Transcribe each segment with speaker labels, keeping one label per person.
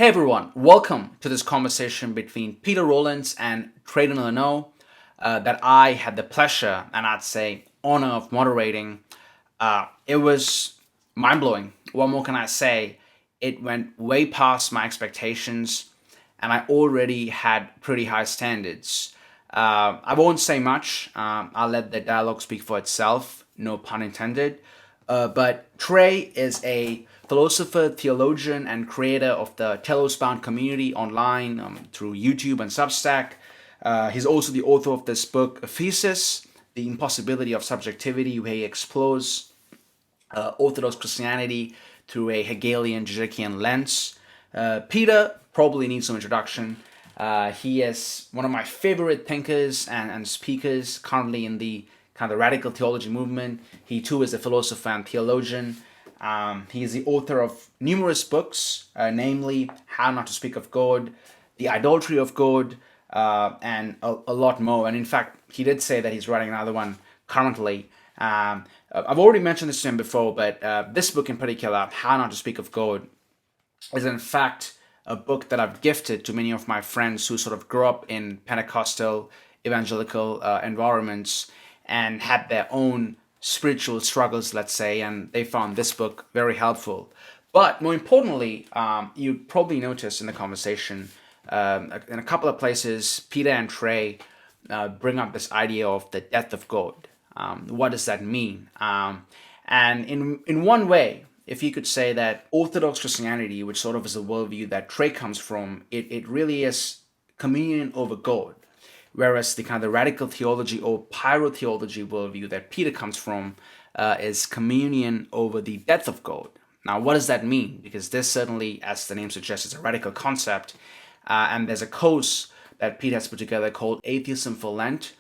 Speaker 1: Hey everyone, welcome to this conversation between Peter Rollins and Treydon Lunot that I had the pleasure and I'd say honor of moderating. It was mind blowing. What more can I say? It went way past my expectations and I already had pretty high standards. I won't say much. I'll let the dialogue speak for itself, no pun intended. But Trey is a philosopher, theologian, and creator of the Telosbound community online through YouTube and Substack. He's also the author of this book, Aphesis, The Impossibility of Subjectivity, where he explores Orthodox Christianity through a Hegelian, Žižekian lens. Peter probably needs some introduction. He is one of my favorite thinkers and speakers currently in the kind of radical theology movement. He too is a philosopher and theologian. He is the author of numerous books, namely How Not to Speak of God, The Idolatry of God, and a lot more. And in fact, he did say that he's writing another one currently. I've already mentioned this to him before, but this book in particular, How Not to Speak of God, is in fact a book that I've gifted to many of my friends who sort of grew up in Pentecostal evangelical environments and had their own spiritual struggles, let's say, and they found this book very helpful. But more importantly, you probably noticed in the conversation, in a couple of places, Peter and Trey bring up this idea of the death of God. What does that mean? And in one way, if you could say that Orthodox Christianity, which sort of is a worldview that Trey comes from, it really is communion over God. Whereas the kind of the radical theology or pyrotheology worldview that Peter comes from is communion over the death of God. Now, what does that mean? Because this certainly, as the name suggests, is a radical concept. And there's a course that Peter has put together called Atheism for Lent,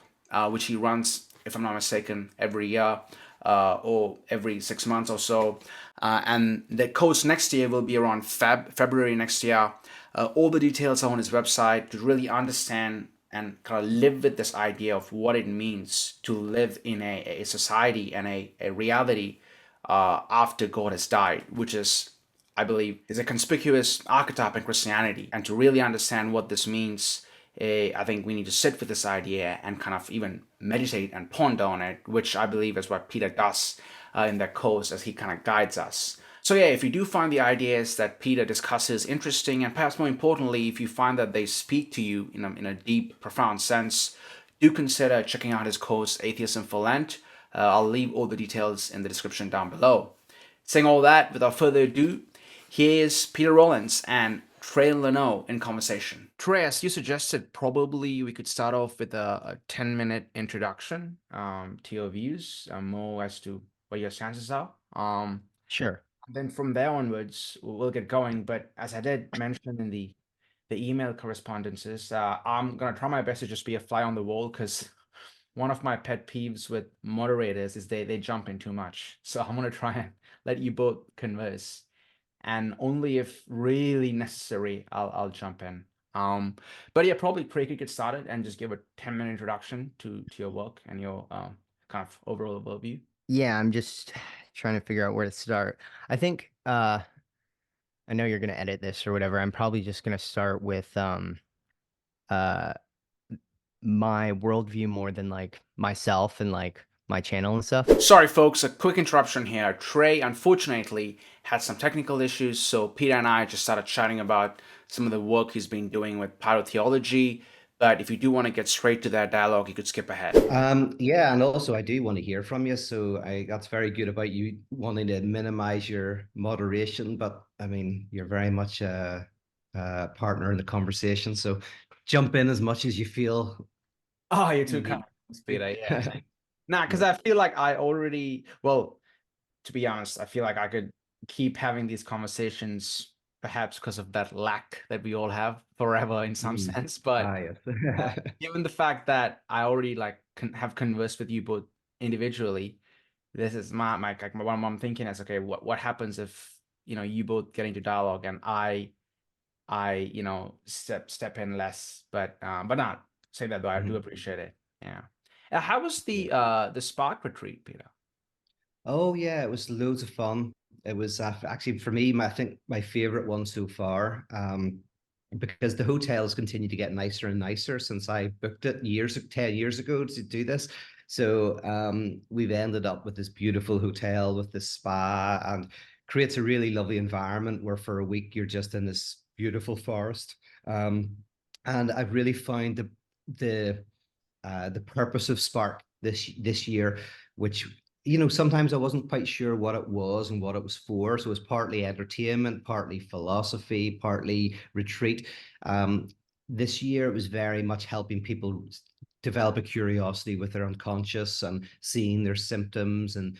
Speaker 1: which he runs, if I'm not mistaken, every year or every 6 months or so. And the course next year will be around February next year. All the details are on his website to really understand and kind of live with this idea of what it means to live in a society and a reality after God has died, which is, I believe, is a conspicuous archetype in Christianity. And to really understand what this means, I think we need to sit with this idea and kind of even meditate and ponder on it, which I believe is what Peter does in that course as he kind of guides us. So yeah, if you do find the ideas that Peter discusses interesting, and perhaps more importantly, if you find that they speak to you in a deep, profound sense, do consider checking out his course, Atheism for Lent. I'll leave all the details in the description down below. Saying all that, without further ado, here's Peter Rollins and Treydon Lunot in conversation. Trey, as you suggested, probably we could start off with a 10-minute introduction to your views, more as to what your stances are.
Speaker 2: Sure.
Speaker 1: Then from there onwards, we'll get going. But as I did mention in the email correspondences, I'm gonna try my best to just be a fly on the wall because one of my pet peeves with moderators is they jump in too much. So I'm gonna try and let you both converse, and only if really necessary, I'll jump in. But yeah, probably Craig could get started and just give a 10-minute introduction to your work and your kind of overall overview.
Speaker 2: Yeah, I'm just trying to figure out where to start. I think I know you're gonna edit this or whatever. I'm probably just gonna start with uh my worldview more than like myself and like my channel and stuff.
Speaker 1: Sorry, folks, a quick interruption here. Trey, unfortunately, had some technical issues, so Peter and I just started chatting about some of the work he's been doing with Pyrotheology. But if you do want to get straight to that dialogue, you could skip ahead.
Speaker 3: Yeah, and also I do want to hear from you. So that's very good about you wanting to minimize your moderation, but I mean, you're very much a partner in the conversation. So jump in as much as you feel
Speaker 1: Oh, you're
Speaker 3: you
Speaker 1: too kind,
Speaker 3: need.
Speaker 1: Peter. Yeah. Nah, because I feel like I already, well, to be honest, I feel like I could keep having these conversations perhaps because of that lack that we all have forever in some sense. But
Speaker 3: Yes.
Speaker 1: given the fact that I already like have conversed with you both individually, this is like what I'm thinking is, okay, what happens if you both get into dialogue and I step in less, but not say that though. I do appreciate it. Yeah. How was the Spark retreat, Peter?
Speaker 3: Oh yeah, it was loads of fun. It was actually for me, I think my favorite one so far. Because the hotels continue to get nicer and nicer since I booked it 10 years ago to do this. So we've ended up with this beautiful hotel with this spa, and creates a really lovely environment where for a week you're just in this beautiful forest. And I've really found the purpose of Spark this year, which sometimes I wasn't quite sure what it was and what it was for. So it was partly entertainment, partly philosophy, partly retreat. This year it was very much helping people develop a curiosity with their unconscious and seeing their symptoms and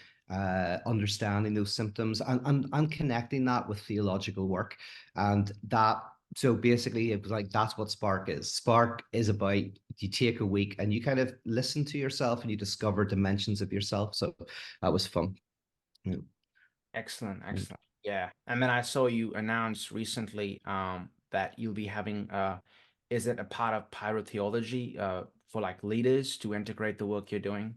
Speaker 3: understanding those symptoms and connecting that with theological work. And that, so basically it was like, that's what Spark is. Spark is about, you take a week and you kind of listen to yourself and you discover dimensions of yourself. So that was fun. Yeah.
Speaker 1: Excellent, excellent. Yeah. And then I saw you announce recently that you'll be having is it a part of Pyrotheology for like leaders to integrate the work you're doing?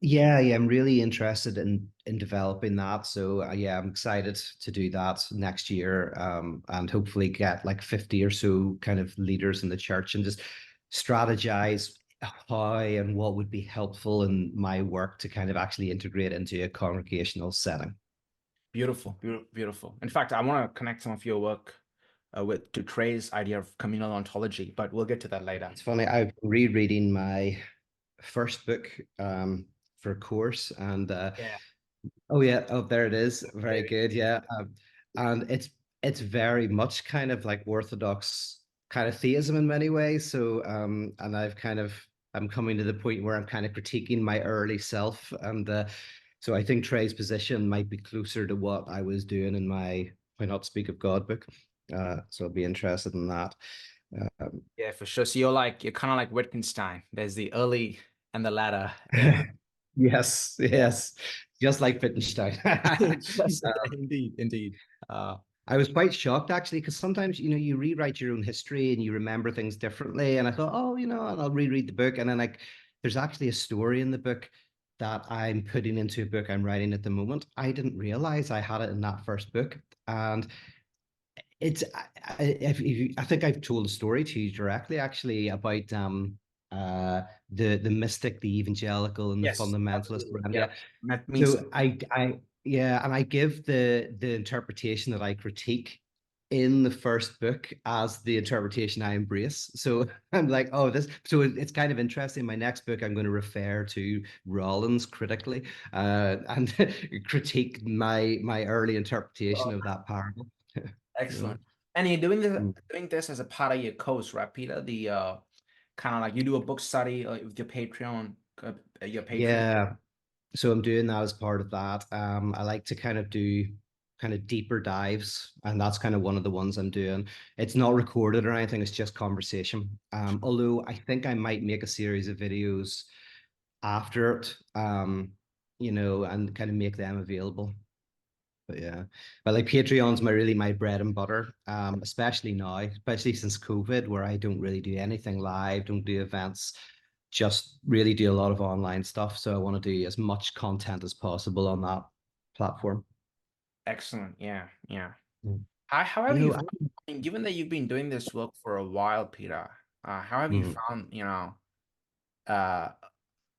Speaker 3: Yeah, I'm really interested in developing that. So yeah, I'm excited to do that next year, and hopefully get like 50 or so kind of leaders in the church and just strategize how and what would be helpful in my work to kind of actually integrate into a congregational setting.
Speaker 1: Beautiful, beautiful. In fact, I want to connect some of your work to Trey's idea of communal ontology, but we'll get to that later.
Speaker 3: It's funny, I've been rereading my first book for a course, and
Speaker 1: Yeah.
Speaker 3: oh yeah, oh there it is, very good, yeah. And it's very much kind of like Orthodox kind of theism in many ways. So and I'm coming to the point where I'm kind of critiquing my early self, and so I think Trey's position might be closer to what I was doing in my Why Not Speak of God book. So I'll be interested in that.
Speaker 1: Yeah, for sure. So you're kind of like Wittgenstein. There's the early and the latter.
Speaker 3: Yes, yes, just like Wittgenstein.
Speaker 1: Yes, indeed, indeed.
Speaker 3: I was quite shocked actually, because sometimes you rewrite your own history and you remember things differently. And I thought, oh, and I'll reread the book, and then like there's actually a story in the book that I'm putting into a book I'm writing at the moment. I didn't realize I had it in that first book, and it's I think I've told a story to you directly actually about the mystic, the evangelical, and the
Speaker 1: Yes,
Speaker 3: fundamentalist.
Speaker 1: absolutely.
Speaker 3: And
Speaker 1: Yeah.
Speaker 3: yeah,
Speaker 1: That means
Speaker 3: so I yeah, and I give the interpretation that I critique in the first book as the interpretation I embrace. So I'm like, oh, this. So it's kind of interesting. My next book, I'm going to refer to Rollins critically, and critique my early interpretation of that parable.
Speaker 1: excellent. And you're doing this as a part of your course, right, Peter? The kind of like you do a book study with your Patreon, your Patreon.
Speaker 3: Yeah. So I'm doing that as part of that. I like to kind of do kind of deeper dives, and that's kind of one of the ones I'm doing. It's not recorded or anything, it's just conversation. Although I think I might make a series of videos after it, and kind of make them available. But yeah, but like Patreon's my bread and butter, especially now, especially since COVID, where I don't really do anything live, don't do events, just really do a lot of online stuff. So I want to do as much content as possible on that platform.
Speaker 1: Excellent. Yeah, yeah.
Speaker 3: Mm.
Speaker 1: How have you found, I mean, given that you've been doing this work for a while, Peter, how have you found, uh,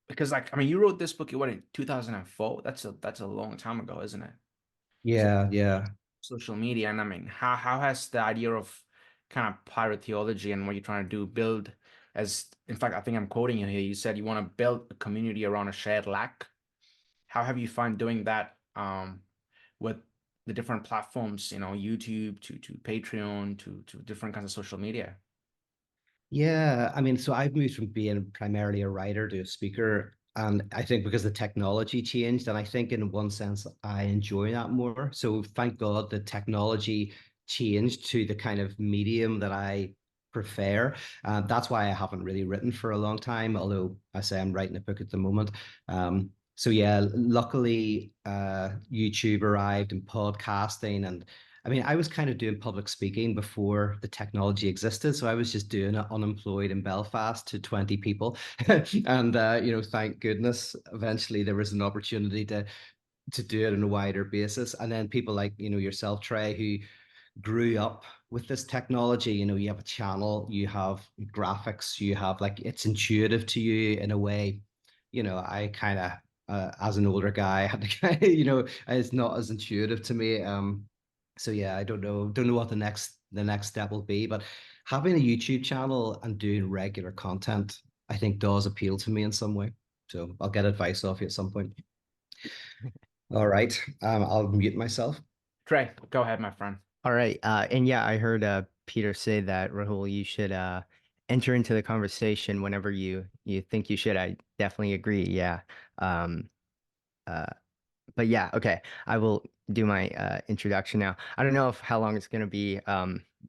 Speaker 1: because like, I mean, you wrote this book, what, in 2004? That's a long time ago, isn't it? So
Speaker 3: Yeah.
Speaker 1: social media, and I mean, how has the idea of kind of pyrotheology and what you're trying to do build as, in fact, I think I'm quoting you here. You said you want to build a community around a shared lack. How have you found doing that with the different platforms, YouTube to Patreon to different kinds of social media?
Speaker 3: Yeah, I mean, so I've moved from being primarily a writer to a speaker, and I think because the technology changed, and I think in one sense I enjoy that more. So thank God the technology changed to the kind of medium that I prefer. That's why I haven't really written for a long time, although I say I'm writing a book at the moment. So yeah, luckily YouTube arrived and podcasting, and I mean, I was kind of doing public speaking before the technology existed. So I was just doing it unemployed in Belfast to 20 people. And, thank goodness, eventually there was an opportunity to to do it on a wider basis. And then people like, yourself, Trey, who grew up with this technology, you have a channel, you have graphics, you have like, it's intuitive to you in a way. I kind of, as an older guy, had to kind of, it's not as intuitive to me. So yeah, I don't know what the next step will be, but having a YouTube channel and doing regular content, I think does appeal to me in some way. So I'll get advice off you at some point. All right. I'll mute myself.
Speaker 1: Trey, go ahead, my friend.
Speaker 2: All right. And yeah, I heard Peter say that, Rahul, you should enter into the conversation whenever you think you should. I definitely agree. Yeah. Um, uh, but yeah, okay. I will do my introduction now. I don't know if how long it's going to be.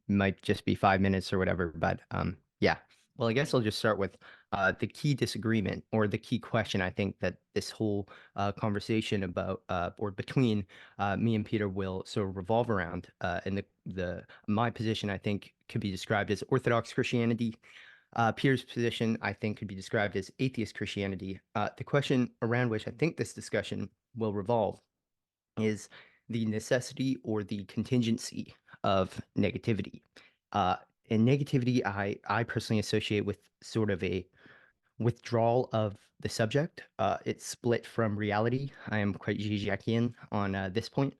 Speaker 2: Might just be 5 minutes or whatever, but yeah. Well, I guess I'll just start with the key disagreement or the key question I think that this whole conversation about or between me and Peter will sort of revolve around. And the my position I think could be described as Orthodox Christianity. Peter's position, I think, could be described as atheist Christianity. The question around which I think this discussion will revolve is the necessity or the contingency of negativity. And negativity, I personally associate with sort of a withdrawal of the subject. It's split from reality. I am quite Žižekian on this point.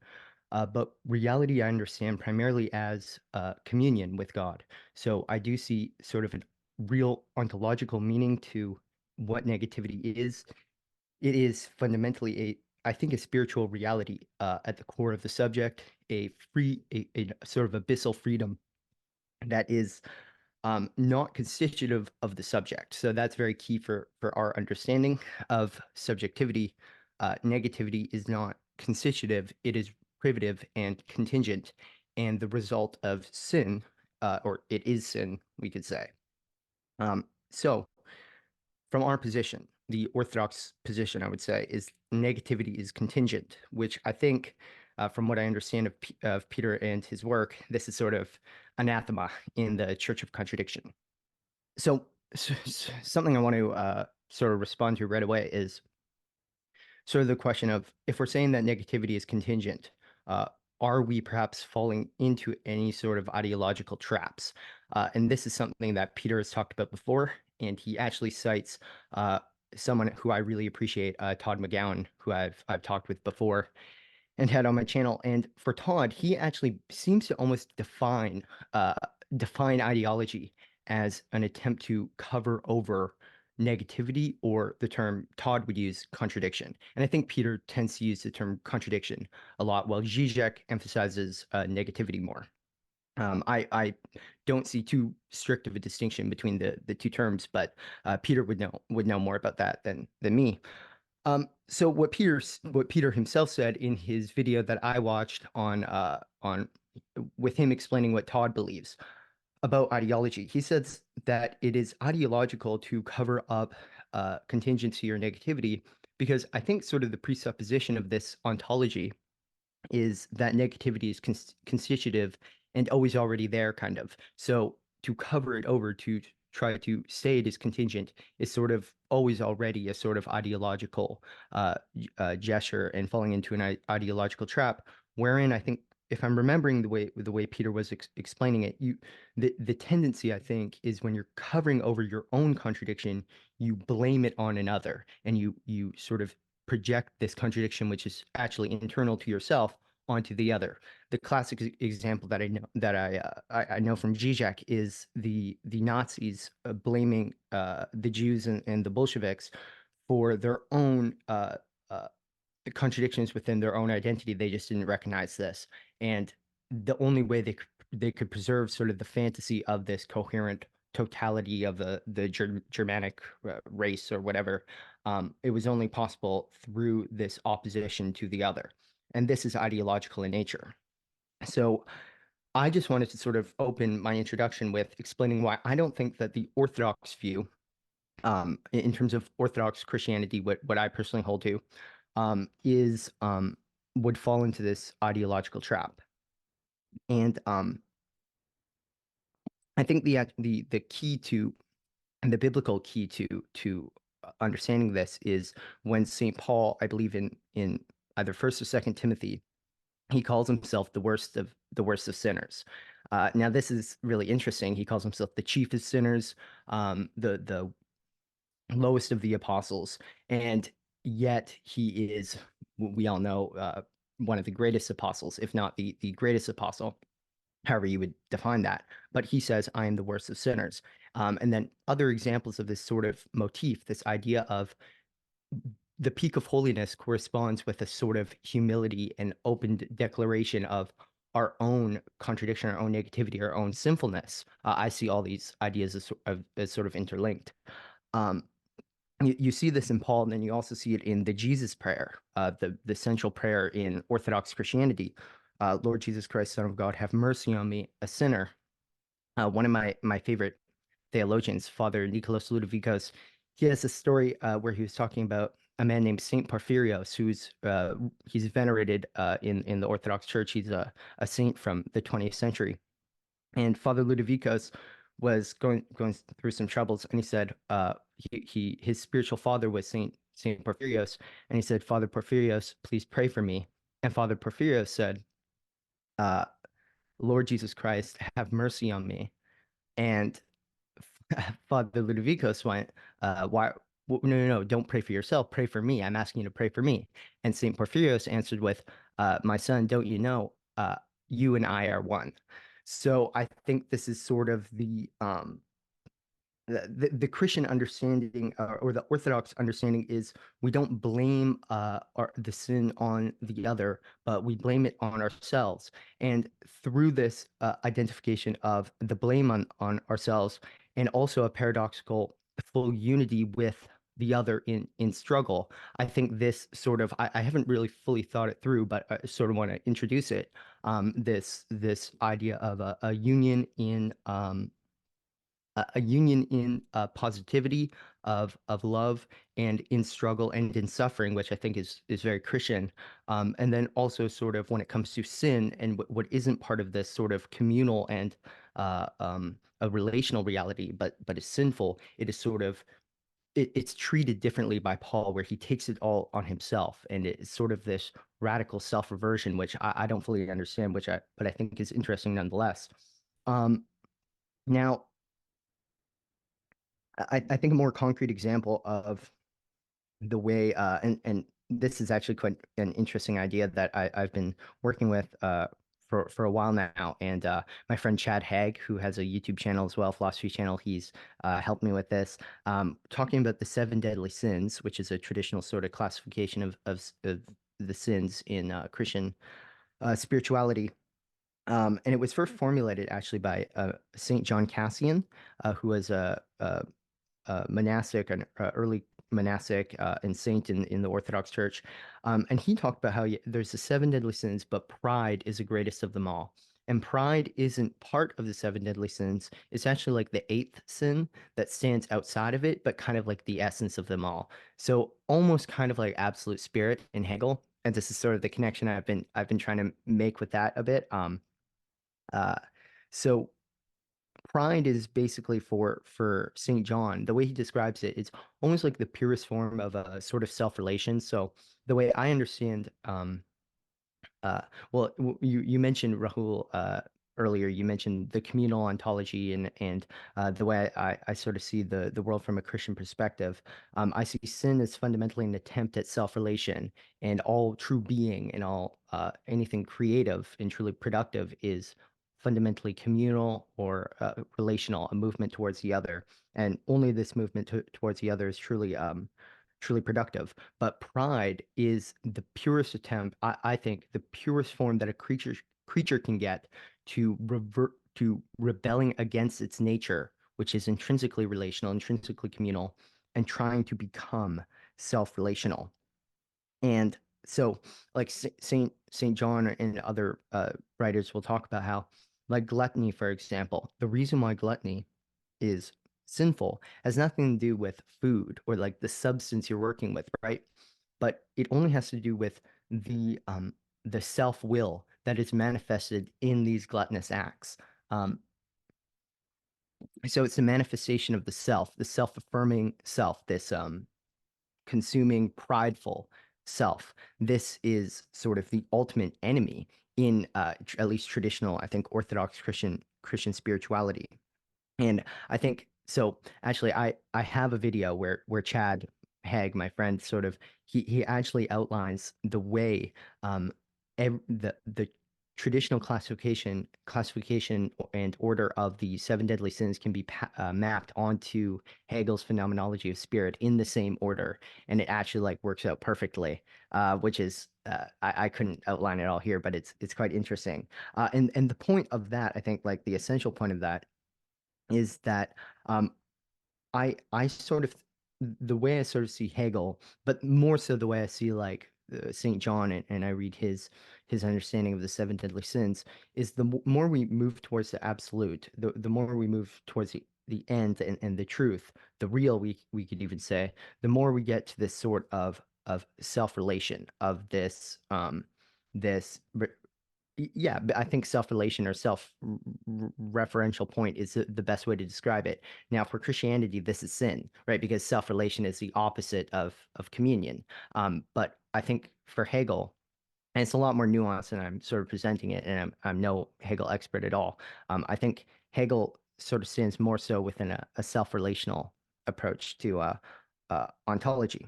Speaker 2: But reality I understand primarily as communion with God. So I do see sort of a real ontological meaning to what negativity is. It is fundamentally I think, a spiritual reality at the core of the subject, a sort of abyssal freedom that is not constitutive of the subject. So that's very key for our understanding of subjectivity. Negativity is not constitutive; it is privative and contingent, and the result of sin, or it is sin, we could say. So from our position, the Orthodox position, I would say, is negativity is contingent, which I think, from what I understand of Peter and his work, this is sort of anathema in the Church of Contradiction. So, something I want to sort of respond to right away is sort of the question of if we're saying that negativity is contingent, are we perhaps falling into any sort of ideological traps? And this is something that Peter has talked about before, and he actually cites someone who I really appreciate, Todd McGowan, who I've talked with before and had on my channel. And for Todd, he actually seems to almost define ideology as an attempt to cover over negativity, or the term Todd would use, contradiction. And I think Peter tends to use the term contradiction a lot, while Žižek emphasizes negativity more. I don't see too strict of a distinction between the two terms, but Peter would know more about that than me. So what Peter himself said in his video that I watched on with him explaining what Todd believes about ideology, he says that it is ideological to cover up contingency or negativity, because I think sort of the presupposition of this ontology is that negativity is constitutive and always already there, kind of. So to cover it over, to try to say it is contingent, is sort of always already a sort of ideological gesture and falling into an ideological trap, wherein I think, if I'm remembering the way Peter was explaining it, the tendency, I think, is when you're covering over your own contradiction, you blame it on another, and you sort of project this contradiction, which is actually internal to yourself, onto the other. The classic example that I know from Žižek is the Nazis blaming the Jews and the Bolsheviks for their own contradictions within their own identity. They just didn't recognize this, and the only way they could preserve sort of the fantasy of this coherent totality of the Germanic race or whatever, it was only possible through this opposition to the other, and this is ideological in nature. So I just wanted to sort of open my introduction with explaining why I don't think that the Orthodox view, in terms of Orthodox Christianity, what I personally hold to, is would fall into this ideological trap. And I think the key to, and the biblical key to understanding this, is when St. Paul, I believe in either First or Second Timothy, he calls himself the worst of sinners. Now, this is really interesting. He calls himself the chief of sinners, the lowest of the apostles, and yet he is, we all know, one of the greatest apostles, if not the greatest apostle, however you would define that. But he says, I am the worst of sinners. And then other examples of this sort of motif, this idea of the peak of holiness corresponds with a sort of humility and open declaration of our own contradiction, our own negativity, our own sinfulness. I see all these ideas as sort of interlinked. Um, you see this in Paul, and then you also see it in the Jesus prayer, the central prayer in Orthodox Christianity. Lord Jesus Christ, Son of God, have mercy on me, a sinner. One of my favorite theologians, Father Nicholas Ludovicos, he has a story where he was talking about a man named Saint Porphyrios, he's venerated in the Orthodox Church. He's a saint from the 20th century. And Father Ludovicos was going through some troubles, and he said his spiritual father was Saint Porphyrios, and he said, Father Porphyrios, please pray for me. And Father Porphyrios said, uh, Lord Jesus Christ, have mercy on me. And Father Ludovicos went, why? No, don't pray for yourself. Pray for me. I'm asking you to pray for me. And Saint Porphyrios answered with, my son, don't you know, you and I are one. So I think this is sort of the Christian understanding or the Orthodox understanding is we don't blame the sin on the other, but we blame it on ourselves. And through this identification of the blame on ourselves and also a paradoxical full unity with the other in struggle, I think this sort of I haven't really fully thought it through, but I sort of want to introduce it. This idea of a union in a union in positivity of love and in struggle and in suffering, which I think is very Christian. And then also sort of when it comes to sin and what isn't part of this sort of communal and a relational reality, but is sinful, it is sort of it's treated differently by Paul, where he takes it all on himself, and it's sort of this radical self-reversion, which I don't fully understand, but I think is interesting nonetheless. Now, I think a more concrete example of the way, and this is actually quite an interesting idea that I've been working with for a while now. And my friend Chad Haag, who has a YouTube channel as well, philosophy channel, he's helped me with this, talking about the seven deadly sins, which is a traditional sort of classification of the sins in Christian spirituality. And it was first formulated actually by Saint John Cassian, who was a monastic, an early monastic and saint in the Orthodox Church. And he talked about how there's the seven deadly sins, but pride is the greatest of them all. And pride isn't part of the seven deadly sins. It's actually like the eighth sin that stands outside of it, but kind of like the essence of them all. So almost kind of like absolute spirit in Hegel. And this is sort of the connection I've been trying to make with that a bit. Uh, so pride is basically for St. John, the way he describes it, it's almost like the purest form of a sort of self-relation. So the way I understand, uh, well, you mentioned Rahul earlier. You mentioned the communal ontology and the way I sort of see the world from a Christian perspective. I see sin as fundamentally an attempt at self-relation, and all true being and all anything creative and truly productive is fundamentally communal or relational, a movement towards the other, and only this movement towards the other is truly productive. But pride is the purest attempt, I think, the purest form that a creature can get to revert to rebelling against its nature, which is intrinsically relational, intrinsically communal, and trying to become self-relational. And so, like Saint John and other writers will talk about how, like gluttony, for example, the reason why gluttony is sinful has nothing to do with food or like the substance you're working with, right? But it only has to do with the self-will that is manifested in these gluttonous acts. Um, so it's a manifestation of the self-affirming self, this consuming, prideful, self. This is sort of the ultimate enemy in at least traditional, I think, Orthodox Christian spirituality. And I think so. Actually, I have a video where Chad Hegg, my friend, sort of he actually outlines the way the traditional classification and order of the seven deadly sins can be mapped onto Hegel's phenomenology of spirit in the same order, and it actually like works out perfectly, which is I couldn't outline it all here, but it's quite interesting. And the point of that, I think, like the essential point of that is that um, I sort of the way I sort of see Hegel, but more so the way I see like Saint John and I read his understanding of the seven deadly sins is the more we move towards the absolute, the more we move towards the end and the truth, the real we could even say, the more we get to this sort of self-relation of this yeah, but I think self-relation or self-referential point is the best way to describe it. Now, for Christianity, this is sin, right? Because self-relation is the opposite of communion. But I think for Hegel, and it's a lot more nuanced, and I'm sort of presenting it, and I'm no Hegel expert at all. I think Hegel sort of stands more so within a self-relational approach to ontology.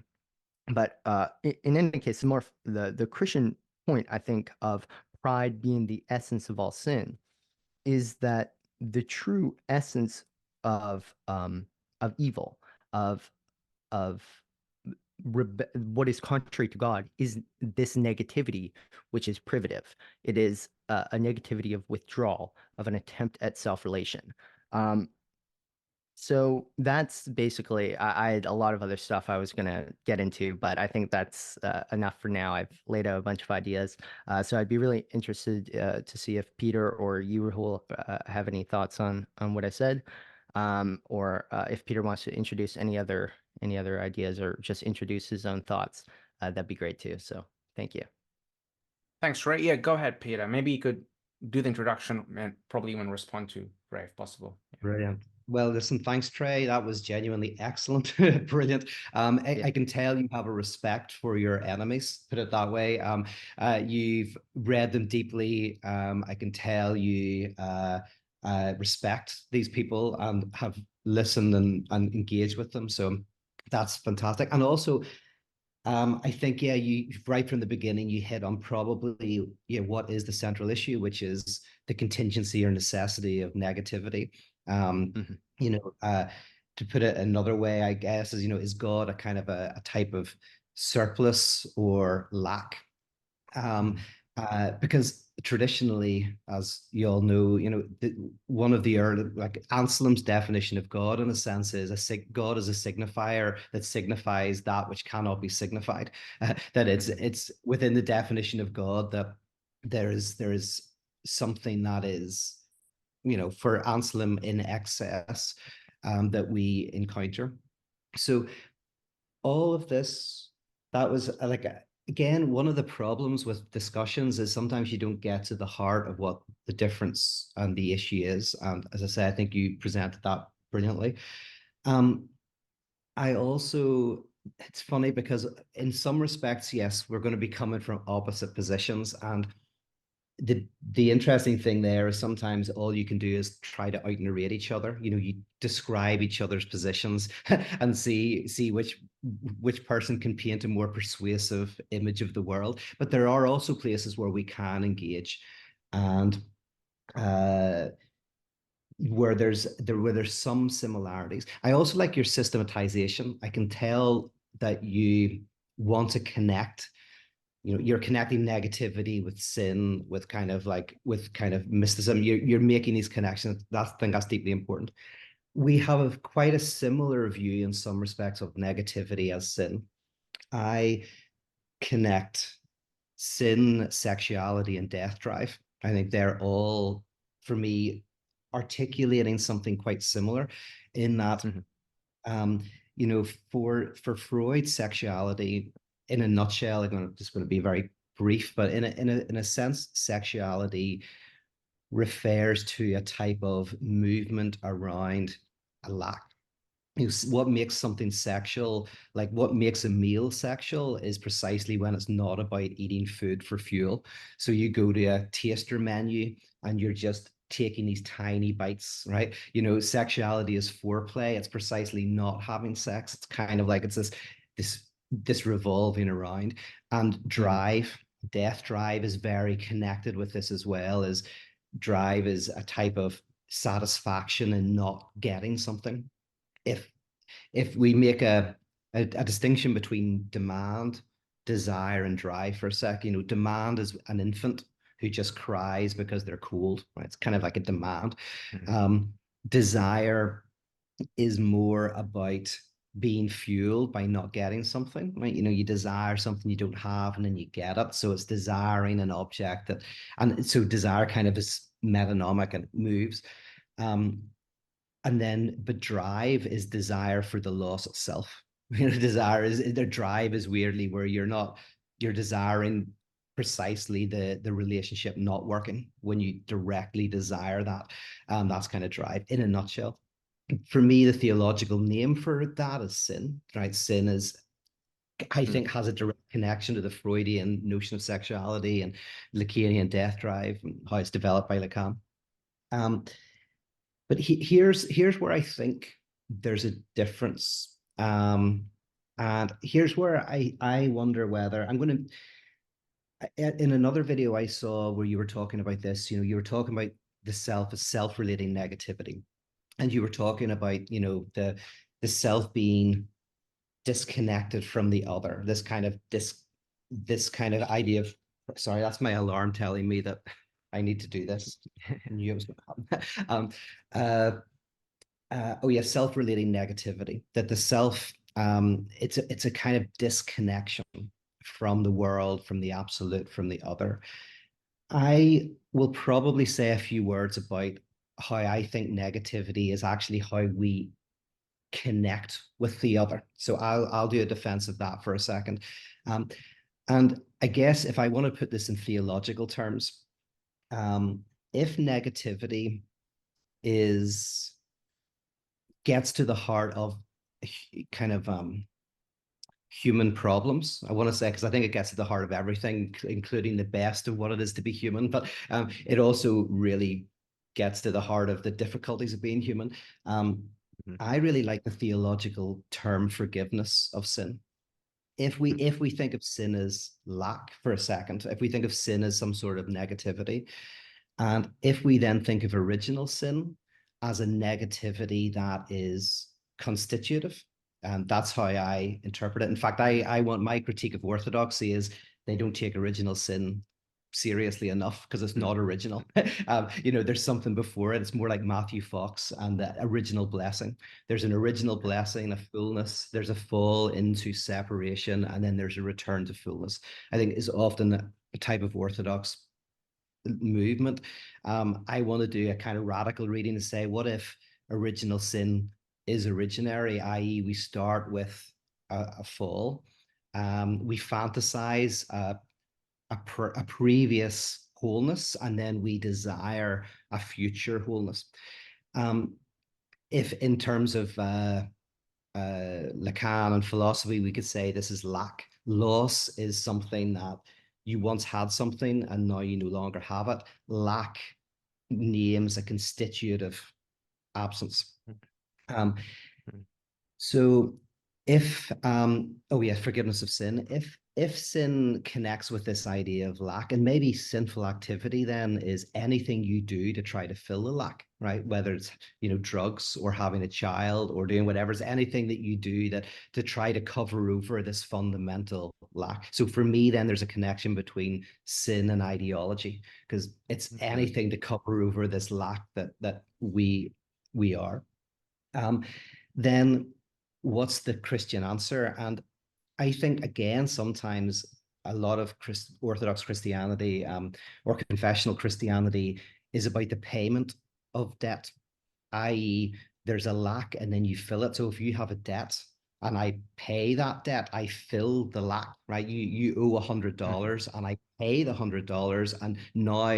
Speaker 2: But in any case, the Christian point, I think, of pride being the essence of all sin is that the true essence of evil, of of what is contrary to God, is this negativity, which is privative. It is a negativity of withdrawal, of an attempt at self-relation. Um, so that's basically, I had a lot of other stuff I was going to get into, but I think that's enough for now. I've laid out a bunch of ideas. So I'd be really interested to see if Peter or you, Rahul, have any thoughts on what I said, or if Peter wants to introduce any other ideas or just introduce his own thoughts, that'd be great too. So thank you.
Speaker 1: Thanks, Trey. Yeah, go ahead, Peter. Maybe you could do the introduction and probably even respond to Ray if possible. Yeah.
Speaker 3: Brilliant. Well, listen, thanks, Trey. That was genuinely excellent. Brilliant. I can tell you have a respect for your enemies, put it that way. You've read them deeply. I can tell you respect these people and have listened and engaged with them. So that's fantastic. And also, I think, yeah, you right from the beginning, you hit on probably, yeah, what is the central issue, which is the contingency or necessity of negativity.
Speaker 2: Mhm.
Speaker 3: You know, to put it another way, I guess, is, is God a kind of a type of surplus or lack? Because traditionally, as you all know, one of the early, like Anselm's definition of God, in a sense, is God is a signifier that signifies that which cannot be signified. That it's within the definition of God that there is something that is, for Anselm, in excess, that we encounter. So all of this, that was like, again, one of the problems with discussions is sometimes you don't get to the heart of what the difference and the issue is. And as I say, I think you presented that brilliantly. Um, I also, it's funny because in some respects, yes, we're going to be coming from opposite positions, and the interesting thing there is sometimes all you can do is try to out narrate each other. You describe each other's positions and see which person can paint a more persuasive image of the world. But there are also places where we can engage, and where there's some similarities. I also like your systematization. I can tell that you want to connect. You're connecting negativity with sin, with kind of mysticism. You're making these connections. I think that's deeply important. We have quite a similar view in some respects of negativity as sin. I connect sin, sexuality, and death drive. I think they're all, for me, articulating something quite similar in that, um, for Freud, sexuality, in a nutshell, I'm just going to be very brief, but in a sense, sexuality refers to a type of movement around a lack. what makes something sexual, like what makes a meal sexual, is precisely when it's not about eating food for fuel. So you go to a taster menu and you're just taking these tiny bites, right? Sexuality is foreplay. It's precisely not having sex. It's kind of like it's this revolving around. And drive, death drive, is very connected with this as well. As drive is a type of satisfaction in not getting something. If we make a distinction between demand, desire, and drive for a sec, demand is an infant who just cries because they're cold, right? It's kind of like a demand. Desire is more about being fueled by not getting something, right? You desire something you don't have and then you get it. So it's desiring an object and so desire kind of is metonymic and it moves. But drive is desire for the loss itself. Their drive is weirdly where you're desiring precisely the relationship not working when you directly desire that. That's kind of drive in a nutshell. For me, the theological name for that is sin, right? Sin is, I think, has a direct connection to the Freudian notion of sexuality and Lacanian death drive and how it's developed by Lacan. But here's where I think there's a difference. And here's where I wonder whether I'm going to, in another video I saw where you were talking about this, you were talking about the self as self-relating negativity. And you were talking about, the self being disconnected from the other, this kind of idea of, sorry, that's my alarm telling me that I need to do this. I knew it was going to happen. Self-relating negativity, that the self, it's a kind of disconnection from the world, from the absolute, from the other. I will probably say a few words about how I think negativity is actually how we connect with the other. So I'll do a defense of that for a second. And I guess if I want to put this in theological terms, if negativity gets to the heart of kind of human problems, I want to say, because I think it gets to the heart of everything, including the best of what it is to be human, but it also really gets to the heart of the difficulties of being human. I really like the theological term forgiveness of sin. If we think of sin as lack for a second, if we think of sin as some sort of negativity, and if we then think of original sin as a negativity that is constitutive, and that's how I interpret it. In fact, I want my critique of orthodoxy is they don't take original sin seriously enough because it's not original. There's something before it. It's more like Matthew Fox and the original blessing. There's an original blessing, a fullness. There's a fall into separation, and then there's a return to fullness. I think is often a type of orthodox movement. I want to do a kind of radical reading to say, what if original sin is originary, i.e., we start with a fall, we fantasize a previous wholeness, and then we desire a future wholeness. If in terms of Lacan and philosophy, we could say this is lack. Loss is something that you once had something and now you no longer have it. Lack names a constitutive absence. So if forgiveness of sin, if sin connects with this idea of lack, and maybe sinful activity then is anything you do to try to fill the lack, right? Whether it's drugs or having a child or doing whatever, it's anything that you do to try to cover over this fundamental lack. So for me, then there's a connection between sin and ideology, because it's anything to cover over this lack that we are. Then what's the Christian answer? And I think, again, sometimes a lot of Orthodox Christianity or confessional Christianity is about the payment of debt, i.e., there's a lack and then you fill it. So if you have a debt and I pay that debt, I fill the lack, right? You owe $100 and I pay the $100, and now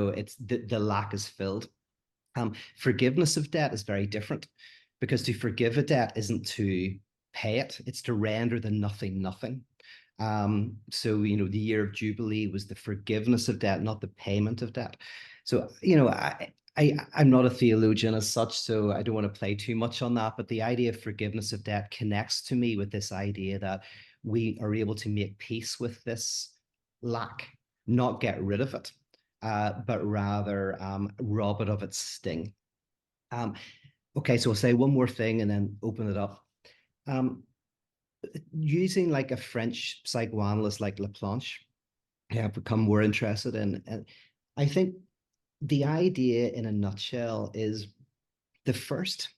Speaker 3: it's the lack is filled. Forgiveness of debt is very different. because to forgive a debt isn't to pay it, it's to render the nothing nothing. So, the year of Jubilee was the forgiveness of debt, not the payment of debt. So, I'm not a theologian as such, so I don't want to play too much on that. But the idea of forgiveness of debt connects to me with this idea that we are able to make peace with this lack, not get rid of it, but rather rob it of its sting. Okay, so I'll say one more thing and then open it up. Using like a French psychoanalyst like Laplanche, I've become more interested in. And I think the idea in a nutshell is the first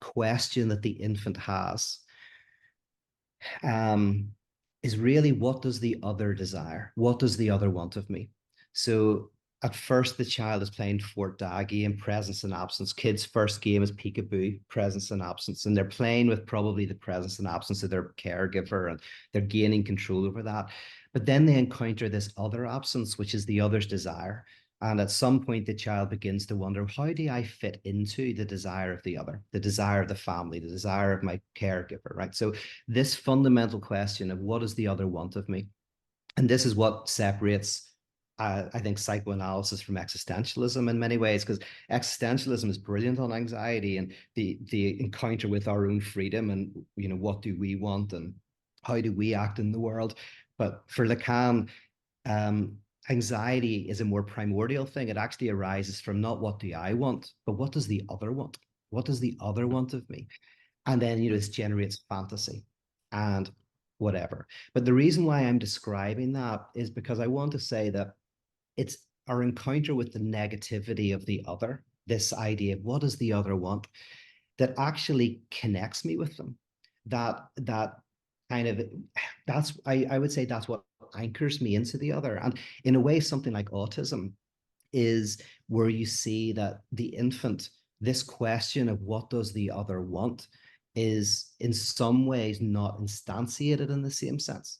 Speaker 3: question that the infant has is really, what does the other desire? What does the other want of me? So at first, the child is playing Fort Da game, presence and absence. Kids' first game is peekaboo, presence and absence. And they're playing with probably the presence and absence of their caregiver, and they're gaining control over that. But then they encounter this other absence, which is the other's desire. And at some point, the child begins to wonder, how do I fit into the desire of the other, the desire of the family, the desire of my caregiver, right? So this fundamental question of what does the other want of me? And this is what separates I think psychoanalysis from existentialism in many ways, because existentialism is brilliant on anxiety and the encounter with our own freedom and what do we want and how do we act in the world. But for Lacan, anxiety is a more primordial thing. It actually arises from not what do I want, but what does the other want? What does the other want of me? And then this generates fantasy and whatever. But the reason why I'm describing that is because I want to say that it's our encounter with the negativity of the other, this idea of what does the other want, that actually connects me with them. That kind of, I would say that's what anchors me into the other. And in a way, something like autism is where you see that the infant, this question of what does the other want, is in some ways not instantiated in the same sense.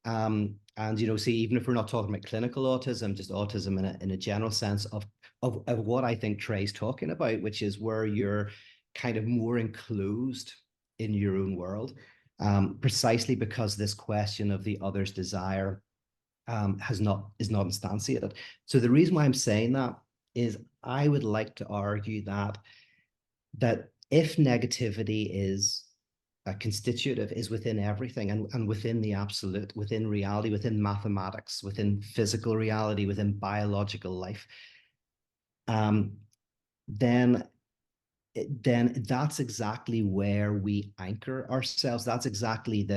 Speaker 3: And see, even if we're not talking about clinical autism, just autism in a general sense of what I think Trey's talking about, which is where you're kind of more enclosed in your own world, precisely because this question of the other's desire is not instantiated. So the reason why I'm saying that is I would like to argue that if negativity is constitutive, is within everything and within the absolute, within reality, within mathematics, within physical reality, within biological life, then that's exactly where we anchor ourselves. That's exactly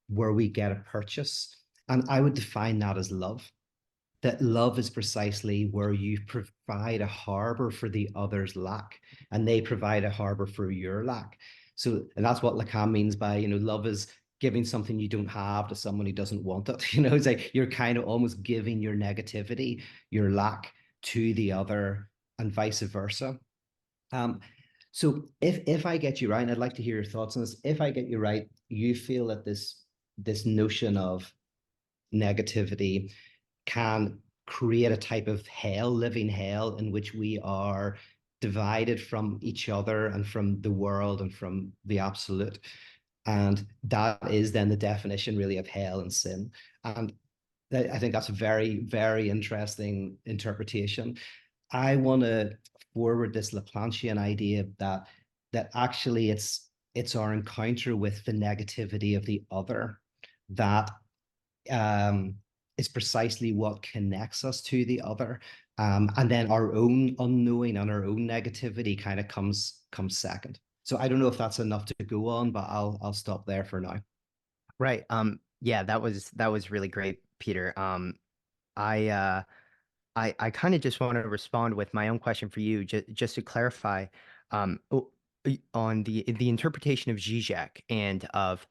Speaker 3: where we get a purchase. And I would define that as love. That love is precisely where you provide a harbor for the other's lack, and they provide a harbor for your lack. So, and that's what Lacan means by, love is giving something you don't have to someone who doesn't want it. It's like you're kind of almost giving your negativity, your lack, to the other, and vice versa. So if I get you right, and I'd like to hear your thoughts on this, if I get you right, you feel that this notion of negativity can create a type of hell, living hell, in which we are divided from each other and from the world and from the absolute. And that is then the definition really of hell and sin. And I think that's a very, very interesting interpretation. I want to forward this Laplanchian idea that actually it's our encounter with the negativity of the other that is precisely what connects us to the other. And then our own unknowing and our own negativity kind of comes second. So I don't know if that's enough to go on, but I'll stop there for now.
Speaker 2: Right. Yeah, that was really great, Peter. I kind of just want to respond with my own question for you, just to clarify, on the interpretation of Žižek and of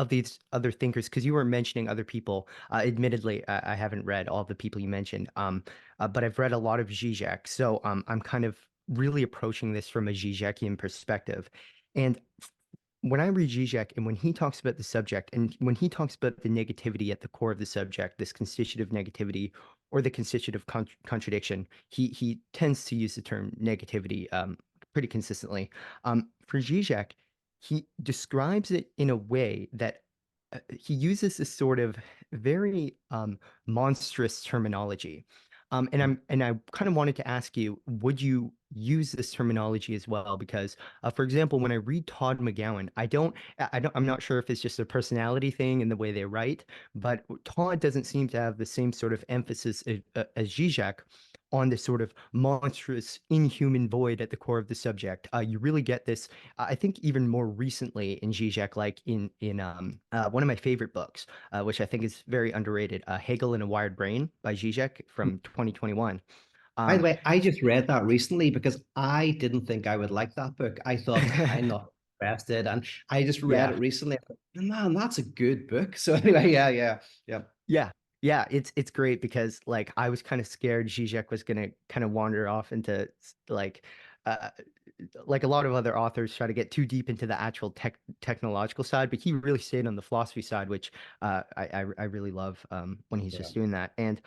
Speaker 2: these other thinkers, because you were mentioning other people. Admittedly, I haven't read all the people you mentioned, but I've read a lot of Žižek, so I'm kind of really approaching this from a Žižekian perspective. And when I read Žižek and when he talks about the subject and when he talks about the negativity at the core of the subject, this constitutive negativity or the constitutive contradiction, he tends to use the term negativity pretty consistently. For Žižek, he describes it in a way that he uses this sort of very monstrous terminology. And I kind of wanted to ask you, would you use this terminology as well? Because, for example, when I read Todd McGowan, I'm not sure if it's just a personality thing in the way they write, but Todd doesn't seem to have the same sort of emphasis as Žižek on this sort of monstrous, inhuman void at the core of the subject. You really get this, I think, even more recently in Žižek, like in one of my favorite books, which I think is very underrated, Hegel in a Wired Brain by Žižek from 2021.
Speaker 3: By the way, I just read that recently because I didn't think I would like that book. I thought I'm not interested, and I just read
Speaker 2: Yeah.
Speaker 3: it recently. Man, that's a good book. So anyway, yeah.
Speaker 2: Yeah, it's great because like I was kind of scared Žižek was gonna kind of wander off into uh like a lot of other authors try to get too deep into the actual technological side, but he really stayed on the philosophy side, which I really love when he's just doing that. And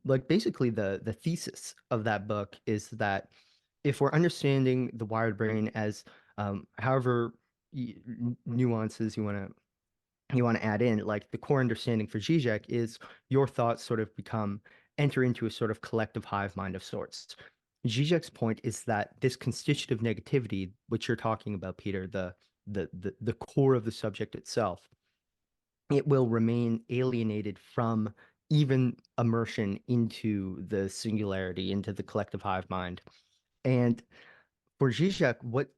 Speaker 2: like basically the thesis of that book is that if we're understanding the wired brain as however nuances you want to add in, like the core understanding for Žižek is your thoughts sort of enter into a sort of collective hive mind of sorts. Žižek's point is that this constitutive negativity, which you're talking about, Peter, the core of the subject itself, it will remain alienated from even immersion into the singularity, into the collective hive mind. And for Žižek, what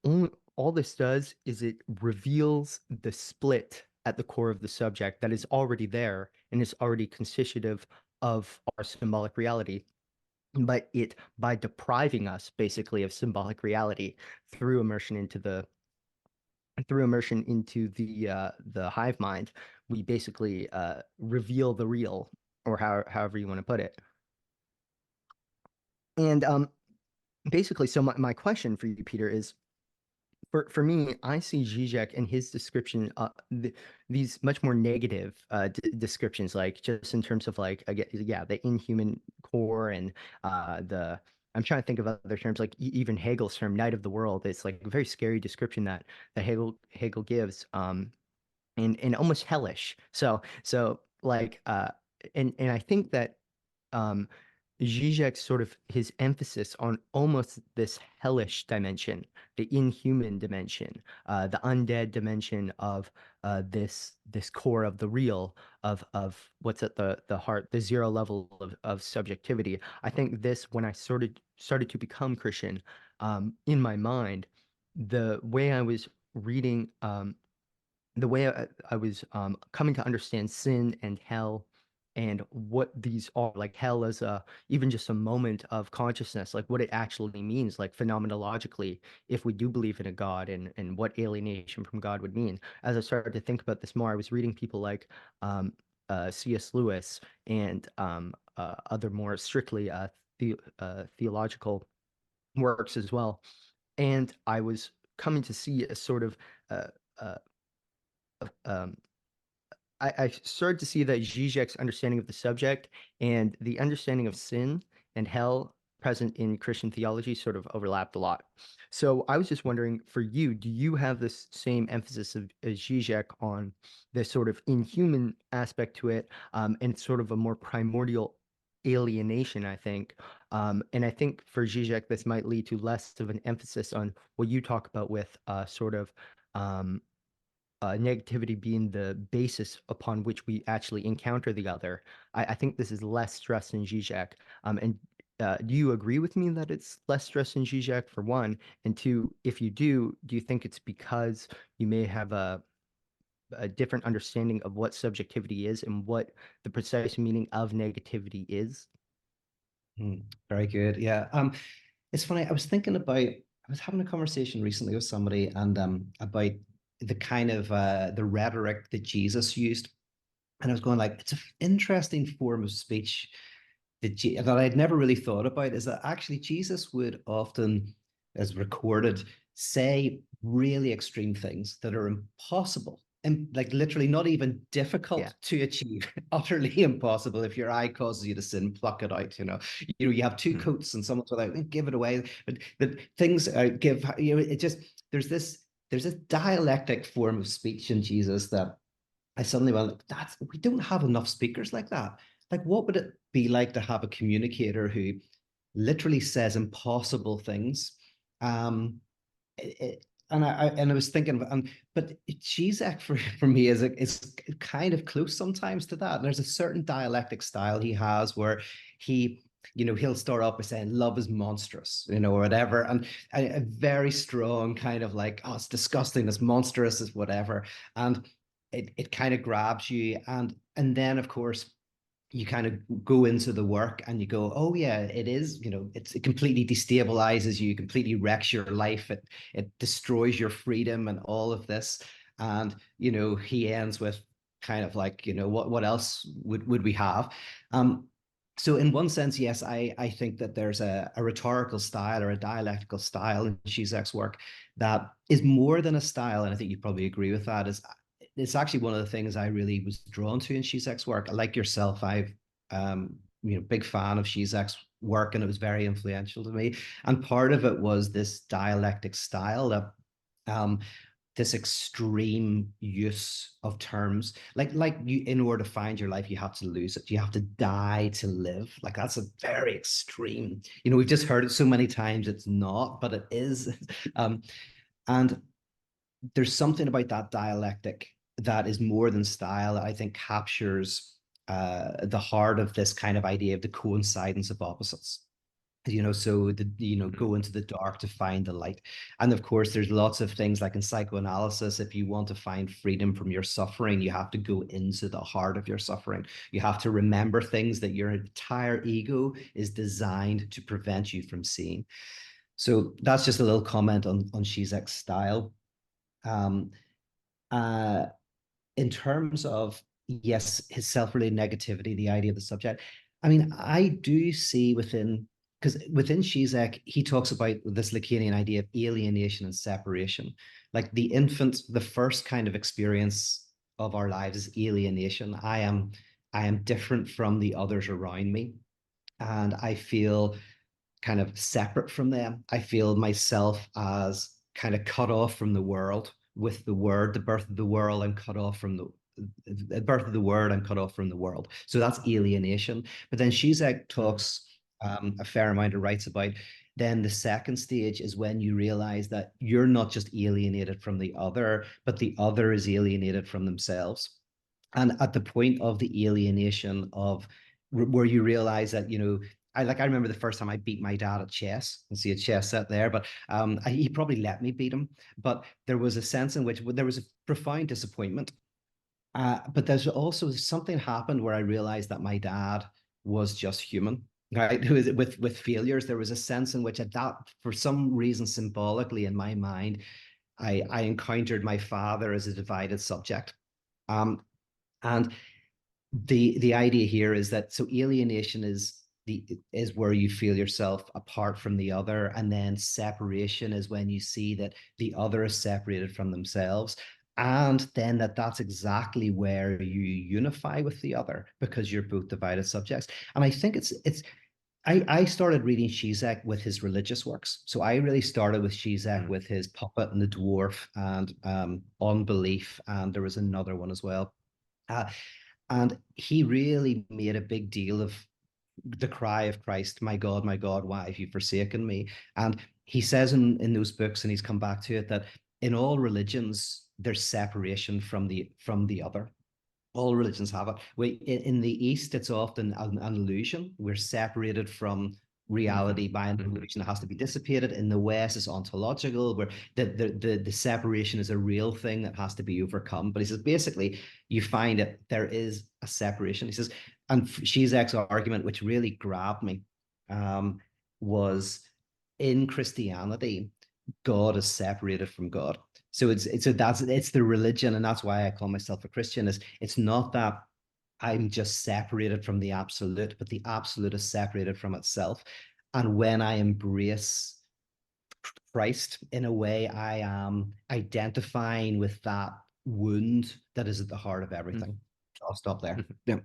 Speaker 2: all this does is it reveals the split at the core of the subject that is already there and is already constitutive of our symbolic reality. But it, by depriving us basically of symbolic reality through immersion into the hive mind, we basically reveal the real, or however you want to put it. And basically, so my question for you, Peter, is for me, I see Žižek and his description, these much more negative descriptions, like just in terms of like, the inhuman core and I'm trying to think of other terms, like even Hegel's term, night of the world. It's like a very scary description that Hegel gives, and almost hellish. So like, and I think that um, Žižek's sort of his emphasis on almost this hellish dimension, the inhuman dimension, the undead dimension of this core of the real, of what's at the heart, the zero level of subjectivity. I think this, when I started to become Christian, in my mind, the way I was reading, the way I was coming to understand sin and hell and what these are, like hell as even just a moment of consciousness, like what it actually means, like phenomenologically, if we do believe in a God, and what alienation from God would mean. As I started to think about this more, I was reading people like C.S. Lewis and other more strictly theological works as well. And I was coming to see a sort of uh, uh, um, I started to see that Zizek's understanding of the subject and the understanding of sin and hell present in Christian theology sort of overlapped a lot. So I was just wondering, for you, do you have this same emphasis as Zizek on this sort of inhuman aspect to it, and sort of a more primordial alienation, I think. And I think for Zizek, this might lead to less of an emphasis on what you talk about with sort of um, negativity being the basis upon which we actually encounter the other. I think this is less stress in Zizek. And do you agree with me that it's less stress in Zizek, for one? And two, if you do you think it's because you may have a different understanding of what subjectivity is and what the precise meaning of negativity is?
Speaker 3: Very good. Yeah. It's funny. I was having a conversation recently with somebody and about the kind of the rhetoric that Jesus used. And I was going like, it's an interesting form of speech that I'd never really thought about, is that actually Jesus would often, as recorded, say really extreme things that are impossible and like literally not even difficult
Speaker 2: Yeah.
Speaker 3: to achieve, utterly impossible. If your eye causes you to sin, pluck it out. You have two coats and someone's without, give it away. But things give, it just, there's this dialectic form of speech in Jesus that I suddenly went, we don't have enough speakers like that. Like, what would it be like to have a communicator who literally says impossible things? And I was thinking, but Žižek for me is kind of close sometimes to that. And there's a certain dialectic style he has where he'll start off by saying love is monstrous, or whatever, and a very strong kind of like, oh, it's disgusting, it's monstrous, it's whatever, and it kind of grabs you, and then of course you kind of go into the work and you go, oh yeah, it is, it completely destabilizes you, completely wrecks your life, it destroys your freedom and all of this. And he ends with kind of like, what else would we have? So in one sense, yes, I think that there's a rhetorical style or a dialectical style in Žižek's work that is more than a style, and I think you probably agree with that. It's actually one of the things I really was drawn to in Žižek's work. Like yourself, I've big fan of Žižek's work, and it was very influential to me. And part of it was this dialectic style that this extreme use of terms, like you, in order to find your life, you have to lose it. You have to die to live. Like, that's a very extreme. We've just heard it so many times. It's not, but it is. And there's something about that dialectic that is more than style that I think captures the heart of this kind of idea of the coincidence of opposites. So go into the dark to find the light. And of course, there's lots of things like in psychoanalysis, if you want to find freedom from your suffering, you have to go into the heart of your suffering. You have to remember things that your entire ego is designed to prevent you from seeing. So that's just a little comment on Žižek's style. In terms of, yes, his self-related negativity, the idea of the subject, I mean, I do see because within Žižek, he talks about this Lacanian idea of alienation and separation. Like the infant, the first kind of experience of our lives is alienation. I am different from the others around me, and I feel kind of separate from them. I feel myself as kind of cut off from the world with the word, the birth of the world, and cut off from the birth of the word and cut off from the world. So that's alienation. But then Žižek talks a fair amount of writes about. Then the second stage is when you realize that you're not just alienated from the other, but the other is alienated from themselves. And at the point of the alienation of where you realize that, I remember the first time I beat my dad at chess, and see a chess set there, but he probably let me beat him. But there was a sense in which there was a profound disappointment. But there's also something happened where I realized that my dad was just human, right? With failures. There was a sense in which for some reason, symbolically in my mind, I encountered my father as a divided subject. And the idea here is that alienation is where you feel yourself apart from the other, and then separation is when you see that the other is separated from themselves, and then that's exactly where you unify with the other because you're both divided subjects. And I think I started reading Žižek with his religious works. So I really started with Žižek with his Puppet and the Dwarf and Unbelief, and there was another one as well. And he really made a big deal of the cry of Christ, my God, why have you forsaken me? And he says in those books, and he's come back to it, that in all religions, there's separation from the other. All religions have it. In the East, it's often an illusion. We're separated from reality by an illusion that has to be dissipated. In the West, it's ontological, where the separation is a real thing that has to be overcome. But he says, basically, you find that there is a separation. He says, and Žižek's argument, which really grabbed me, was in Christianity, God is separated from God. So it's the religion, and that's why I call myself a Christian. It's not that I'm just separated from the absolute, but the absolute is separated from itself. And when I embrace Christ, in a way, I am identifying with that wound that is at the heart of everything. I'll stop there.
Speaker 2: Mhm.
Speaker 3: Yeah.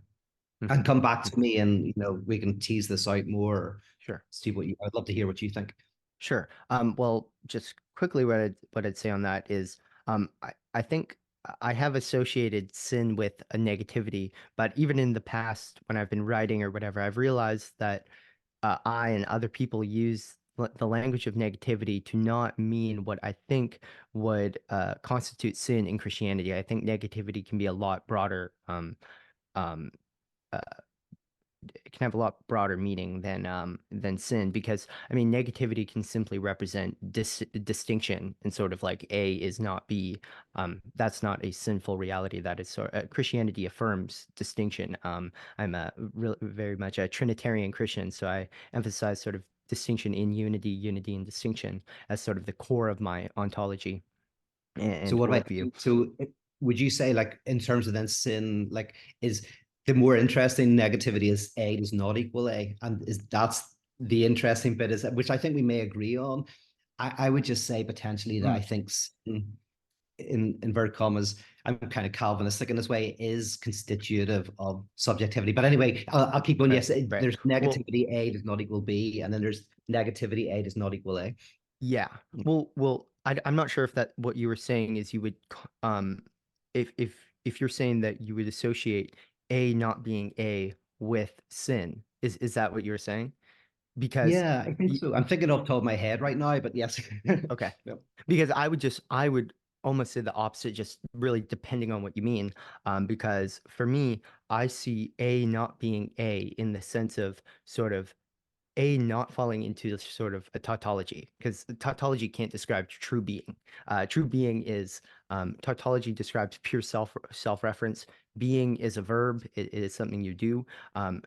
Speaker 3: And come back to me, and we can tease this out more.
Speaker 2: Sure.
Speaker 3: See I'd love to hear what you think.
Speaker 2: Sure. Well, just quickly, what I'd say on that is, I think I have associated sin with a negativity, but even in the past, when I've been writing or whatever, I've realized that I and other people use the language of negativity to not mean what I think would constitute sin in Christianity. I think negativity can be a lot broader. Um, uh, it can have a lot broader meaning than sin, because I mean negativity can simply represent distinction, and sort of like A is not B. That's not a sinful reality. That is Christianity affirms distinction. I'm very much a Trinitarian Christian, so I emphasize sort of distinction in unity, unity in distinction as sort of the core of my ontology
Speaker 3: So
Speaker 2: and
Speaker 3: what about
Speaker 2: worldview.
Speaker 3: would you say, like, in terms of then sin, like, is the more interesting negativity is A does not equal A, and that's the interesting bit, is which I think we may agree on. I would just say potentially that I think sin, in inverted commas, I'm kind of Calvinistic in this way, is constitutive of subjectivity. But anyway, I'll keep going.
Speaker 2: Right,
Speaker 3: Yes,
Speaker 2: right.
Speaker 3: there's
Speaker 2: Well,
Speaker 3: negativity A does not equal B, and then there's negativity A does not equal A.
Speaker 2: yeah. Well, I'm not sure if that what you were saying is you would if you're saying that you would associate A not being A with sin. Is that what you were saying? Because
Speaker 3: Yeah, I think
Speaker 2: y-
Speaker 3: so. I'm thinking off the top of my head right now, but yes.
Speaker 2: okay.
Speaker 3: Yep.
Speaker 2: Because I would almost say the opposite, just really depending on what you mean. Because for me, I see A not being A in the sense of sort of A not falling into sort of a tautology, because tautology can't describe true being. True being is tautology describes pure self-reference. Being is a verb. It is something you do.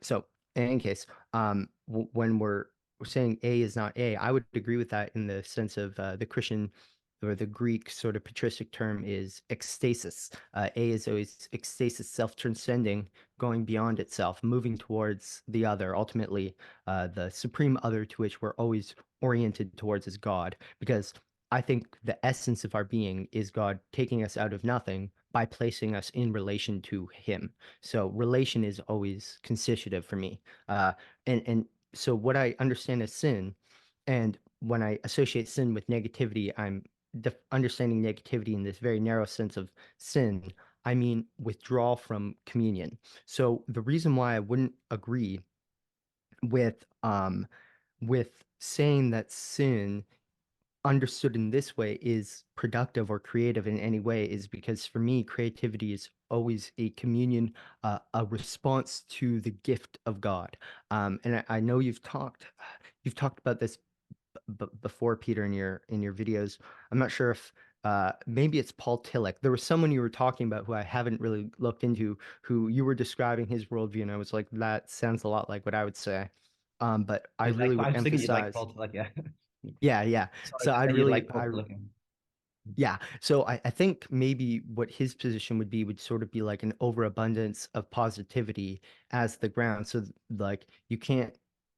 Speaker 2: So in any case, when we're saying A is not A, I would agree with that in the sense of the Christian or the Greek sort of patristic term is ecstasis. A is always ecstasis, self-transcending, going beyond itself, moving towards the other, ultimately the supreme other to which we're always oriented towards is God, because I think the essence of our being is God taking us out of nothing by placing us in relation to Him. So relation is always constitutive for me. And so what I understand as sin, and when I associate sin with negativity, I'm understanding negativity in this very narrow sense of sin. I mean withdrawal from communion. So the reason why I wouldn't agree with saying that sin understood in this way is productive or creative in any way is because for me creativity is always a communion, a response to the gift of God. And I know you've talked about this before, Peter, in your videos. I'm not sure if maybe it's Paul Tillich. There was someone you were talking about who I haven't really looked into, who you were describing his worldview, and I was like, that sounds a lot like what I would say. But I
Speaker 3: You'd like,
Speaker 2: really would
Speaker 3: I was thinking you'd like
Speaker 2: emphasize,
Speaker 3: Paul to, like, yeah.
Speaker 2: yeah, yeah.
Speaker 3: Sorry,
Speaker 2: So I'd
Speaker 3: you'd
Speaker 2: really,
Speaker 3: like Paul to, like,
Speaker 2: yeah. So I think maybe what his position would be would sort of be like an overabundance of positivity as the ground. So like you can't,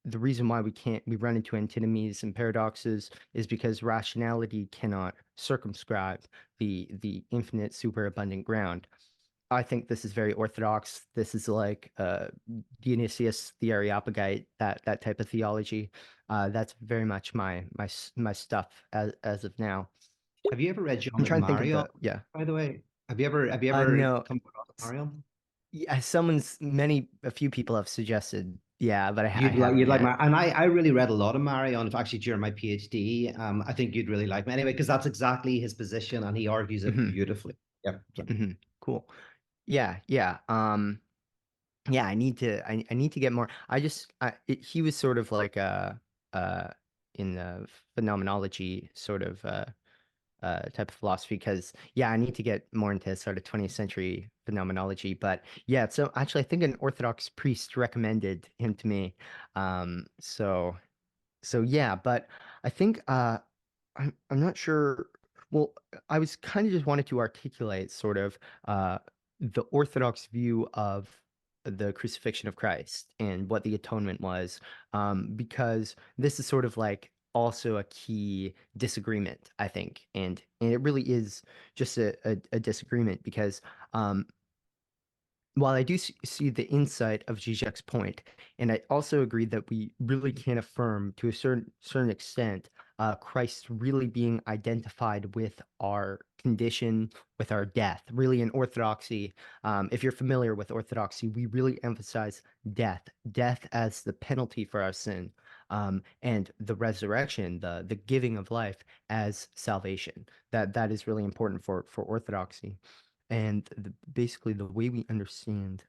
Speaker 2: the reason why we run into antinomies and paradoxes is because rationality cannot circumscribe the infinite superabundant ground. I think this is very orthodox. This is like Dionysius the Areopagite, that type of theology. That's very much my stuff as of now.
Speaker 3: have you ever read
Speaker 2: I'm
Speaker 3: John
Speaker 2: trying to think of
Speaker 3: Marion,
Speaker 2: the yeah.
Speaker 3: by the way? Have you ever
Speaker 2: No,
Speaker 3: come across Marion?
Speaker 2: yeah. A few people have suggested, yeah, but I
Speaker 3: You'd
Speaker 2: haven't
Speaker 3: like
Speaker 2: yet.
Speaker 3: I really read a lot of Marion, actually, during my PhD. I think you'd really like me anyway, because that's exactly his position, and he argues it
Speaker 2: Hmm.
Speaker 3: beautifully. Yep.
Speaker 2: Hmm. Cool. Yeah, yeah. Yeah. I need to get more. He was sort of like uh in the phenomenology sort of type of philosophy, because yeah, I need to get more into sort of 20th century phenomenology. But yeah, so actually I think an Orthodox priest recommended him to me. So yeah, but I think I'm not sure. Well, I was kind of just wanted to articulate sort of the Orthodox view of the crucifixion of Christ and what the atonement was, because this is sort of like also a key disagreement, I think, and it really is just a disagreement because while I do see the insight of Zizek's point, and I also agree that we really can't affirm to a certain extent Christ really being identified with our condition, with our death. Really, in Orthodoxy, if you're familiar with Orthodoxy, we really emphasize death as the penalty for our sin, and the resurrection, the giving of life as salvation. That is really important for Orthodoxy. And basically the way we understand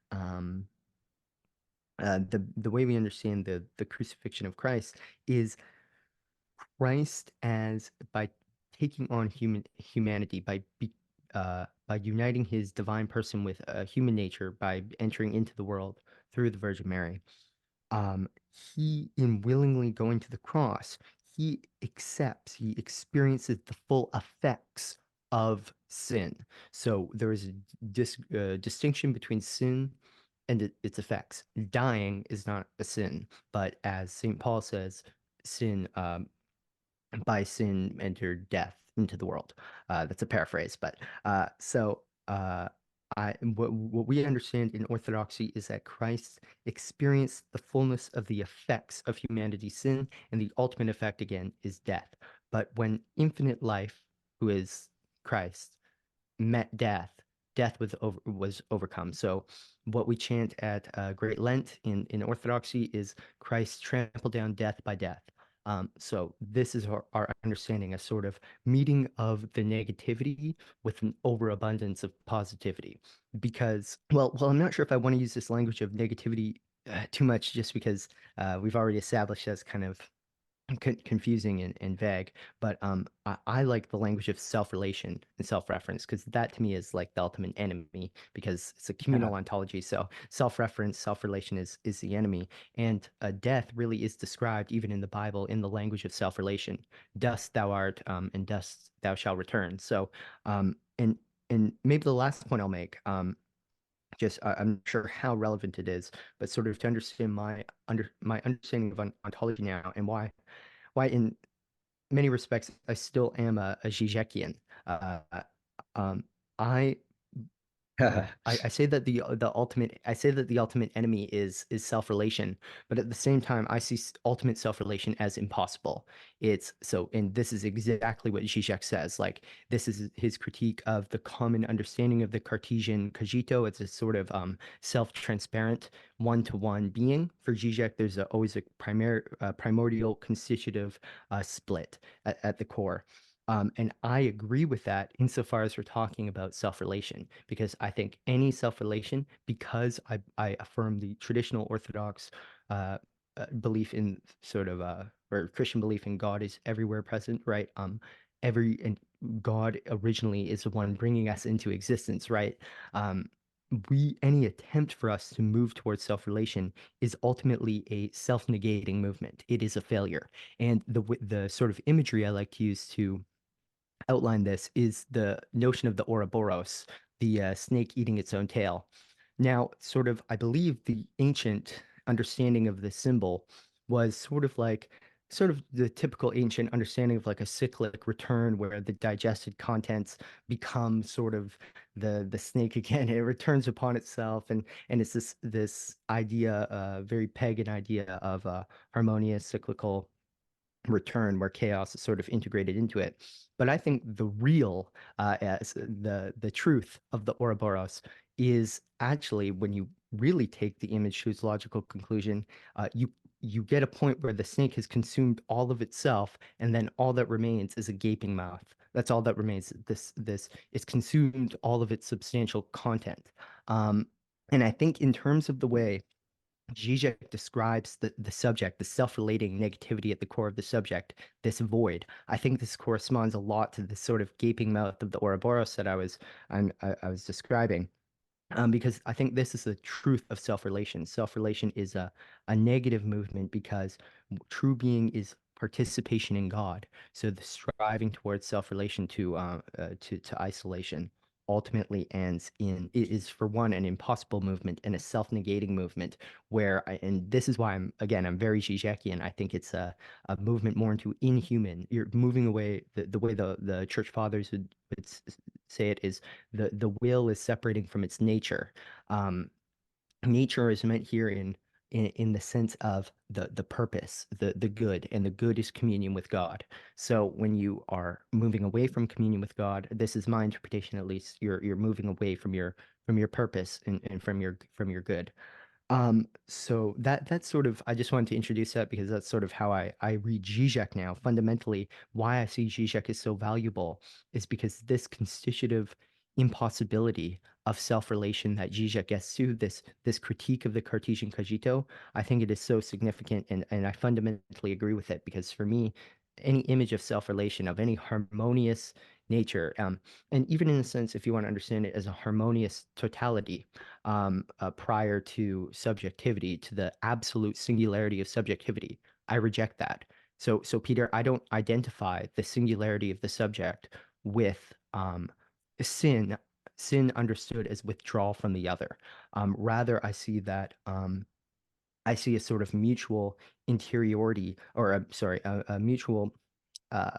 Speaker 2: the way we understand the crucifixion of Christ is Christ as by taking on humanity by uniting his divine person with a human nature by entering into the world through the Virgin Mary. He, in willingly going to the cross, he experiences the full effects of sin. So there is a distinction between sin and its effects. Dying is not a sin, but as St. Paul says, sin by sin entered death into the world. That's a paraphrase, but so what we understand in Orthodoxy is that Christ experienced the fullness of the effects of humanity's sin, and the ultimate effect again is death. But when infinite life, who is Christ, met death, death was overcome. So what we chant at Great Lent in Orthodoxy is Christ trampled down death by death. So this is our understanding, a sort of meeting of the negativity with an overabundance of positivity. Because, well, I'm not sure if I want to use this language of negativity too much, just because we've already established that's kind of confusing and vague, but I like the language of self-relation and self-reference because that to me is like the ultimate enemy because it's a communal ontology. So self-reference, self-relation is the enemy, and death really is described even in the Bible in the language of self-relation. Dust thou art, and dust thou shalt return. So, and maybe the last point I'll make, just I'm not sure how relevant it is, but sort of to understand my understanding of ontology now and why in many respects I still am a Žižekian. I I say that the ultimate enemy is self-relation, but at the same time, I see ultimate self-relation as impossible. It's so, and this is exactly what Zizek says. Like this is his critique of the common understanding of the Cartesian cogito. It's a sort of self-transparent one-to-one being. For Zizek, there's always a primordial constitutive split at the core. And I agree with that insofar as we're talking about self-relation, because I think any self-relation, because I affirm the traditional Orthodox belief in sort of or Christian belief in God is everywhere present, right? And God originally is the one bringing us into existence, right? Any attempt for us to move towards self-relation is ultimately a self-negating movement. It is a failure. And the sort of imagery I like to use to outline this is the notion of the Ouroboros, the snake eating its own tail. Now, sort of, I believe the ancient understanding of the symbol was sort of the typical ancient understanding of like a cyclic return where the digested contents become sort of the snake again. It returns upon itself, and it's this idea, very pagan idea of a harmonious cyclical return where chaos is sort of integrated into it. But I think the real, as the truth of the Ouroboros is actually when you really take the image to its logical conclusion, you get a point where the snake has consumed all of itself, and then all that remains is a gaping mouth. That's all that remains. It's consumed all of its substantial content. And I think in terms of the way Žižek describes the subject, the self-relating negativity at the core of the subject, this void. I think this corresponds a lot to the sort of gaping mouth of the Ouroboros that I was describing. Because I think this is the truth of self-relation. Self-relation is a negative movement because true being is participation in God. So the striving towards self-relation to isolation ultimately ends in, it is for one, an impossible movement and a self-negating movement where, and this is why I'm very Žižekian. I think it's a movement more into inhuman. You're moving away, the way the church fathers would say it is the will is separating from its nature. Nature is meant here in the sense of the purpose, the good, and the good is communion with God. So when you are moving away from communion with God, this is my interpretation at least, you're moving away from your purpose and from your good. So that's sort of, I just wanted to introduce that because that's sort of how I read Žižek now. Fundamentally, why I see Žižek is so valuable is because this constitutive impossibility of self-relation that Žižek gets to, this critique of the Cartesian cogito, I think it is so significant, and I fundamentally agree with it, because for me, any image of self-relation, of any harmonious nature, and even in a sense, if you want to understand it as a harmonious totality, prior to subjectivity, to the absolute singularity of subjectivity, I reject that. So Peter, I don't identify the singularity of the subject with sin understood as withdrawal from the other. Rather, I see that I see a sort of mutual interiority, or sorry, a mutual. Uh,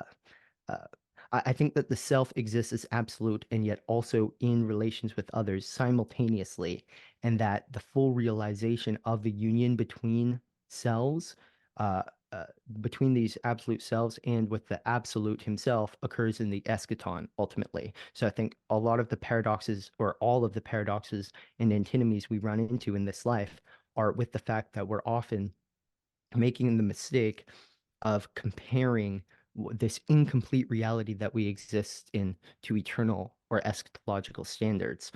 Speaker 2: uh, I think that the self exists as absolute and yet also in relations with others simultaneously, and that the full realization of the union between selves, uh, uh, between these absolute selves and with the absolute himself, occurs in the eschaton ultimately. So I think a lot of the paradoxes, or all of the paradoxes and antinomies we run into in this life, are with the fact that we're often making the mistake of comparing this incomplete reality that we exist in to eternal or eschatological standards.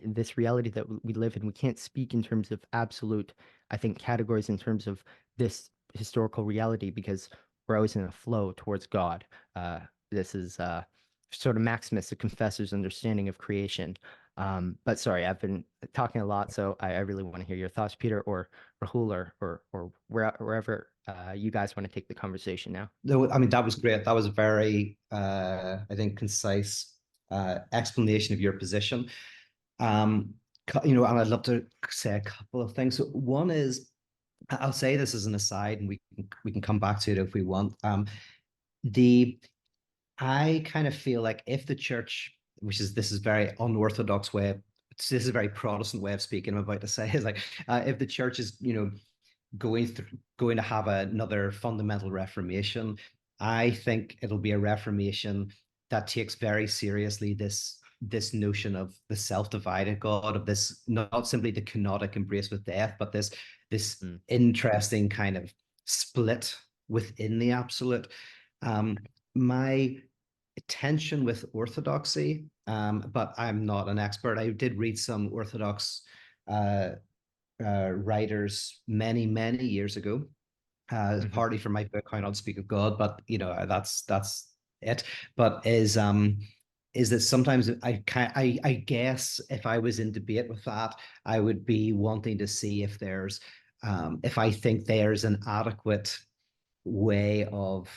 Speaker 2: This reality that we live in, we can't speak in terms of absolute, I think, categories in terms of this historical reality, because we're always in a flow towards God. This is sort of Maximus, the confessor's understanding of creation. But sorry, I've been talking a lot, so I really want to hear your thoughts, Peter, or Rahul, or wherever you guys want to take the conversation now.
Speaker 3: No, I mean, that was great. That was a very, I think, concise explanation of your position. And I'd love to say a couple of things. So one is, I'll say this as an aside, and we can come back to it if we want. I kind of feel like if the church, this is very unorthodox way, this is a very Protestant way of speaking, I'm about to say, is like if the church is, going to have another fundamental reformation, I think it'll be a reformation that takes very seriously this notion of the self-divided God, of this, not simply the kenotic embrace with death, but this interesting kind of split within the absolute. My tension with orthodoxy, but I'm not an expert. I did read some Orthodox writers many years ago, partly for my book How Not to Speak of God, but that's it. But is that sometimes I guess if I was in debate with that, I would be wanting to see if there's if I think there's an adequate way of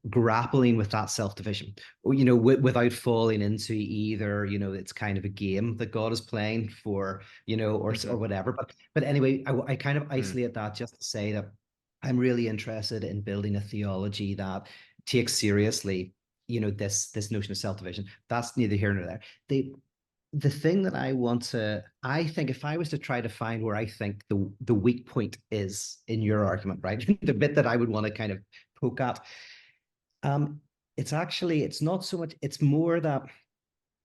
Speaker 3: grappling with that self-division, without falling into either, it's kind of a game that God is playing for, or whatever. But anyway, I kind of isolate that just to say that I'm really interested in building a theology that takes seriously, this notion of self-division. That's neither here nor there. The thing that I think if I was to try to find where I think the weak point is in your argument, right? The bit that I would want to kind of poke at, it's not so much, it's more that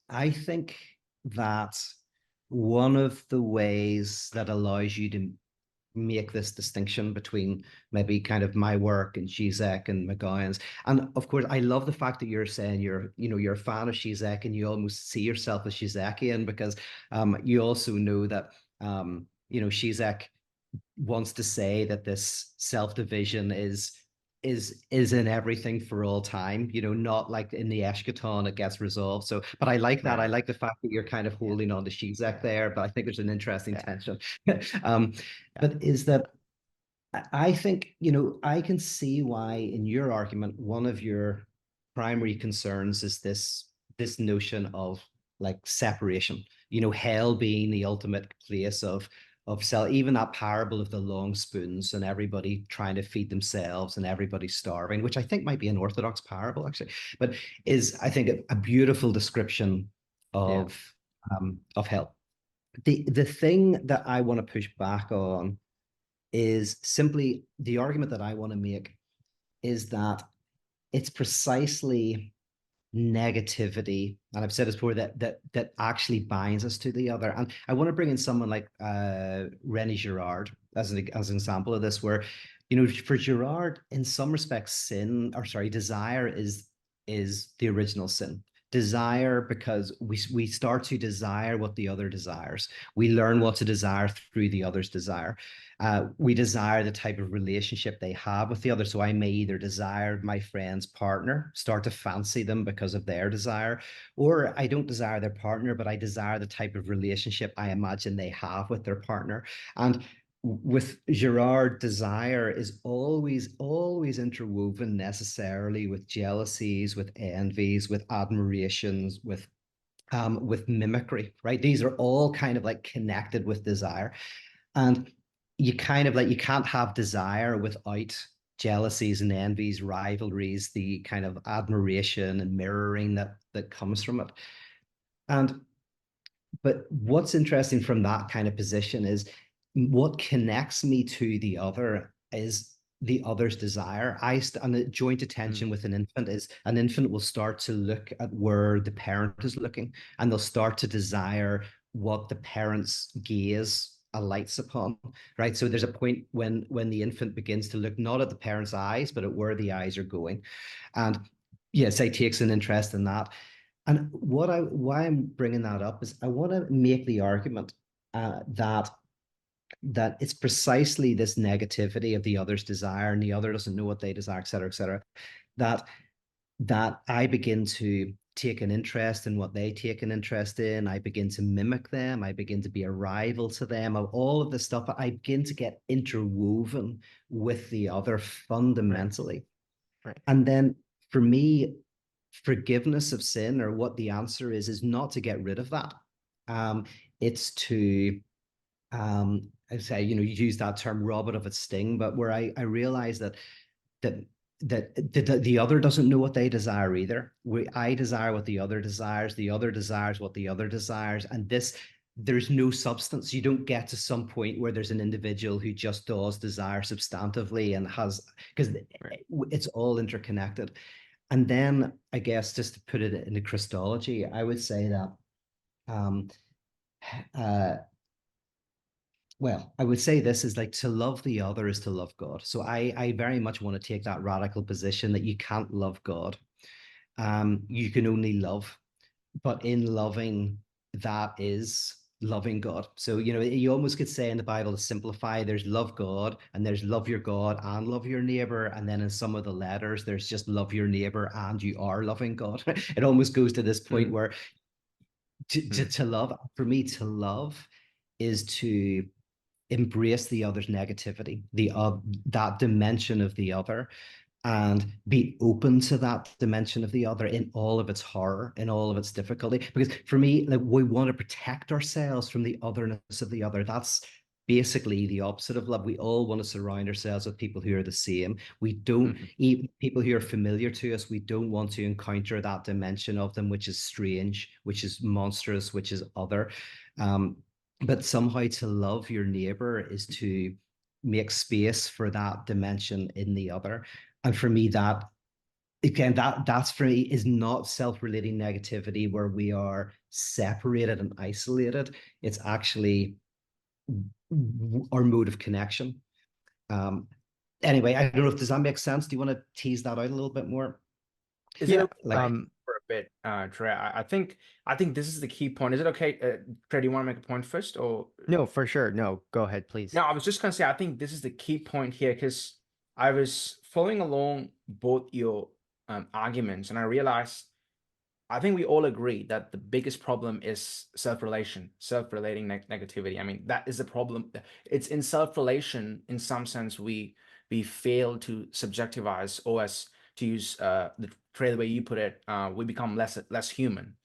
Speaker 3: I think that one of the ways that allows you to make this distinction between maybe kind of my work and Žižek and McGowan's. And of course, I love the fact that you're saying you're a fan of Žižek and you almost see yourself as Žižekian, because you also know that Žižek wants to say that this self-division is in everything for all time, not like in the eschaton it gets resolved. So, but I like that. I like the fact that you're kind of holding on to Žižek there, but I think there's an interesting tension. But is that I think, I can see why in your argument, one of your primary concerns is this this notion of like separation, hell being the ultimate place of self, even that parable of the long spoons and everybody trying to feed themselves and everybody starving, which I think might be an Orthodox parable actually, but is, I think, a beautiful description of hell. The thing that I want to push back on is simply the argument that I want to make is that it's precisely negativity, and I've said this before, that actually binds us to the other. And I want to bring in someone like René Girard as an example of this, where for Girard, in some respects, desire is the original sin. Desire, because we start to desire what the other desires. We learn what to desire through the other's desire. We desire the type of relationship they have with the other. So I may either desire my friend's partner, start to fancy them because of their desire, or I don't desire their partner, but I desire the type of relationship I imagine they have with their partner. And with Girard, desire is always interwoven necessarily with jealousies, with envies, with admirations, with mimicry, right? These are all kind of like connected with desire. And you can't have desire without jealousies and envies, rivalries, the kind of admiration and mirroring that comes from it. But what's interesting from that kind of position is what connects me to the other is the other's desire. And a joint attention with an infant is an infant will start to look at where the parent is looking, and they'll start to desire what the parent's gaze alights upon, right? So there's a point when the infant begins to look not at the parent's eyes, but at where the eyes are going. And yes, it takes an interest in that. And why I'm bringing that up is I want to make the argument that it's precisely this negativity of the other's desire, and the other doesn't know what they desire, et cetera, that I begin to take an interest in what they take an interest in. I begin to mimic them. I begin to be a rival to them. Of all of this stuff, I begin to get interwoven with the other fundamentally.
Speaker 2: Right.
Speaker 3: And then for me, forgiveness of sin, or what the answer is not to get rid of that. It's to, I say, you use that term, rob it of its sting, but where I realize that the other doesn't know what they desire either. I desire what the other desires what the other desires, and there's no substance. You don't get to some point where there's an individual who just does desire substantively and has, because it's all interconnected. And then I guess just to put it into Christology, I would say that I would say this is like, to love the other is to love God. So I very much want to take that radical position that you can't love God. You can only love, but in loving, that is loving God. So, you almost could say in the Bible, to simplify, there's love God, and there's love your God and love your neighbor. And then in some of the letters, there's just love your neighbor and you are loving God. It almost goes to this point where to love, for me, to love is to embrace the other's negativity, that dimension of the other, and be open to that dimension of the other in all of its horror, in all of its difficulty. Because for me, like, we want to protect ourselves from the otherness of the other. That's basically the opposite of love. We all want to surround ourselves with people who are the same. We don't, even people who are familiar to us, we don't want to encounter that dimension of them, which is strange, which is monstrous, which is other. But somehow to love your neighbor is to make space for that dimension in the other. And for me, that's for me is not self-relating negativity where we are separated and isolated. It's actually our mode of connection. Anyway, I don't know if, does that make sense? Do you want to tease that out a little bit more?
Speaker 1: Is it okay, for a bit, Trey? I think this is the key point. Is it okay, Trey? Do you want to make a point first, or
Speaker 2: no? For sure, no. Go ahead, please.
Speaker 1: No, I was just gonna say I think this is the key point here, because I was following along both your arguments, and I realized I think we all agree that the biggest problem is self-relating negativity. I mean, that is the problem. It's in self-relation, in some sense, we fail to subjectivize, or as to use the way you put it, we become less human.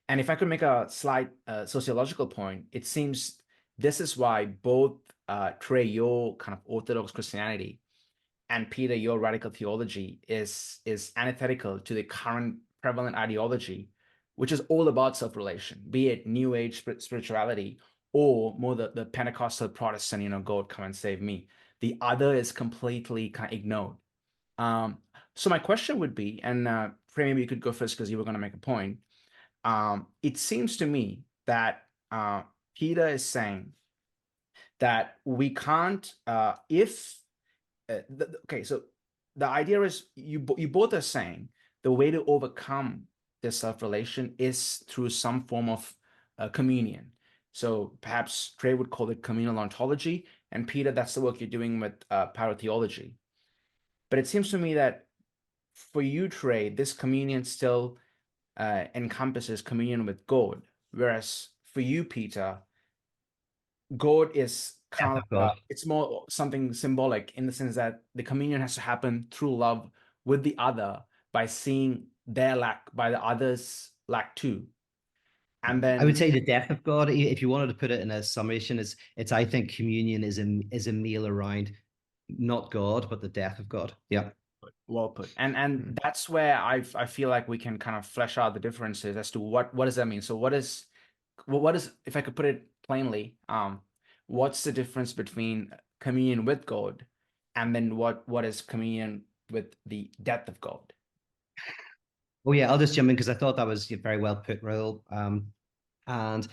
Speaker 1: And if I could make a slight sociological point, it seems this is why both Trey, your kind of Orthodox Christianity, and Peter, your radical theology is antithetical to the current prevalent ideology, which is all about self-relation, be it New Age spirituality or more the Pentecostal Protestant, God come and save me. The other is completely kind of ignored. So my question would be, and Trey, maybe you could go first because you were going to make a point. It seems to me that Peter is saying that we can't, okay, so the idea is you both are saying the way to overcome this self-relation is through some form of communion. So perhaps Trey would call it communal ontology, and Peter, that's the work you're doing with Pyrotheology. But it seems to me that for you, Trey, this communion still encompasses communion with God, whereas for you, Peter, God is kind
Speaker 3: Death
Speaker 1: of
Speaker 3: of God.
Speaker 1: it's more something symbolic in the sense that the communion has to happen through love with the other by seeing their lack, by the other's lack too. And
Speaker 3: I would
Speaker 1: then,
Speaker 3: say the death of God, if you wanted to put it in a summation, it's I think communion is a meal around not God, but the death of God. Yeah.
Speaker 1: well put. And that's where I feel like we can kind of flesh out the differences as to what does that mean. So what is, if I could put it plainly, what's the difference between communion with God and then what is communion with the death of God?
Speaker 3: Oh yeah, I'll just jump in because I thought that was very well put, Rahul. And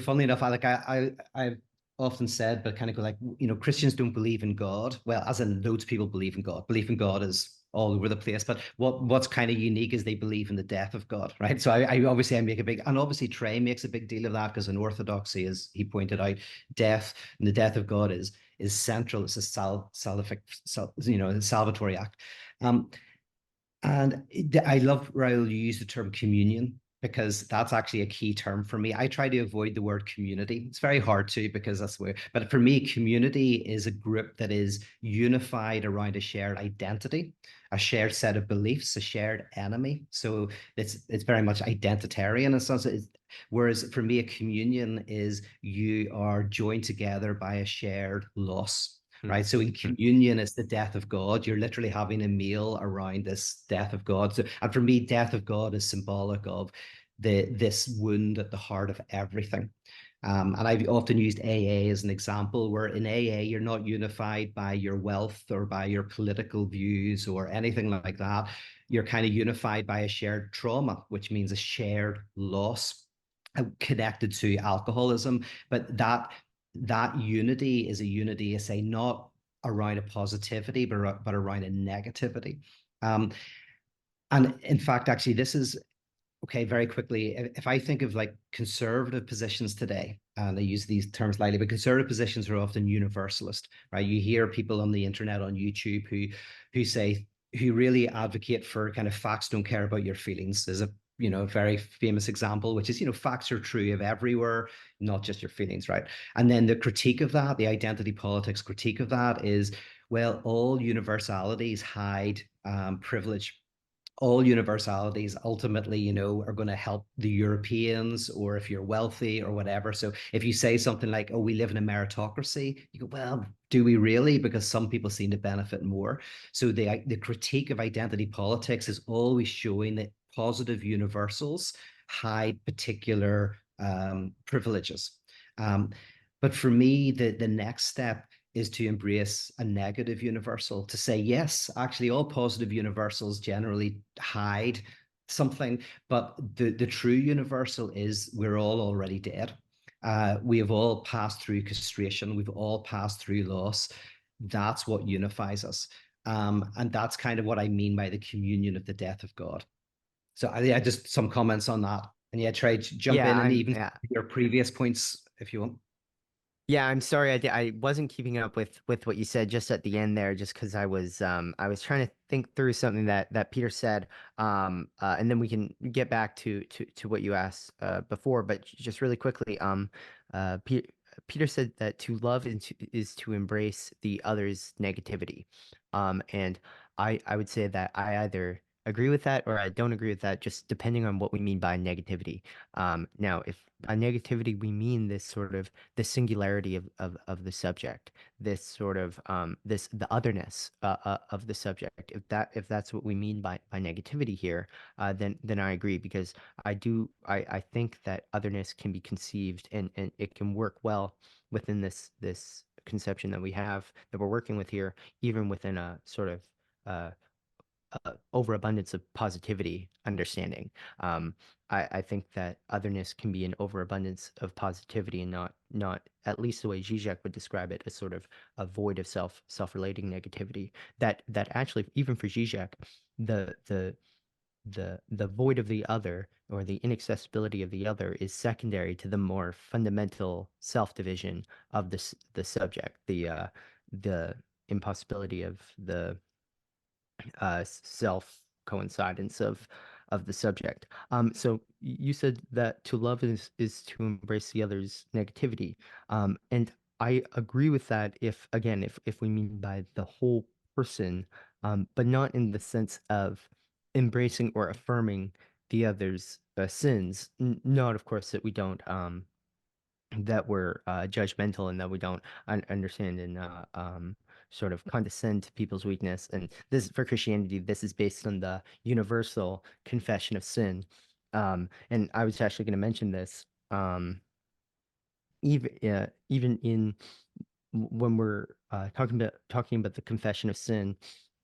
Speaker 3: funnily enough, I've often said, but kind of go like, Christians don't believe in God. Well, as in loads of people believe in God. Belief in God is all over the place. But what's kind of unique is they believe in the death of God, right? So I obviously I make a big, and obviously Trey makes a big deal of that because in Orthodoxy, as he pointed out, death and the death of God is central. It's a salvatory act. And I love, Raul, you use the term communion because that's actually a key term for me. I try to avoid the word community. It's very hard to because that's where, but for me, community is a group that is unified around a shared identity, a shared set of beliefs, a shared enemy. So it's very much identitarian in some sense. Whereas for me, a communion is you are joined together by a shared loss. Right. So in communion, it's the death of God. You're literally having a meal around this death of God. So, and for me, death of God is symbolic of this wound at the heart of everything. And I've often used AA as an example, where in AA, you're not unified by your wealth or by your political views or anything like that. You're kind of unified by a shared trauma, which means a shared loss connected to alcoholism. But that unity is a unity, I say, not around a positivity, but around a negativity. And in fact, actually, this is okay. Very quickly, if I think of like conservative positions today, and I use these terms lightly, but conservative positions are often universalist, right? You hear people on the internet, on YouTube, who really advocate for kind of facts don't care about your feelings. There's a very famous example, which is, facts are true of everywhere, not just your feelings, right? And then the critique of that, the identity politics critique of that is, well, all universalities hide privilege. All universalities ultimately, are going to help the Europeans, or if you're wealthy or whatever. So if you say something like, oh, we live in a meritocracy, you go, well, do we really? Because some people seem to benefit more. So the critique of identity politics is always showing that positive universals hide particular privileges. But for me, the next step is to embrace a negative universal, to say, yes, actually, all positive universals generally hide something, but the true universal is we're all already dead. We have all passed through castration. We've all passed through loss. That's what unifies us. And that's kind of what I mean by the communion of the death of God. So I just some comments on that. And yeah, Trey, jump in and even your previous points if you want.
Speaker 2: Yeah, I'm sorry. I wasn't keeping up with what you said just at the end there, just because I was trying to think through something that Peter said, and then we can get back to what you asked before. But just really quickly, Peter said that to love is to embrace the other's negativity, and I would say that I either agree with that or I don't agree with that, just depending on what we mean by negativity. Now, if by negativity we mean this sort of the singularity of the subject, this sort of this the otherness of the subject, if that's what we mean by negativity here, then I agree, because I think that otherness can be conceived, and it can work well within this conception that we have, that we're working with here, even within a sort of uh, overabundance of positivity understanding. I think that otherness can be an overabundance of positivity, and not at least the way Žižek would describe it, as sort of a void of self-relating negativity. That actually, even for Žižek, the the the void of the other, or the inaccessibility of the other, is secondary to the more fundamental self-division of the subject, the impossibility of the self coincidence of the subject. So you said that to love is to embrace the other's negativity. And I agree with that, if again, if we mean by the whole person, but not in the sense of embracing or affirming the other's sins. Not, of course, that we don't that we're judgmental, and that we don't understand and sort of condescend to people's weakness. And this, for Christianity, this is based on the universal confession of sin. And I was actually going to mention this. Even in when we're talking about the confession of sin,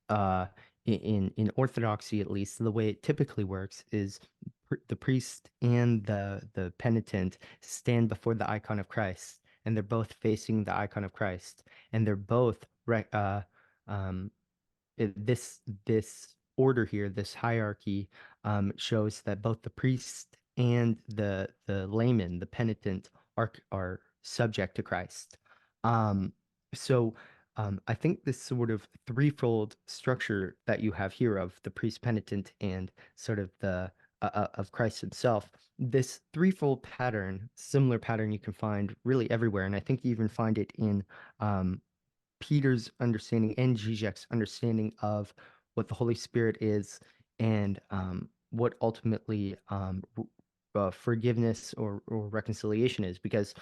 Speaker 2: uh, in Orthodoxy, at least, the way it typically works is the priest and the penitent stand before the icon of Christ, and they're both facing the icon of Christ, and they're both um, this order here, this hierarchy, shows that both the priest and the layman, the penitent, are subject to Christ. Um, so I think this sort of threefold structure that you have here of the priest, penitent, and sort of the of Christ himself, this threefold pattern, similar pattern, you can find really everywhere, and I think you even find it in um, Peter's understanding and Zizek's understanding of what the Holy Spirit is, and what ultimately forgiveness or reconciliation is, because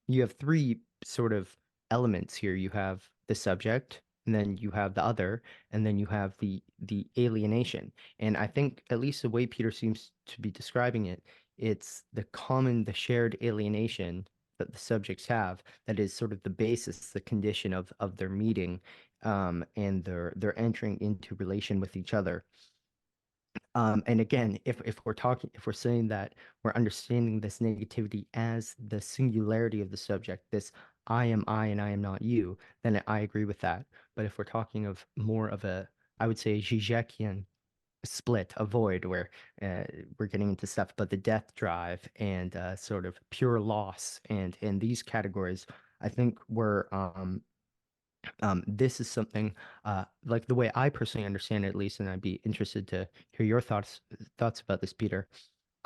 Speaker 2: you have three sort of elements here. You have the subject, and then you have the other, and then you have the alienation. And I think, at least the way Peter seems to be describing it, it's the shared alienation that the subjects have, that is sort of the basis, the condition of their meeting, and they're entering into relation with each other. And again, if we're saying that we're understanding this negativity as the singularity of the subject, this I am I and I am not you, then I agree with that. But if we're talking of more of a, I would say, Žižekian split, a void, where we're getting into stuff about the death drive and sort of pure loss, and these categories, I think we're this is something, like the way I personally understand it, at least, and I'd be interested to hear your thoughts about this, Peter.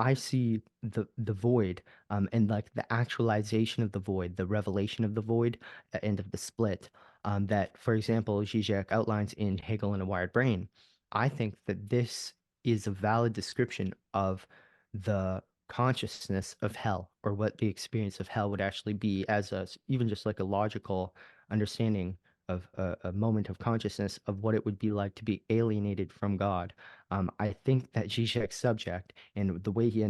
Speaker 2: I see the void, and like the actualization of the void, the revelation of the void, and of the split, that, for example, Zizek outlines in Hegel and a Wired Brain. I think that this is a valid description of the consciousness of hell, or what the experience of hell would actually be, as a even just like a logical understanding of a moment of consciousness of what it would be like to be alienated from God. I think that Zizek's subject, and the way he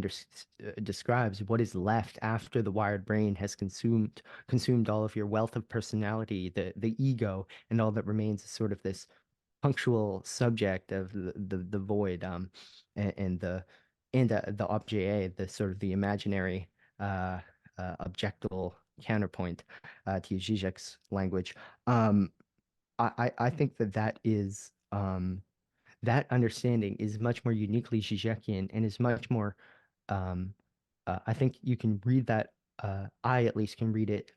Speaker 2: describes what is left after the wired brain has consumed all of your wealth of personality, the ego, and all that remains is sort of this punctual subject of the void, and the objet, the sort of the imaginary objectal counterpoint, to use Zizek's language. Um, I think that is that understanding is much more uniquely Zizekian, and is much more, um, I think you can read that, I at least can read it,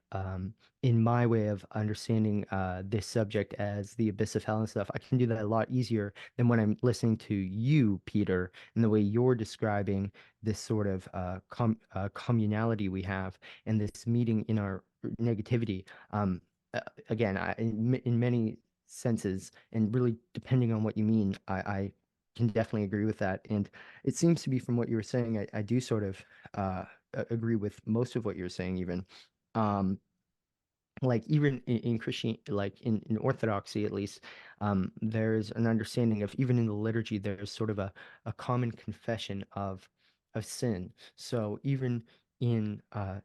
Speaker 2: in my way of understanding this subject as the abyss of hell and stuff. I can do that a lot easier than when I'm listening to you, Peter, and the way you're describing this sort of communality we have, and this meeting in our negativity. Again, in many senses, and really depending on what you mean, I can definitely agree with that. And it seems to be from what you were saying, I do sort of agree with most of what you're saying, even. Um, like even in Christian, like in Orthodoxy at least, there's an understanding of, even in the liturgy, there's sort of a common confession of sin. So even in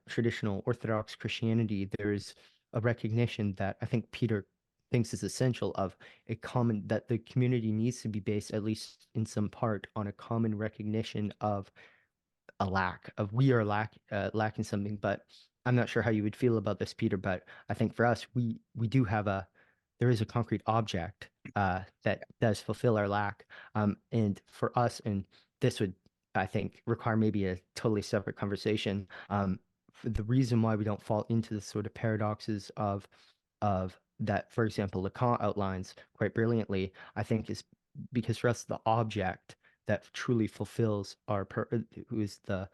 Speaker 2: traditional Orthodox Christianity, there's a recognition that I think Peter thinks is essential, of a common, that the community needs to be based, at least in some part, on a common recognition of a lack of, we are lacking something. But I'm not sure how you would feel about this, Peter, but I think for us, we do have there is a concrete object that does fulfill our lack. And for us, and this would, I think, require maybe a totally separate conversation. The reason why we don't fall into the sort of paradoxes of that, for example, Lacan outlines quite brilliantly, I think, is because for us, the object that truly fulfills who is the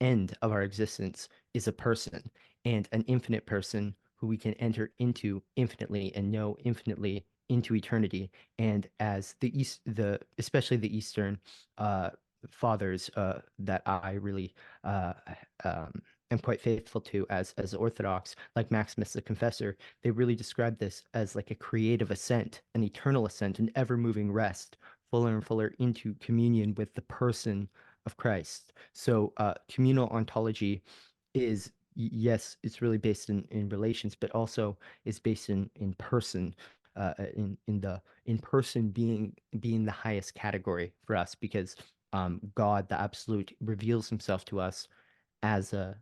Speaker 2: end of our existence, is a person, and an infinite person who we can enter into infinitely and know infinitely into eternity. And as the especially the Eastern uh, fathers that I really um, am quite faithful to as Orthodox, like Maximus the Confessor, they really describe this as like a creative ascent, an eternal ascent, an ever-moving rest, fuller and fuller into communion with the person of Christ. So communal ontology is, yes, it's really based in relations, but also is based in person, in person being the highest category for us, because God, the absolute, reveals himself to us as a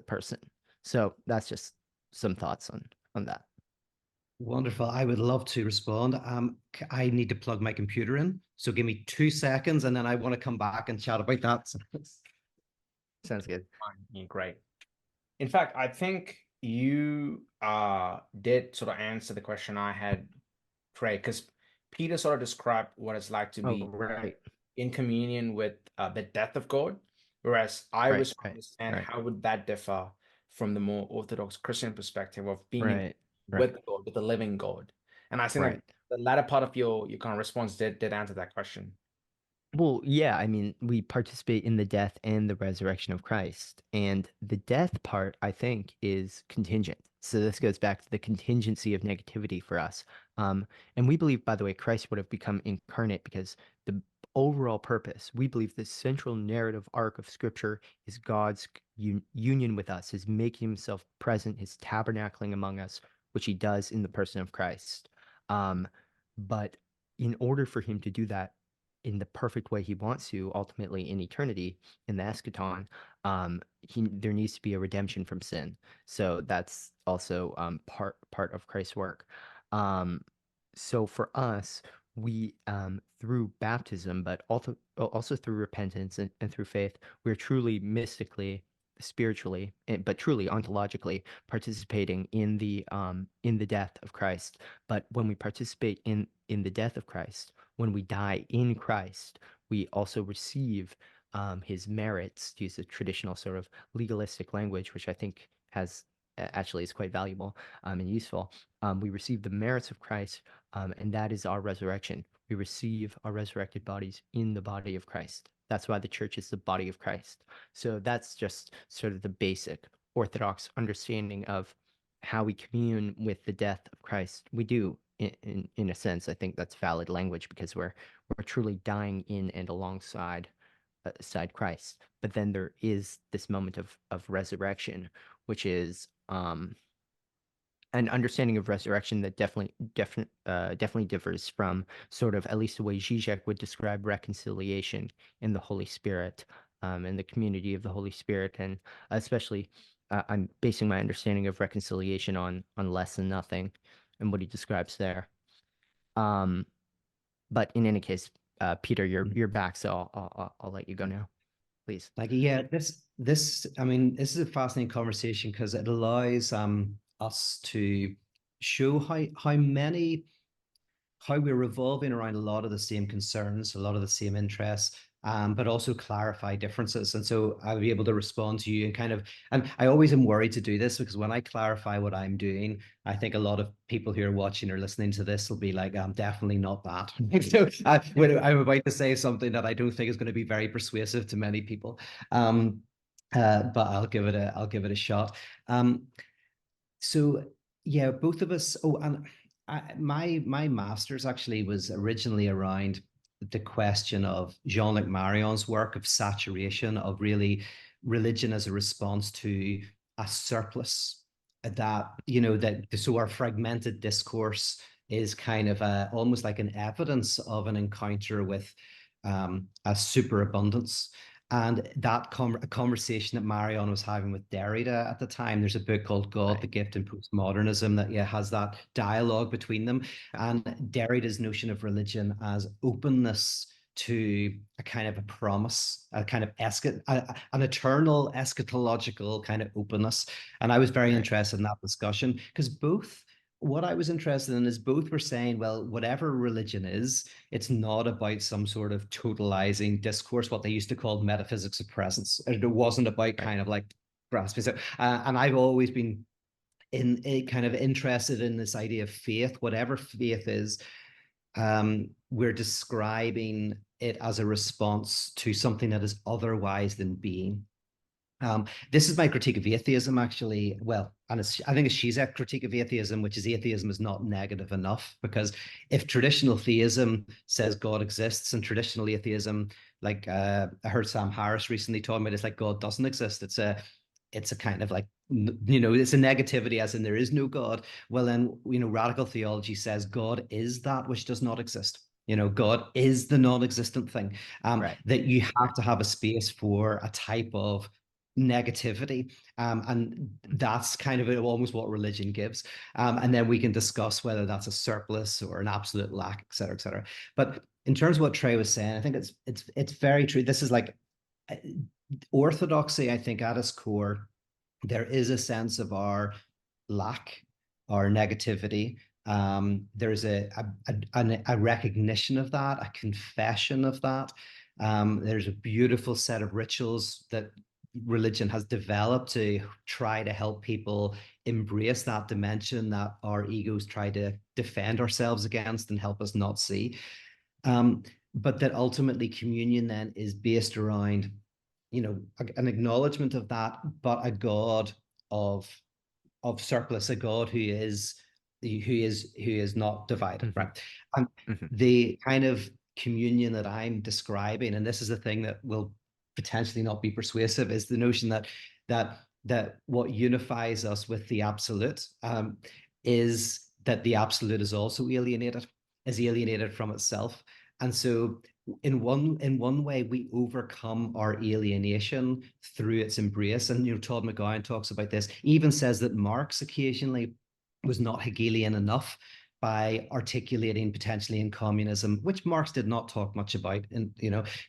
Speaker 2: person. So that's just some thoughts on that.
Speaker 3: Wonderful. I would love to respond. I need to plug my computer in, so give me 2 seconds, and then I want to come back and chat about that.
Speaker 2: Sounds good.
Speaker 1: Yeah, great. In fact, I think you did sort of answer the question I had, Trey, because Peter sort of described what it's like to
Speaker 2: Oh,
Speaker 1: be
Speaker 2: right,
Speaker 1: in communion with the death of God, whereas I
Speaker 2: right,
Speaker 1: was trying to
Speaker 2: right,
Speaker 1: understand
Speaker 2: right,
Speaker 1: how would that differ from the more Orthodox Christian perspective of being in
Speaker 2: right, right,
Speaker 1: with God, with the living God. And I think
Speaker 2: right.
Speaker 1: that the latter part of your kind of response did answer that question.
Speaker 2: Well, yeah, I mean, we participate in the death and the resurrection of Christ. And the death part, I think, is contingent. So this goes back to the contingency of negativity for us. And we believe, by the way, Christ would have become incarnate because the overall purpose, we believe the central narrative arc of Scripture is God's union with us, his making himself present, his tabernacling among us, which he does in the person of Christ. But in order for him to do that in the perfect way he wants to, ultimately in eternity, in the eschaton, there needs to be a redemption from sin. So that's also part of Christ's work. Um, so for us, we through baptism, but also through repentance and through faith, we're truly mystically, spiritually, but truly ontologically participating in the death of Christ. But when we participate in the death of Christ, when we die in Christ, we also receive his merits, to use the traditional sort of legalistic language, which I think has actually is quite valuable and useful. We receive the merits of Christ, and that is our resurrection. We receive our resurrected bodies in the body of Christ. That's why the church is the body of Christ. So that's just sort of the basic Orthodox understanding of how we commune with the death of Christ. We do, in a sense. I think that's valid language, because we're truly dying in and alongside side Christ. But then there is this moment of resurrection, which is an understanding of resurrection that definitely differs from sort of, at least the way Žižek would describe reconciliation in the Holy Spirit, and the community of the Holy Spirit. And especially I'm basing my understanding of reconciliation on less than nothing and what he describes there. um but in any case, Peter, you're back, so I'll let you go now, please.
Speaker 3: Like, yeah, this I mean, this is a fascinating conversation because it allows us to show how we're revolving around a lot of the same concerns, a lot of the same interests. but also clarify differences. And so I'll be able to respond to you and I always am worried to do this, because when I clarify what I'm doing, I think a lot of people who are watching or listening to this will be like, I'm definitely not that. So I'm about to say something that I don't think is going to be very persuasive to many people. But I'll give it a shot. So yeah, both of us. Oh, and my master's actually was originally around the question of Jean-Luc Marion's work of saturation, of really religion as a response to a surplus, that so our fragmented discourse is kind of almost like an evidence of an encounter with a superabundance. And that a conversation that Marion was having with Derrida at the time, there's a book called God, the Gift, and Postmodernism that has that dialogue between them. And Derrida's notion of religion as openness to a kind of a promise, a kind of an eternal eschatological kind of openness. And I was very interested in that discussion, because what I was interested in is both were saying, well, whatever religion is, it's not about some sort of totalizing discourse, what they used to call metaphysics of presence. It wasn't about kind of like grasping. So, and I've always been in a kind of interested in this idea of faith, whatever faith is. We're describing it as a response to something that is otherwise than being. This is my critique of atheism, actually. Well, and I think it's Žižek's critique of atheism, which is atheism is not negative enough, because if traditional theism says God exists, and traditional atheism, like I heard Sam Harris recently talking about, it's like God doesn't exist. It's a kind of like, it's a negativity, as in there is no God. Well, then, radical theology says God is that which does not exist. God is the non-existent thing. That you have to have a space for a type of negativity, and that's kind of almost what religion gives, and then we can discuss whether that's a surplus or an absolute lack, et cetera, et cetera. But in terms of what Trey was saying, I think it's very true. This is like orthodoxy. I think at its core there is a sense of our lack, our negativity. There's a recognition of that, a confession of that. There's a beautiful set of rituals that religion has developed to try to help people embrace that dimension that our egos try to defend ourselves against and help us not see. But that ultimately communion then is based around, an acknowledgement of that, but a God of surplus, a God who is not divided, right? And the kind of communion that I'm describing, and this is the thing that will potentially not be persuasive, is the notion that what unifies us with the absolute is that the absolute is also alienated from itself. And so in one way we overcome our alienation through its embrace. And Todd McGowan talks about this, even says that Marx occasionally was not Hegelian enough by articulating potentially in communism, which Marx did not talk much about. And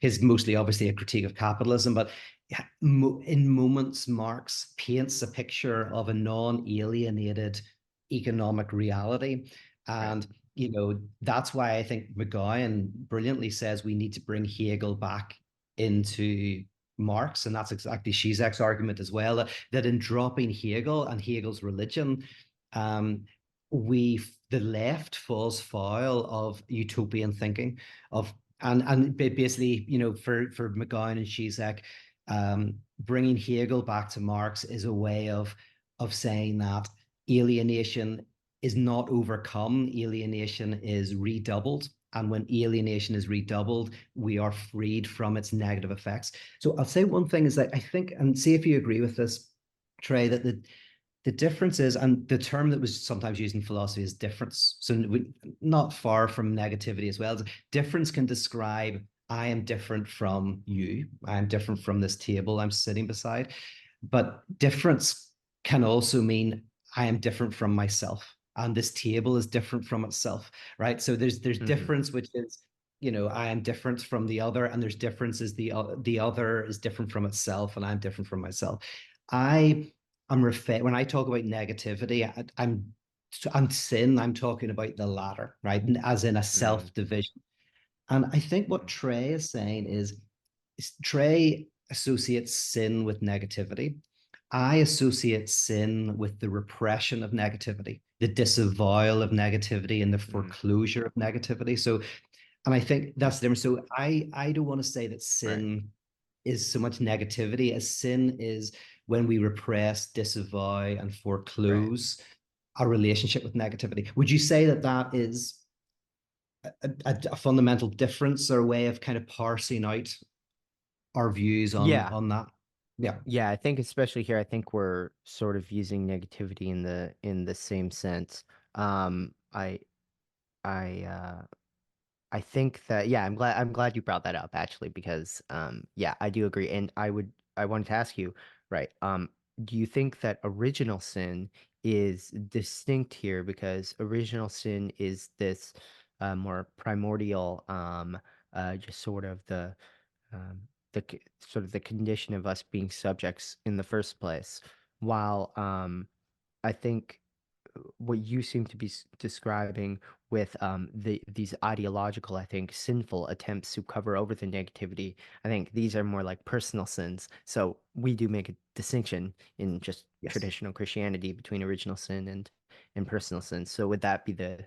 Speaker 3: his mostly obviously a critique of capitalism, but in moments Marx paints a picture of a non-alienated economic reality. And that's why I think McGowan brilliantly says we need to bring Hegel back into Marx, and that's exactly Žižek's argument as well, that in dropping Hegel and Hegel's religion, the left falls foul of utopian thinking, and basically, for McGowan and Žižek, bringing Hegel back to Marx is a way of saying that alienation is not overcome, alienation is redoubled. And when alienation is redoubled, we are freed from its negative effects. So I'll say one thing is that I think, and see if you agree with this, Trey, that the difference is, and the term that was sometimes used in philosophy is difference. So not far from negativity as well. Difference can describe, I am different from you. I am different from this table I'm sitting beside. But difference can also mean I am different from myself. And this table is different from itself, right? So there's difference, which is, I am different from the other, and there's differences, the other is different from itself, and I'm different from myself. When I talk about negativity, I'm sin, I'm talking about the latter, right? As in a self-division. And I think what Trey is saying is Trey associates sin with negativity. I associate sin with the repression of negativity, the disavowal of negativity, and the foreclosure of negativity. So, and I think that's different. So I don't want to say that sin is so much negativity as sin is when we repress, disavow, and foreclose our relationship with negativity. Would you say that that is a fundamental difference or way of kind of parsing out our views on that?
Speaker 2: Yeah, I think especially here, I think we're sort of using negativity in the same sense. Um, I I I think that I'm glad you brought that up actually because yeah, I do agree. And I wanted to ask you, right, do you think that original sin is distinct here because original sin is this more primordial just sort of um sort of the condition of us being subjects in the first place, while I think what you seem to be describing with these ideological, I think, sinful attempts to cover over the negativity. I think these are more like personal sins. So we do make a distinction in just
Speaker 3: Yes.
Speaker 2: traditional Christianity between original sin and personal sin. So would that be the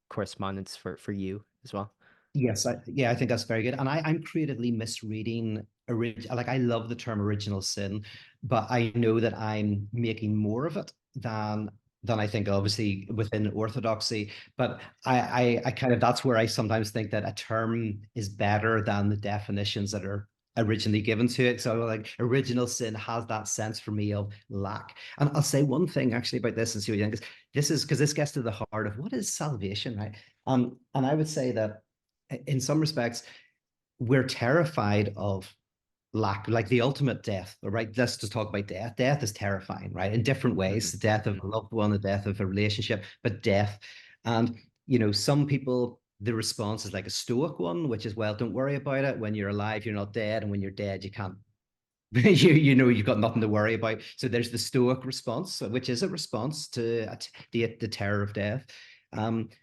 Speaker 2: correspondence for you as well?
Speaker 3: Yes, I think that's very good. And I'm creatively misreading like I love the term original sin, but I know that I'm making more of it than I think obviously within orthodoxy. But I kind of that's where I sometimes think that a term is better than the definitions that are originally given to it. So like original sin has that sense for me of lack. And I'll say one thing actually about this and see what you think. This is because this gets to the heart of what is salvation, right? And I would say that in some respects, we're terrified of lack, like the ultimate death, right? Let's just talk about death. Death is terrifying, right? In different ways, the death of a loved one, the death of a relationship, but death. And, some people, the response is like a stoic one, which is, well, don't worry about it. When you're alive, you're not dead. And when you're dead, you can't, you've got nothing to worry about. So there's the stoic response, which is a response to the terror of death.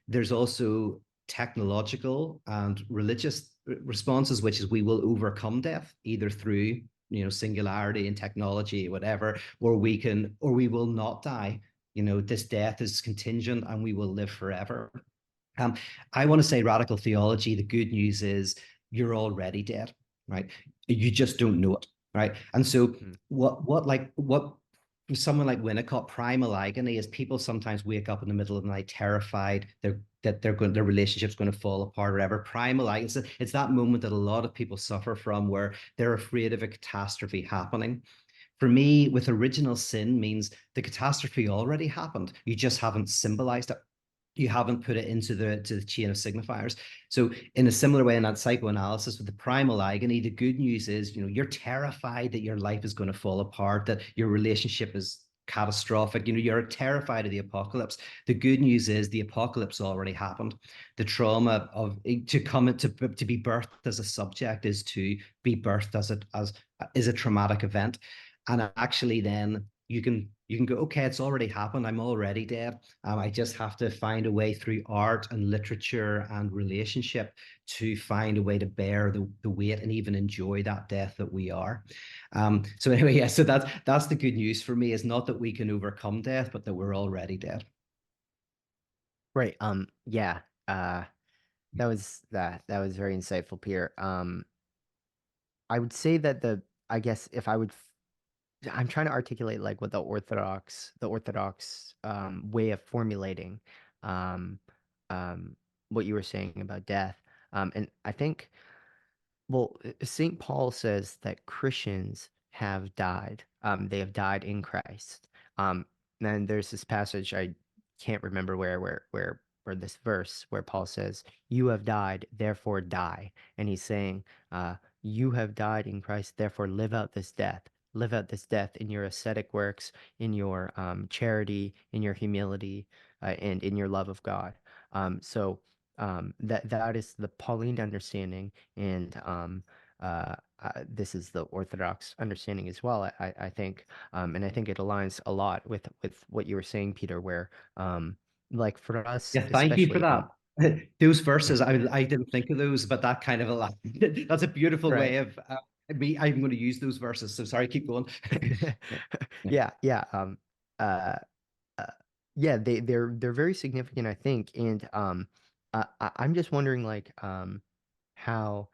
Speaker 3: There's also technological and religious responses, which is we will overcome death either through singularity and technology, whatever, or we will not die. This death is contingent, and we will live forever. I want to say radical theology. The good news is you're already dead, right? You just don't know it, right? And so what someone like Winnicott, primal agony is people sometimes wake up in the middle of the night terrified that their relationship's going to fall apart or whatever. Primal agony, it's that moment that a lot of people suffer from where they're afraid of a catastrophe happening. For me, with original sin means the catastrophe already happened. You just haven't symbolized it. You haven't put it into the chain of signifiers. So in a similar way in that psychoanalysis with the primal agony, the good news is, you're terrified that your life is going to fall apart, that your relationship is catastrophic. You're terrified of the apocalypse. The good news is the apocalypse already happened. The trauma of to come to be birthed as a subject is to be birthed as is a traumatic event. And actually then you can go, okay, it's already happened. I'm already dead. I just have to find a way through art and literature and relationship to find a way to bear the weight and even enjoy that death that we are. So anyway, yeah, so that's the good news for me, is not that we can overcome death, but that we're already dead.
Speaker 2: Right. Yeah. That was very insightful, Pierre. I would say that I guess if I would I'm trying to articulate like what the Orthodox way of formulating um, um, what you were saying about death. And I think, well, St. Paul says that Christians have died. They have died in Christ. And there's this passage I can't remember where this verse where Paul says, "You have died, therefore die," and he's saying, "You have died in Christ, therefore live out this death." Live out this death in your ascetic works, in your charity, in your humility, and in your love of God. So that is the Pauline understanding, and this is the Orthodox understanding as well. I think, and I think it aligns a lot with what you were saying, Peter. Where like for us,
Speaker 3: Yeah, thank you for
Speaker 2: especially
Speaker 3: that. Those
Speaker 2: yeah,
Speaker 3: verses, I didn't think of those, but that kind of a lot. That's a beautiful
Speaker 2: right.
Speaker 3: way of I'm going to use those verses. So sorry, keep going.
Speaker 2: Yeah, yeah. Uh, yeah, they're very significant, I think, and I'm just wondering like how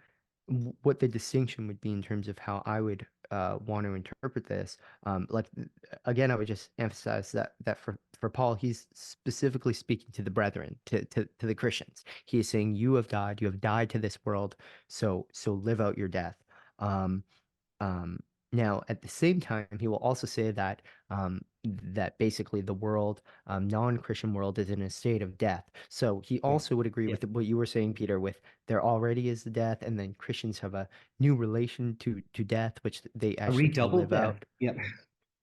Speaker 2: what the distinction would be in terms of how I would want to interpret this. Like again, I would just emphasize that for Paul, he's specifically speaking to the brethren, to the Christians. He is saying, "You have died. You have died to this world. So live out your death." Um, um, Now, at the same time, he will also say that basically the world, non-Christian world, is in a state of death. So he
Speaker 3: Yeah.
Speaker 2: also would agree
Speaker 3: Yeah.
Speaker 2: with what you were saying, Peter, with there already is the death, and then Christians have a new relation to death, which they
Speaker 3: A
Speaker 2: actually can
Speaker 3: redoubled
Speaker 2: live
Speaker 3: death.
Speaker 2: out.
Speaker 3: Yeah.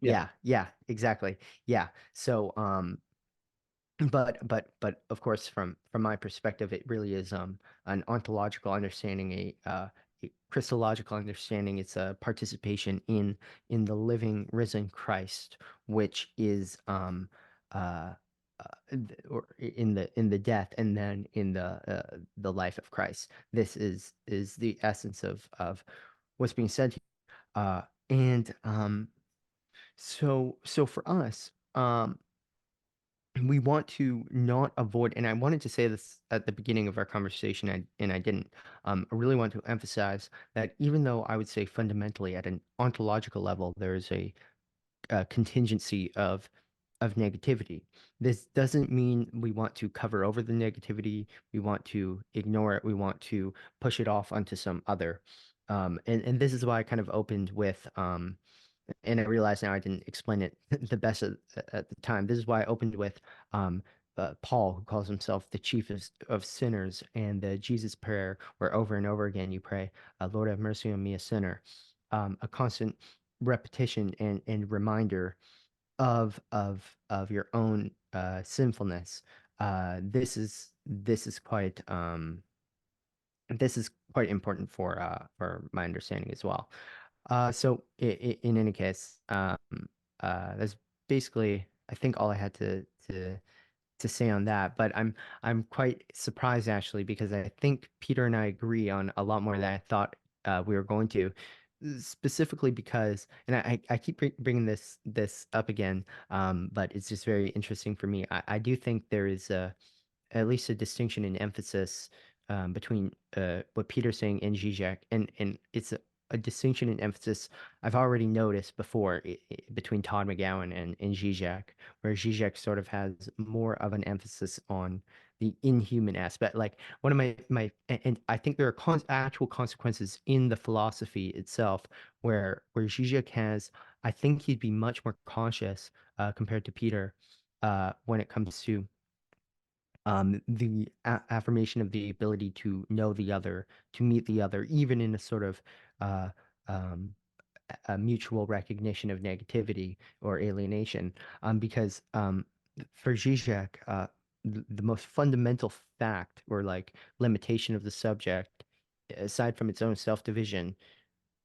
Speaker 3: Yeah.
Speaker 2: Yeah, exactly. Yeah. So but of course from my perspective it really is an ontological understanding, a Christological understanding. It's a participation in the living risen Christ, which is uh or in the death and then in the life of Christ. This is the essence of what's being said here. And so for us, we want to not avoid, and I wanted to say this at the beginning of our conversation, and I didn't. I really want to emphasize that even though I would say fundamentally at an ontological level, there is a contingency of negativity. This doesn't mean we want to cover over the negativity. We want to ignore it. We want to push it off onto some other. And this is why I kind of opened with and I realize now I didn't explain it the best at the time. This is why I opened with um, Paul, who calls himself the chief of sinners, and the Jesus prayer, where over and over again you pray, Lord, have mercy on me, a sinner. A constant repetition and reminder of your own sinfulness. This is quite important for my understanding as well. So in any case, that's basically I think all I had to say on that. But I'm quite surprised actually because I think Peter and I agree on a lot more than I thought we were going to. Specifically because, and I keep bringing this up again, but it's just very interesting for me. I do think there is at least a distinction in emphasis between what Peter's saying and Žižek, and it's a distinction in emphasis I've already noticed before between Todd McGowan and Žižek, where Žižek sort of has more of an emphasis on the inhuman aspect. Like one of and I think there are actual consequences in the philosophy itself, where Žižek has, I think he'd be much more cautious compared to Peter when it comes to the affirmation of the ability to know the other, to meet the other, even in a sort of uh, um, a mutual recognition of negativity or alienation. Because for Zizek, the most fundamental fact or like limitation of the subject, aside from its own self-division,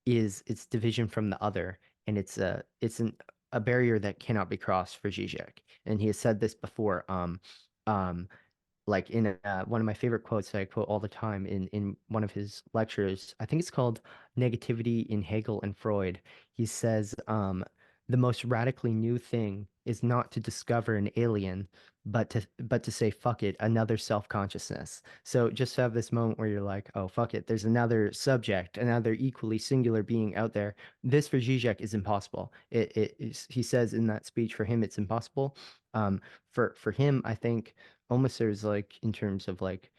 Speaker 2: is its division from the other, and a barrier that cannot be crossed for Zizek. And he has said this before. Um, like in one of my favorite quotes that I quote all the time in one of his lectures. I think it's called Negativity in Hegel and Freud. He says, the most radically new thing is not to discover an alien, but to say, fuck it, another self-consciousness. So just have this moment where you're like, oh, fuck it, there's another subject, another equally singular being out there. This for Zizek is impossible. He says in that speech, for him, it's impossible. For him, I think almost there's like in terms of like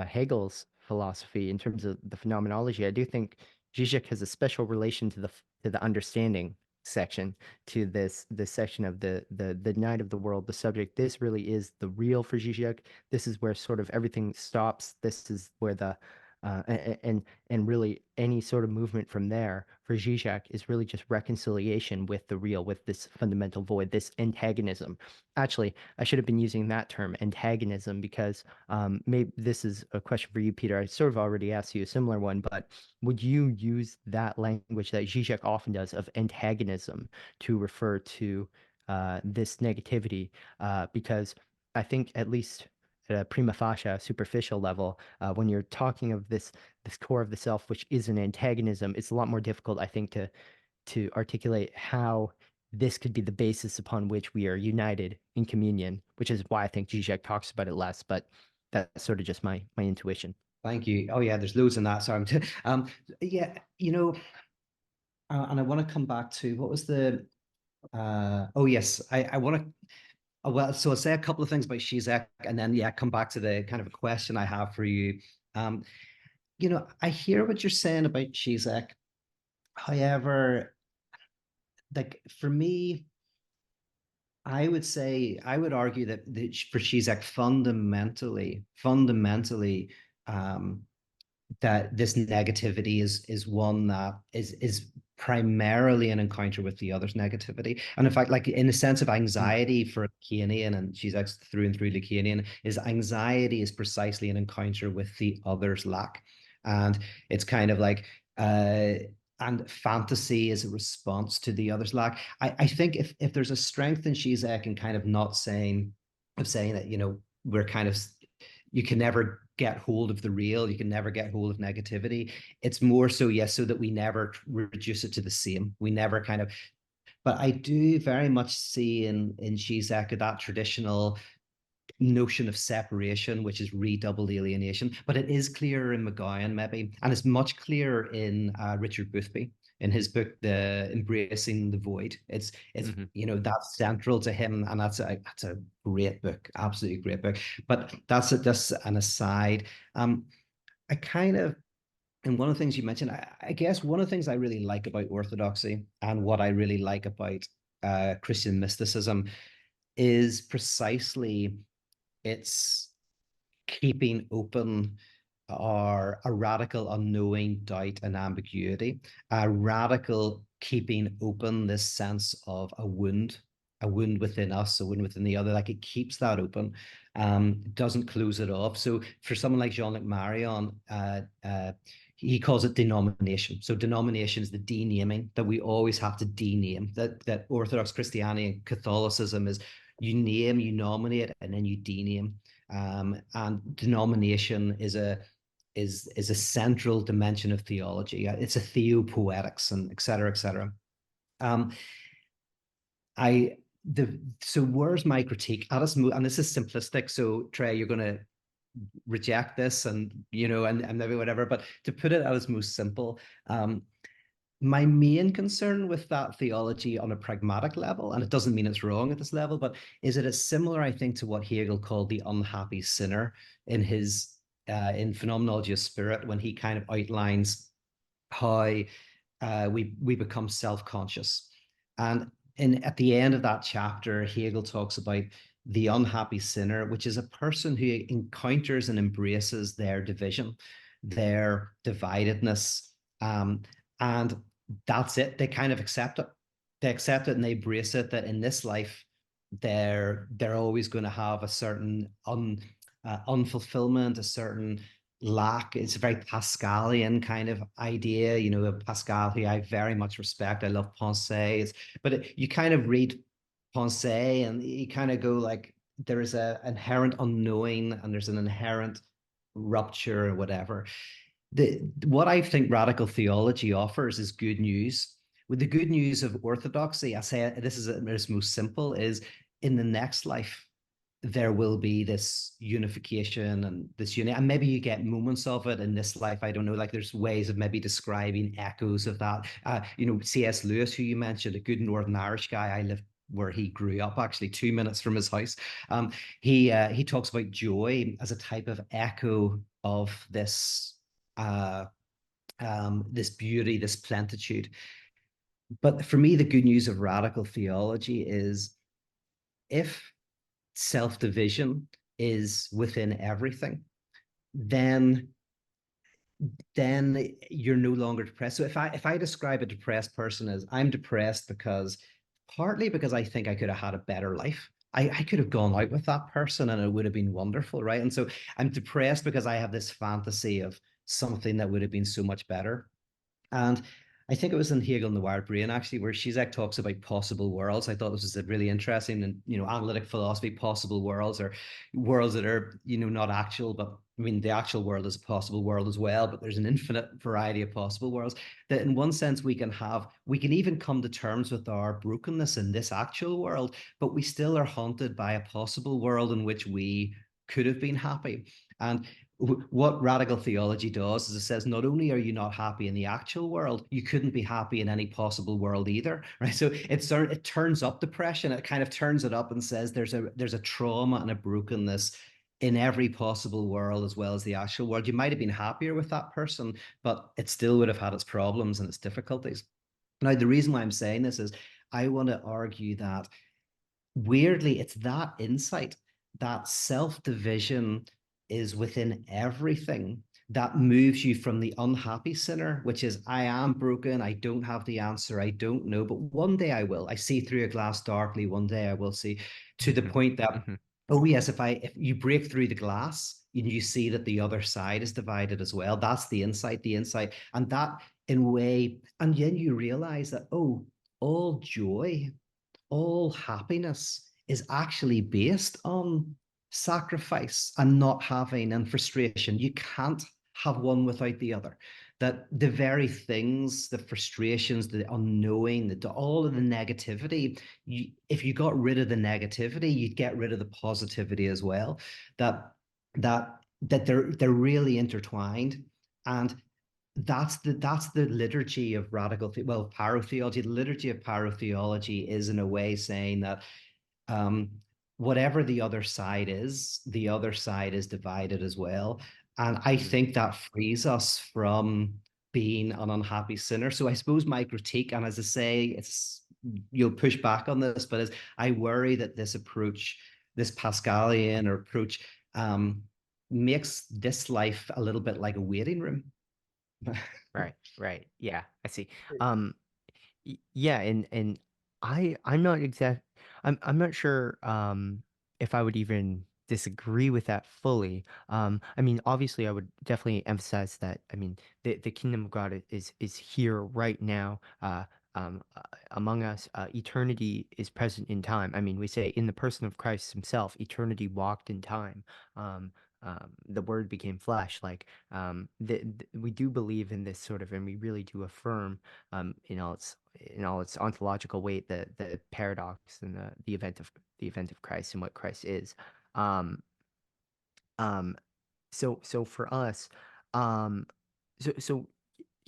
Speaker 2: Hegel's philosophy, in terms of the phenomenology, I do think Zizek has a special relation to the understanding section, to this section of the night of the world, the subject. This really is the real for Zizek. This is where sort of everything stops. This is where the and really any sort of movement from there for Zizek is really just reconciliation with the real, with this fundamental void, this antagonism. Actually, I should have been using that term, antagonism, because maybe this is a question for you, Peter. I sort of already asked you a similar one, but would you use that language that Zizek often does of antagonism to refer to this negativity? Because I think at least a prima facie superficial level. When you're talking of this core of the self, which is an antagonism, it's a lot more difficult, I think, to articulate how this could be the basis upon which we are united in communion, which is why I think Žižek talks about it less, but that's sort of just my intuition.
Speaker 3: Thank you. Oh yeah, there's loads in that. Sorry. Yeah, and I want to come back to what was the oh yes, I want to well, so I'll say a couple of things about Žižek and then come back to the kind of a question I have for you. I hear what you're saying about Žižek. However, like for me, I would argue that for Žižek fundamentally, that this negativity is one that is primarily an encounter with the other's negativity. And in fact, like in the sense of anxiety for Lacanian, and Žižek's through and through Lacanian, is anxiety is precisely an encounter with the other's lack. And it's kind of like and fantasy is a response to the other's lack. I think if there's a strength in Žižek and kind of not saying that, we're kind of, you can never get hold of the real, you can never get hold of negativity. It's more so, yes, so that we never reduce it to the same. We never kind of, but I do very much see in Žižek that traditional notion of separation, which is redoubled alienation, but it is clearer in McGowan maybe, and it's much clearer in Richard Boothby in his book, The Embracing the Void. It's that's central to him, and that's a great book, absolutely great book. But that's just an aside. I kind of, and one of the things you mentioned, I guess one of the things I really like about orthodoxy and what I really like about Christian mysticism is precisely it's keeping open a radical unknowing doubt and ambiguity, a radical keeping open this sense of a wound within us, a wound within the other. Like it keeps that open, doesn't close it off. So for someone like Jean-Luc Marion, he calls it denomination. So denomination is the denaming, that we always have to dename, that Orthodox Christianity and Catholicism is you name, you nominate, and then you dename. And denomination is a central dimension of theology. It's a theopoetics, and et cetera, et cetera. So where's my critique? And this is simplistic. So Trey, you're going to reject this, and and maybe whatever. But to put it as most simple, my main concern with that theology on a pragmatic level, and it doesn't mean it's wrong at this level, but is it is similar, I think, to what Hegel called the unhappy sinner in his in Phenomenology of Spirit, when he kind of outlines how we become self-conscious. And at the end of that chapter, Hegel talks about the unhappy sinner, which is a person who encounters and embraces their division, their dividedness, and that's it. They kind of accept it. They accept it and they embrace it, that in this life, they're always going to have a certain unfulfillment, a certain lack. It's a very Pascalian kind of idea, a Pascal who I very much respect. I love Pensées, but you kind of read Pensées and you kind of go like, there is an inherent unknowing and there's an inherent rupture or whatever. What I think radical theology offers is good news. With the good news of orthodoxy, I say this is at its most simple, is in the next life, there will be this unification and this unity, and maybe you get moments of it in this life. I don't know, like there's ways of maybe describing echoes of that. C.S. Lewis, who you mentioned, a good Northern Irish guy, I lived where he grew up, actually 2 minutes from his house. He talks about joy as a type of echo of this this beauty, this plentitude. But for me, the good news of radical theology is if self-division is within everything, then you're no longer depressed. So if I describe a depressed person as, I'm depressed partly because I think I could have had a better life. I could have gone out with that person and it would have been wonderful, right? And so I'm depressed because I have this fantasy of something that would have been so much better. And I think it was in Hegel and the Wired Brain, actually, where Žižek talks about possible worlds. I thought this was a really interesting and, analytic philosophy. Possible worlds, or worlds that are, not actual, but I mean, the actual world is a possible world as well, but there's an infinite variety of possible worlds that in one sense we can even come to terms with our brokenness in this actual world, but we still are haunted by a possible world in which we could have been happy. And what radical theology does is it says not only are you not happy in the actual world, you couldn't be happy in any possible world either, right? So it turns up depression. It kind of turns it up and says there's a trauma and a brokenness in every possible world as well as the actual world. You might have been happier with that person, but it still would have had its problems and its difficulties. Now, the reason why I'm saying this is I want to argue that weirdly, it's that insight, that self-division is within everything that moves you from the unhappy sinner, which is, I am broken, I don't have the answer, I don't know, but one day I will. I see through a glass darkly, one day I will see, to the point that, oh yes, if you break through the glass, you see that the other side is divided as well. That's the insight, and that in a way, and then you realize that, oh, all joy, all happiness is actually based on sacrifice and not having and frustration. You can't have one without the other. That the very things, the frustrations, the unknowing, all of the negativity, if you got rid of the negativity, you'd get rid of the positivity as well. That they're really intertwined. And that's the liturgy of pyrotheology. The liturgy of pyrotheology is in a way saying that whatever the other side is divided as well. And I think that frees us from being an unhappy sinner. So I suppose my critique, and as I say, you'll push back on this, but I worry that this approach, this Pascalian approach, makes this life a little bit like a waiting room.
Speaker 2: Right. Yeah, I see. Yeah, and I'm not I'm not sure if I would even disagree with that fully. I mean, obviously I would definitely emphasize that, I mean, the kingdom of God is here right now, among us. Eternity is present in time. I mean, we say in the person of Christ himself, eternity walked in time. Um, the word became flesh. Like, we do believe in this sort of, and we really do affirm, in all its ontological weight, the paradox and the event of Christ and what Christ is. Um, um, so for us, um, so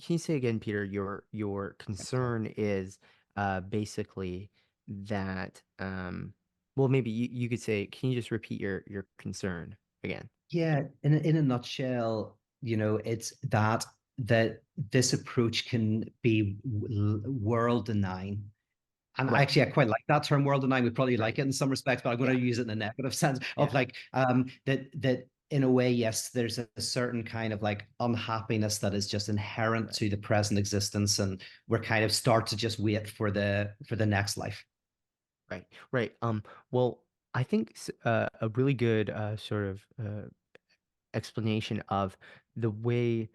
Speaker 2: can you say again, Peter, your concern is basically that, well, maybe you could say, can you just repeat your concern again?
Speaker 3: Yeah, in a nutshell, it's that this approach can be world denying. And
Speaker 2: Right,
Speaker 3: actually, I quite like that term, world denying. We probably
Speaker 2: right.
Speaker 3: like it in some respects, but I'm going
Speaker 2: Yeah,
Speaker 3: to use it in a negative sense of
Speaker 2: yeah.
Speaker 3: like that in a way, yes, there's a certain kind of like unhappiness that is just inherent
Speaker 2: Right.
Speaker 3: to the present existence, and we're kind of start to just wait for the next life.
Speaker 2: Right, right. Well, I think a really good sort of explanation of the way,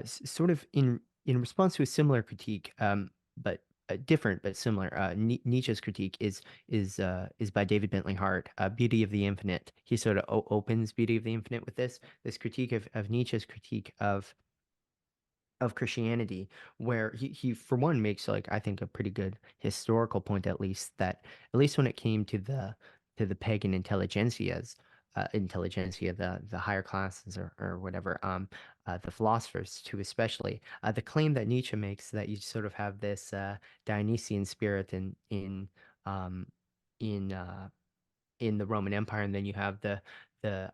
Speaker 2: sort of in response to a similar critique, but different but similar. Nietzsche's critique is by David Bentley Hart, Beauty of the Infinite. He sort of opens Beauty of the Infinite with this critique of Nietzsche's critique of Christianity, where he for one makes, like, I think, a pretty good historical point, at least, that at least when it came to the pagan intelligentsia, the higher classes, or whatever, the philosophers too, especially, the claim that Nietzsche makes, that you sort of have this Dionysian spirit um in uh in the Roman Empire, and then you have the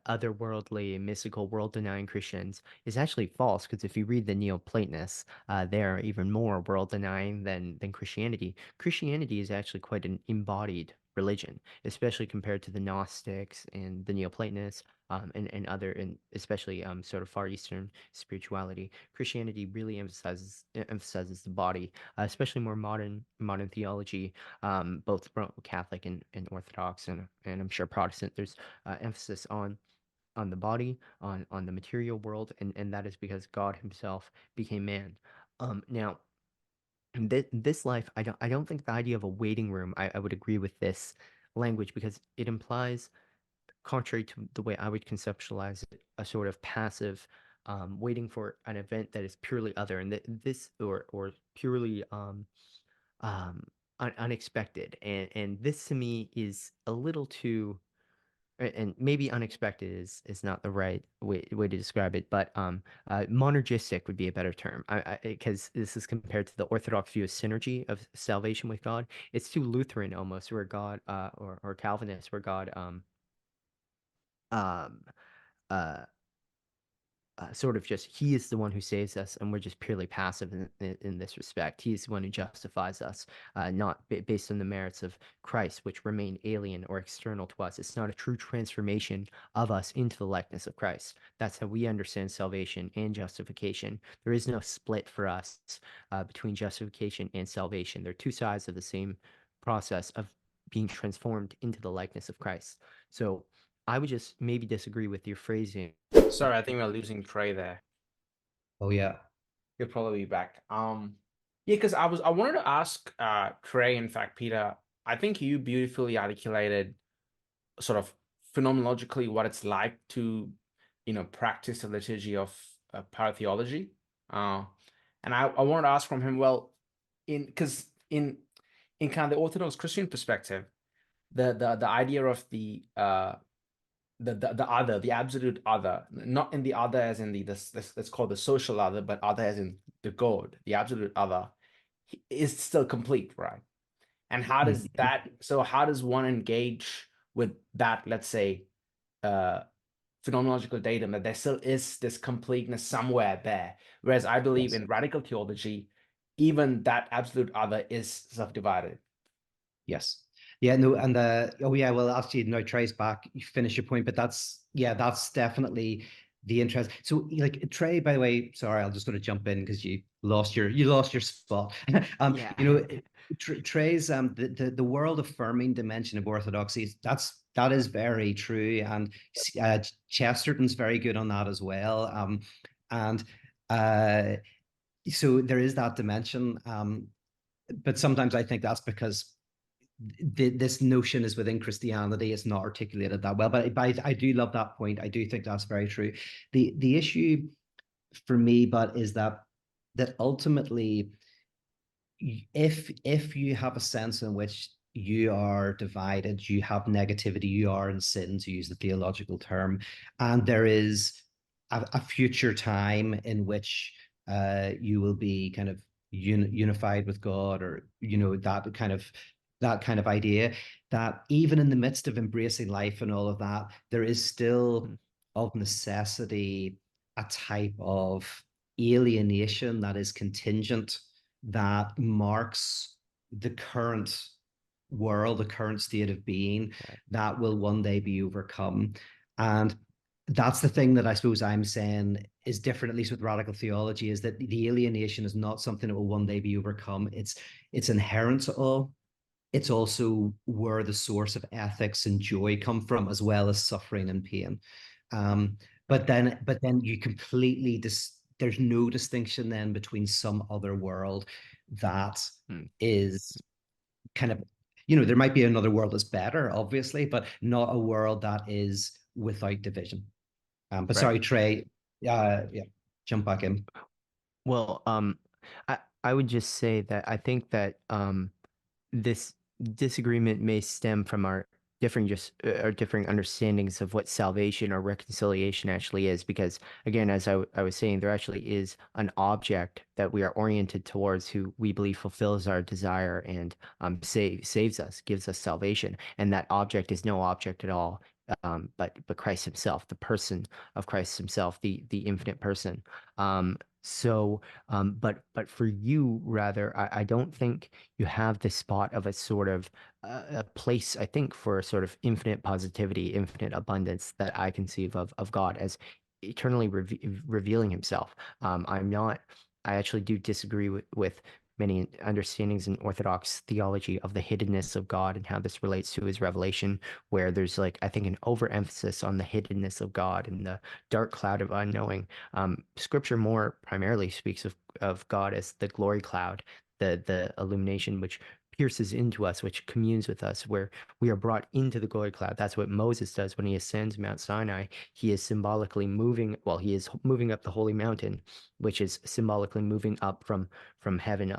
Speaker 2: otherworldly, mystical, world-denying Christians, is actually false, because if you read the Neoplatonists, they're even more world-denying than Christianity. Christianity is actually quite an embodied religion, especially compared to the Gnostics and the Neoplatonists, and other, and especially sort of Far Eastern spirituality. Christianity really emphasizes the body, especially more modern theology, both Catholic and Orthodox, and I'm sure Protestant. There's emphasis on the body, on the material world, and that is because God Himself became man. Now, this life, I don't think the idea of a waiting room, I would agree with this language because it implies, contrary to the way I would conceptualize it, a sort of passive waiting for an event that is purely other, and this or purely um, unexpected, and this to me is a little too, and maybe unexpected is not the right way to describe it, but monergistic would be a better term. Because this is compared to the Orthodox view of synergy of salvation with God. It's too Lutheran almost, where God or Calvinist, where God um uh sort of just he is the one who saves us, and we're just purely passive in this respect. He's the one who justifies us, not based on the merits of Christ, which remain alien or external to us. It's not a true transformation of us into the likeness of Christ. That's how we understand salvation and justification. There is no split for us between justification and salvation. They're two sides of the same process of being transformed into the likeness of Christ. So I would just maybe disagree with your phrasing.
Speaker 1: Sorry, I think we're losing Trey there.
Speaker 3: Oh yeah.
Speaker 1: He'll probably be back. Yeah, because I wanted to ask Trey, in fact, Peter, I think you beautifully articulated sort of phenomenologically what it's like to, practice the liturgy of Pyrotheology. And I wanted to ask from him, well, because in kind of the Orthodox Christian perspective, the idea of the other, the absolute other, not in the other as in this let's call the social other, but other as in the God, the absolute other, is still complete, right? And how does how does one engage with that, let's say, phenomenological datum, that there still is this completeness somewhere there? Whereas I believe
Speaker 3: Yes.
Speaker 1: in radical theology, even that absolute other is subdivided.
Speaker 3: Yes. Yeah, no, and oh yeah, well actually no, Trey's back. You finish your point, but that's definitely the interest. So like Trey, by the way, sorry, I'll just sort of jump in because you lost your spot.
Speaker 2: Yeah.
Speaker 3: Trey's the world affirming dimension of orthodoxy, that is very true. And Chesterton's very good on that as well. And so there is that dimension. But sometimes I think that's because this notion is within Christianity. It's not articulated that well, but I do love that point. I do think that's very true. The issue for me, but is that ultimately, if you have a sense in which you are divided, you have negativity, you are in sin, to use the theological term, and there is a future time in which you will be kind of unified with God, or that kind of idea, that even in the midst of embracing life and all of that, there is still of necessity a type of alienation that is contingent, that marks the current world, the current state of being, that will one day be overcome. And that's the thing that I suppose I'm saying is different, at least with radical theology, is that the alienation is not something that will one day be overcome. It's inherent to all. It's also where the source of ethics and joy come from, as well as suffering and pain. But then you completely there's no distinction then between some other world that is kind of, there might be another world that's better, obviously, but not a world that is without division. But sorry, Trey, yeah, jump back in.
Speaker 2: Well, I would just say that I think that this disagreement may stem from our differing understandings of what salvation or reconciliation actually is. Because again, as I was saying, there actually is an object that we are oriented towards, who we believe fulfills our desire and saves us, gives us salvation, and that object is no object at all. But Christ himself, the person of Christ himself, the infinite person. But for you, rather, I don't think you have this spot of a sort of a place, I think, for a sort of infinite positivity, infinite abundance that I conceive of God as eternally revealing himself. I actually do disagree with many understandings in Orthodox theology of the hiddenness of God and how this relates to his revelation, where there's like, I think, an overemphasis on the hiddenness of God and the dark cloud of unknowing. Scripture more primarily speaks of God as the glory cloud, the illumination which pierces into us, which communes with us, where we are brought into the glory cloud. That's what Moses does when he ascends Mount Sinai. He is symbolically moving, well, he is moving up the holy mountain, which is symbolically moving up from heaven,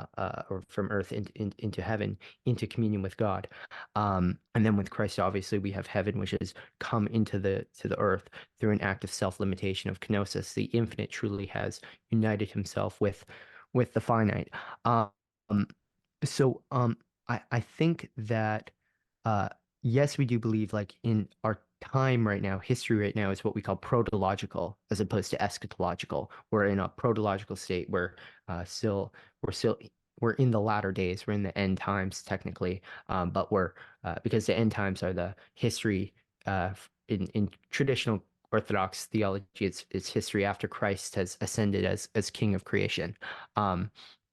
Speaker 2: or from earth into heaven, into communion with God. And then with Christ, obviously, we have heaven, which has come into the earth through an act of self-limitation of kenosis. The infinite truly has united himself with the finite. Um, so I think that yes, we do believe, like, in our time right now, history right now is what we call protological as opposed to eschatological. We're in a protological state where we're still we're in the latter days, we're in the end times technically, but we're because the end times are the history in traditional Orthodox theology, it's history after Christ has ascended as King of creation. Um,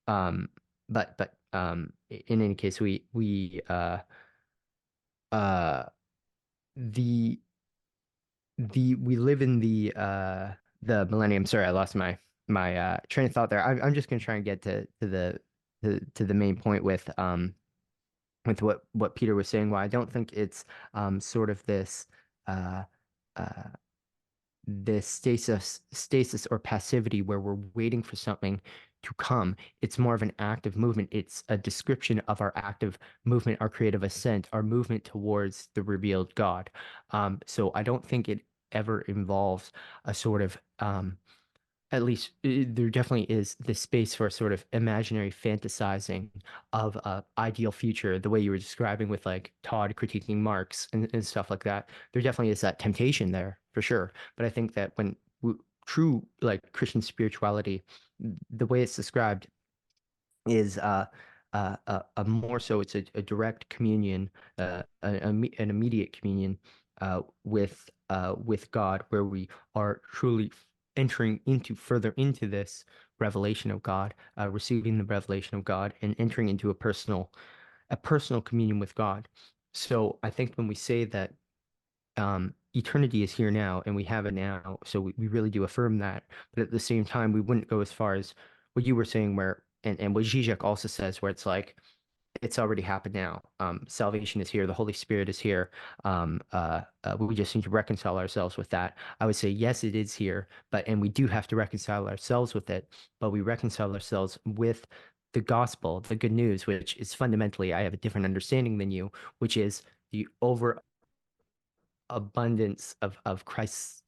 Speaker 2: um, but in any case, uh the we live in the millennium. Sorry, I lost my train of thought there. I'm just gonna try and get to the main point with what Peter was saying. Why I don't think it's sort of uh uh this stasis or passivity where we're waiting for something to come. It's more of an active movement. It's a description of our active movement, our creative ascent, our movement towards the revealed God. So I don't think it ever involves a sort of at least there definitely is this space for a sort of imaginary fantasizing of a ideal future, the way you were describing with like Todd critiquing Marx and stuff like that. There definitely is that temptation there for sure. But I think that when true like Christian spirituality, the way it's described is a more so it's a direct communion, an immediate communion with God, where we are truly entering into further into this revelation of God, receiving the revelation of God, and entering into a personal communion with God. So I think when we say that eternity is here now and we have it now, so we really do affirm that. But at the same time, we wouldn't go as far as what you were saying, where and what Žižek also says, where it's like it's already happened now. Salvation is here. The Holy Spirit is here. We just need to reconcile ourselves with that. I would say, yes, it is here, and we do have to reconcile ourselves with it, but we reconcile ourselves with the gospel, the good news, which is fundamentally, I have a different understanding than you, which is the overabundance of Christ's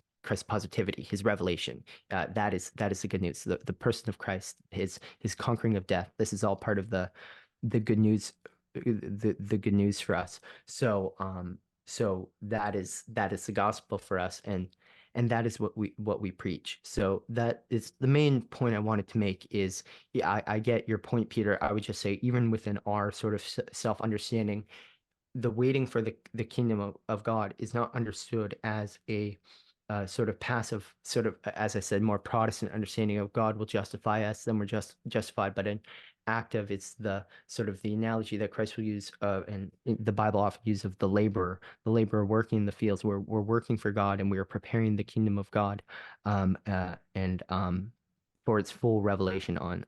Speaker 2: positivity, his revelation. That is the good news. The person of Christ, his conquering of death. This is all part of the good news, the good news for us. So that is the gospel for us, and that is what we preach. So that is the main point I wanted to make is, yeah, I get your point, Peter. I would just say, even within our sort of self-understanding, the waiting for the kingdom of God is not understood as a sort of passive, sort of, as I said, more Protestant understanding of God will justify us, then we're just justified, but an active, it's the sort of the analogy that Christ will use, and the Bible often uses, of the laborer working in the fields. We're working for God and we are preparing the kingdom of God, and for its full revelation on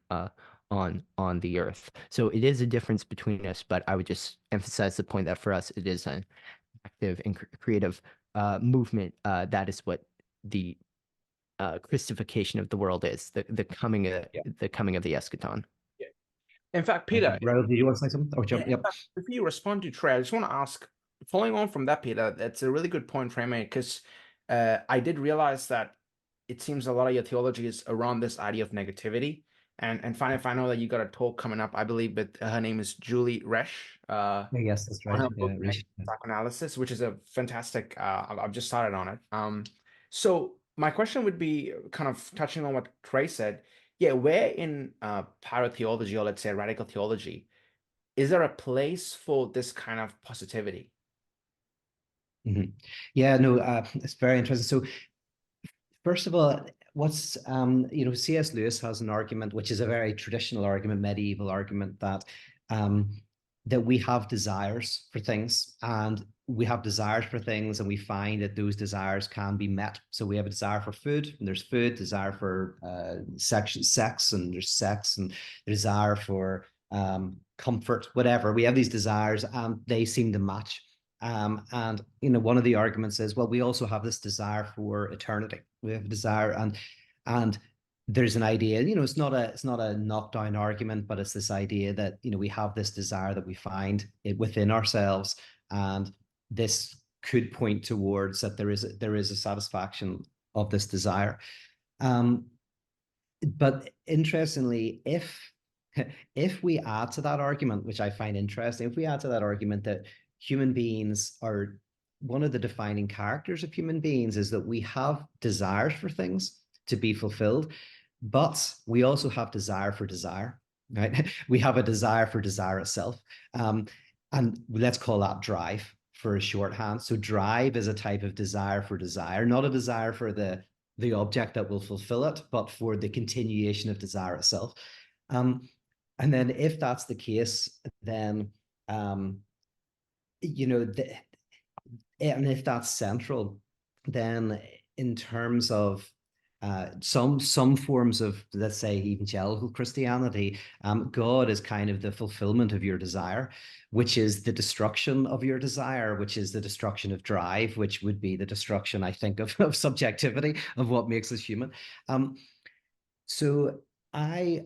Speaker 2: the earth. So it is a difference between us, but I would just emphasize the point that for us it is an active and creative movement. That is what the Christification of the world is, the coming of
Speaker 3: Yeah.
Speaker 2: the coming of the eschaton.
Speaker 1: Yeah. In fact, Peter,
Speaker 3: Rahul, did you want to say something? Oh, jump.
Speaker 1: yeah, in
Speaker 3: Yep.
Speaker 1: fact, before you respond to Trey, I just want to ask, following on from that, Peter, that's a really good point Trey made, because I did realize that it seems a lot of your theology is around this idea of negativity. And finally, I know that you got a talk coming up, I believe, but her name is Julie Resch.
Speaker 3: Yes, that's
Speaker 1: On
Speaker 3: right.
Speaker 1: her book,
Speaker 3: Yeah,
Speaker 1: Psychoanalysis, which is a fantastic. I've just started on it. So my question would be kind of touching on what Trey said. Yeah, where in pyrotheology, or let's say radical theology, is there a place for this kind of positivity?
Speaker 3: Mhm. Yeah, no, it's very interesting. So first of all, what's C.S. Lewis has an argument, which is a very traditional argument, medieval argument, that we have desires for things, and we find that those desires can be met. So we have a desire for food, and there's food; desire for sex, and there's sex, and desire for comfort, whatever. We have these desires and they seem to match. And one of the arguments is, well, we also have this desire for eternity. We have a desire, and there's an idea, it's not a knockdown argument, but it's this idea that we have this desire that we find it within ourselves, and this could point towards that there is a satisfaction of this desire. But interestingly, if we add to that argument, which I find interesting, if we add to that argument that human beings are, one of the defining characters of human beings is that we have desires for things to be fulfilled, but we also have desire for desire, right? We have a desire for desire itself. And let's call that drive for a shorthand. So drive is a type of desire for desire, not a desire for the object that will fulfill it, but for the continuation of desire itself. And then if that's the case, then, and if that's central, then in terms of some forms of, let's say, evangelical Christianity, God is kind of the fulfillment of your desire, which is the destruction of your desire, which is the destruction of drive, which would be the destruction, I think, of subjectivity, of what makes us human. So I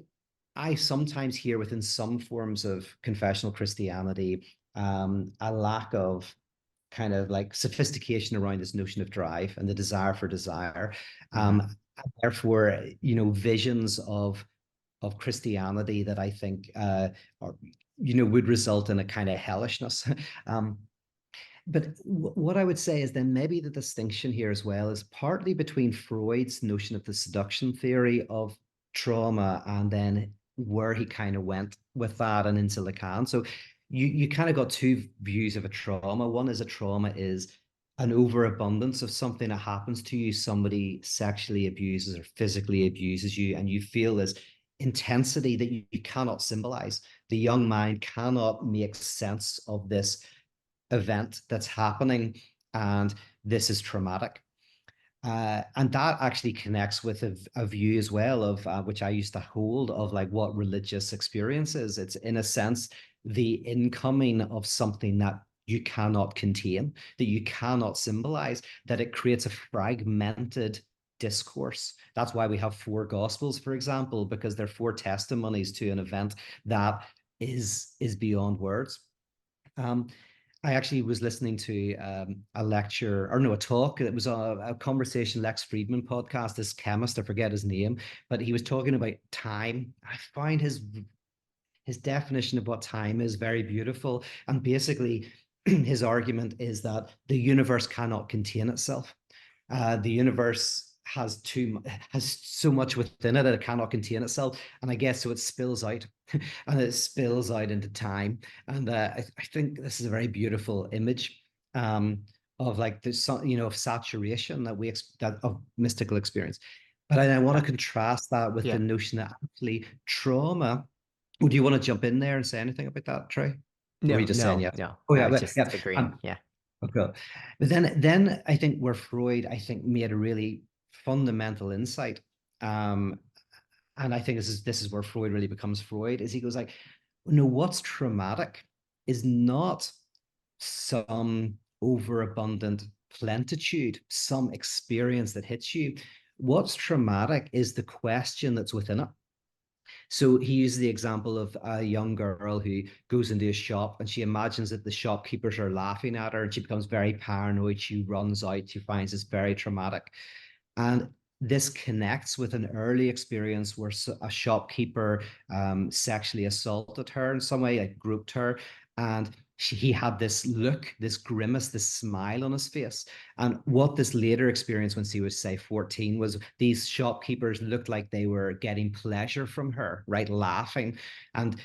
Speaker 3: sometimes hear within some forms of confessional Christianity a lack of kind of like sophistication around this notion of drive and the desire for desire. Therefore, visions of Christianity that I think would result in a kind of hellishness. But what I would say is then maybe the distinction here as well is partly between Freud's notion of the seduction theory of trauma and then where he kind of went with that and into Lacan. So you kind of got two views of a trauma. One is a trauma is an overabundance of something that happens to you. Somebody sexually abuses or physically abuses you, and you feel this intensity that you cannot symbolize. The young mind cannot make sense of this event that's happening, and this is traumatic. And that actually connects with a view as well of which I used to hold of like what religious experience is. It's in a sense the incoming of something that you cannot contain, that you cannot symbolize, that it creates a fragmented discourse. That's why we have 4 gospels, for example, because they're 4 testimonies to an event that is beyond words. I actually was listening to a talk. It was a conversation, Lex Friedman podcast, this chemist, I forget his name, but he was talking about time. I find his definition of what time is very beautiful. And basically, his argument is that the universe cannot contain itself. The universe has so much within it that it cannot contain itself, and I guess so it spills out, and it spills out into time. And I think this is a very beautiful image of like this, of saturation that of mystical experience. But I want to contrast that with the notion that actually trauma. Would you want to jump in there and say anything about that, Trey?
Speaker 2: No,
Speaker 3: or are you just saying yes?
Speaker 2: No.
Speaker 3: Oh yeah,
Speaker 2: just agreeing. Yeah.
Speaker 3: Okay. But then I think where Freud, I think, made a really fundamental insight, and I think this is where Freud really becomes Freud, is he goes like, no, what's traumatic is not some overabundant plenitude, some experience that hits you. What's traumatic is the question that's within it. So he used the example of a young girl who goes into a shop and she imagines that the shopkeepers are laughing at her, and she becomes very paranoid. She runs out. She finds this very traumatic. And this connects with an early experience where a shopkeeper sexually assaulted her in some way, like groped her. And he had this look, this grimace, this smile on his face. And what this later experience when she was, say, 14, was these shopkeepers looked like they were getting pleasure from her, right? Laughing, and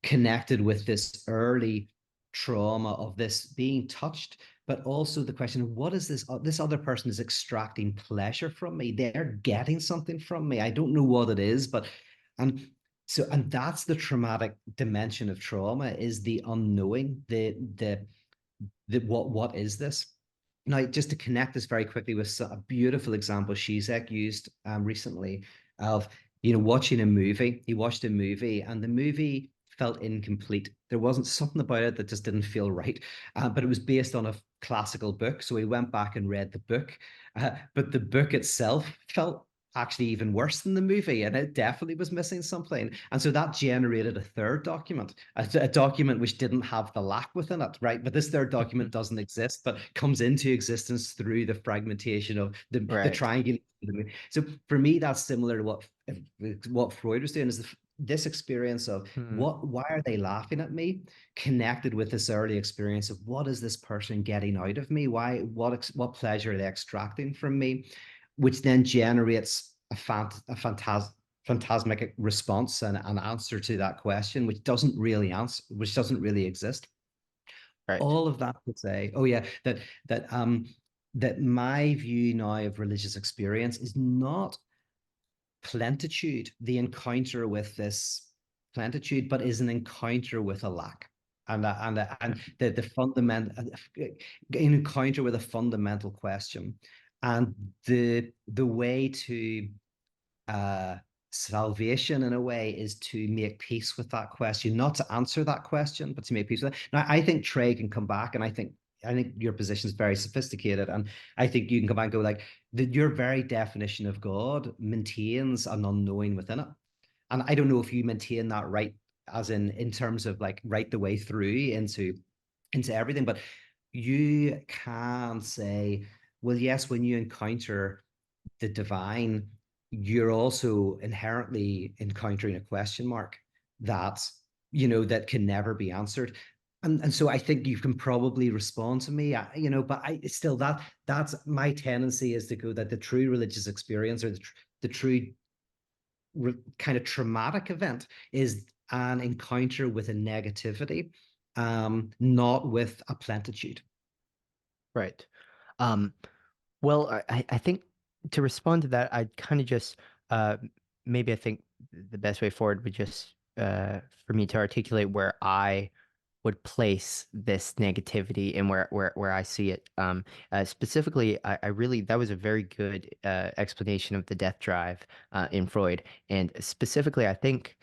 Speaker 3: connected with this early trauma of this being touched, but also the question of what is this? This other person is extracting pleasure from me. They're getting something from me. I don't know what it is, but and that's the traumatic dimension of trauma, is the unknowing, the what is this? Now, just to connect this very quickly with a beautiful example Žižek used recently of watching a movie. He watched a movie, and the movie felt incomplete. There wasn't something about it that just didn't feel right. But it was based on a classical book. So we went back and read the book. But the book itself felt actually even worse than the movie, and it definitely was missing something. And so that generated a third document, a document which didn't have the lack within it, right? But this third document doesn't exist, but comes into existence through the fragmentation of the triangle. So for me, that's similar to what Freud was doing. Is this experience of why are they laughing at me, connected with this early experience of what is this person getting out of me? What pleasure are they extracting from me? Which then generates a phantasmic response and an answer to that question, which doesn't really exist.
Speaker 2: Right.
Speaker 3: All of that to say, that my view now of religious experience is not plentitude, the encounter with this plentitude, but is an encounter with a lack. And the fundamental encounter with a fundamental question. And the way to salvation, in a way, is to make peace with that question, not to answer that question, but to make peace with it. Now, I think Trey can come back, and I think your position is very sophisticated, and I think you can come back and go like, your very definition of God maintains an unknowing within it. And I don't know if you maintain that right, as in terms of like right the way through into everything, but you can say, well, yes, when you encounter the divine, you're also inherently encountering a question mark that, that can never be answered. And so I think you can probably respond to me, but I still, that's my tendency, is to go that the true religious experience, or the true kind of traumatic event, is an encounter with a negativity, not with a plentitude.
Speaker 2: Right. Well, I think to respond to that, I'd kind of just maybe I think the best way forward would just for me to articulate where I would place this negativity and where I see it. Specifically, I really, that was a very good explanation of the death drive in Freud. And specifically, I think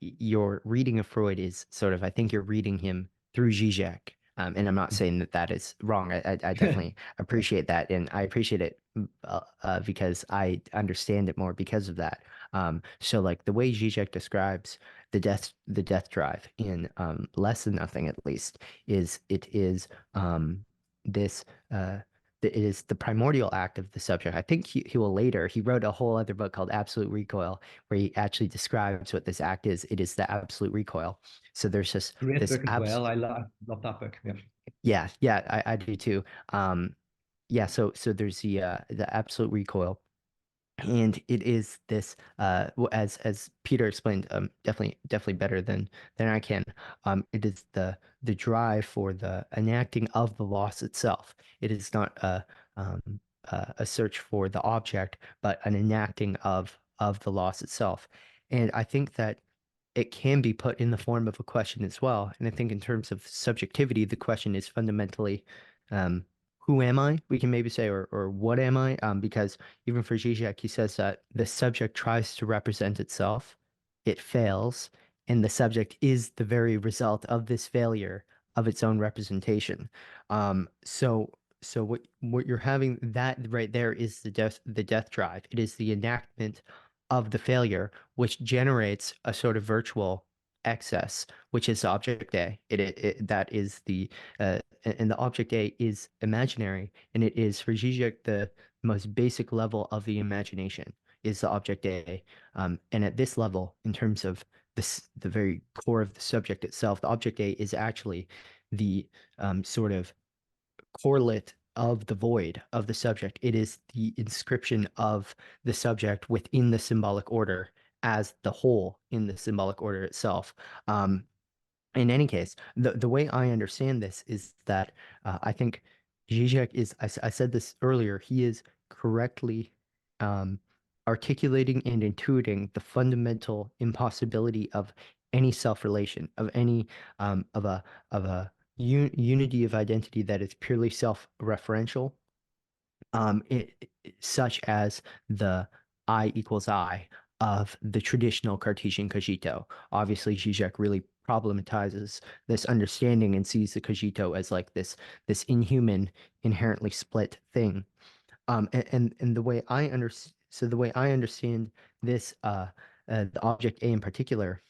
Speaker 2: your reading of Freud is sort of, I think you're reading him through Žižek. And I'm not saying that that is wrong. I definitely appreciate that. And I appreciate it because I understand it more because of that. So like the way Žižek describes the death drive in Less Than Nothing, at least, is this it is the primordial act of the subject. I think he will later, he wrote a whole other book called Absolute Recoil, where he actually describes what this act is. It is the absolute recoil. So there's just
Speaker 3: Great
Speaker 2: this
Speaker 3: book as well. I love that book.
Speaker 2: Yeah, I do too. Yeah, so there's the absolute recoil, and it is this as Peter explained, definitely better than I can. It is the drive for the enacting of the loss itself. It is not a search for the object, but an enacting of the loss itself. And I think that it can be put in the form of a question as well. And I think in terms of subjectivity, the question is fundamentally, who am I? We can maybe say, or what am I? Because even for Žižek, he says that the subject tries to represent itself, it fails, and the subject is the very result of this failure of its own representation. So what you're having, that right there is the death drive. It is the enactment of the failure, which generates a sort of virtual excess, which is object A. That is and the object A is imaginary, and it is for Žižek the most basic level of the imagination is the object A. And at this level, in terms of the very core of the subject itself, the object A is actually the sort of correlate of the void of the subject. It is the inscription of the subject within the symbolic order as the whole in the symbolic order itself. In any case, the way I understand this is that I think Žižek is, I said this earlier, he is correctly articulating and intuiting the fundamental impossibility of any self-relation, of any of a unity of identity that is purely self-referential, such as the I equals I of the traditional Cartesian cogito. Obviously, Žižek really problematizes this understanding and sees the cogito as like this inhuman, inherently split thing. And the way I understand this, the object A in particular,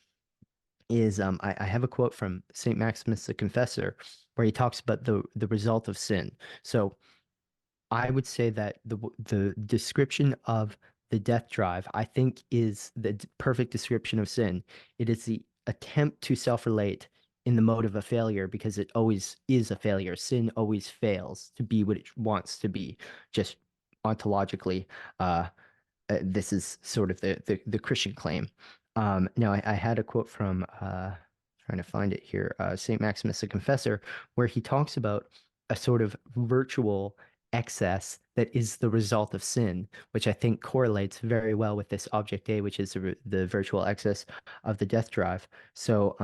Speaker 2: is I have a quote from Saint Maximus the Confessor where he talks about the result of sin. So I would say that the description of the death drive, I think, is the perfect description of sin. It is the attempt to self-relate in the mode of a failure because it always is a failure. Sin always fails to be what it wants to be, just ontologically. Uh, this is sort of the Christian claim. Now, I had a quote from trying to find it here, Saint Maximus the Confessor, where he talks about a sort of virtual excess that is the result of sin, which I think correlates very well with this object A, which is the virtual excess of the death drive. So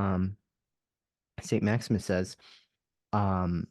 Speaker 2: Saint Maximus says, um,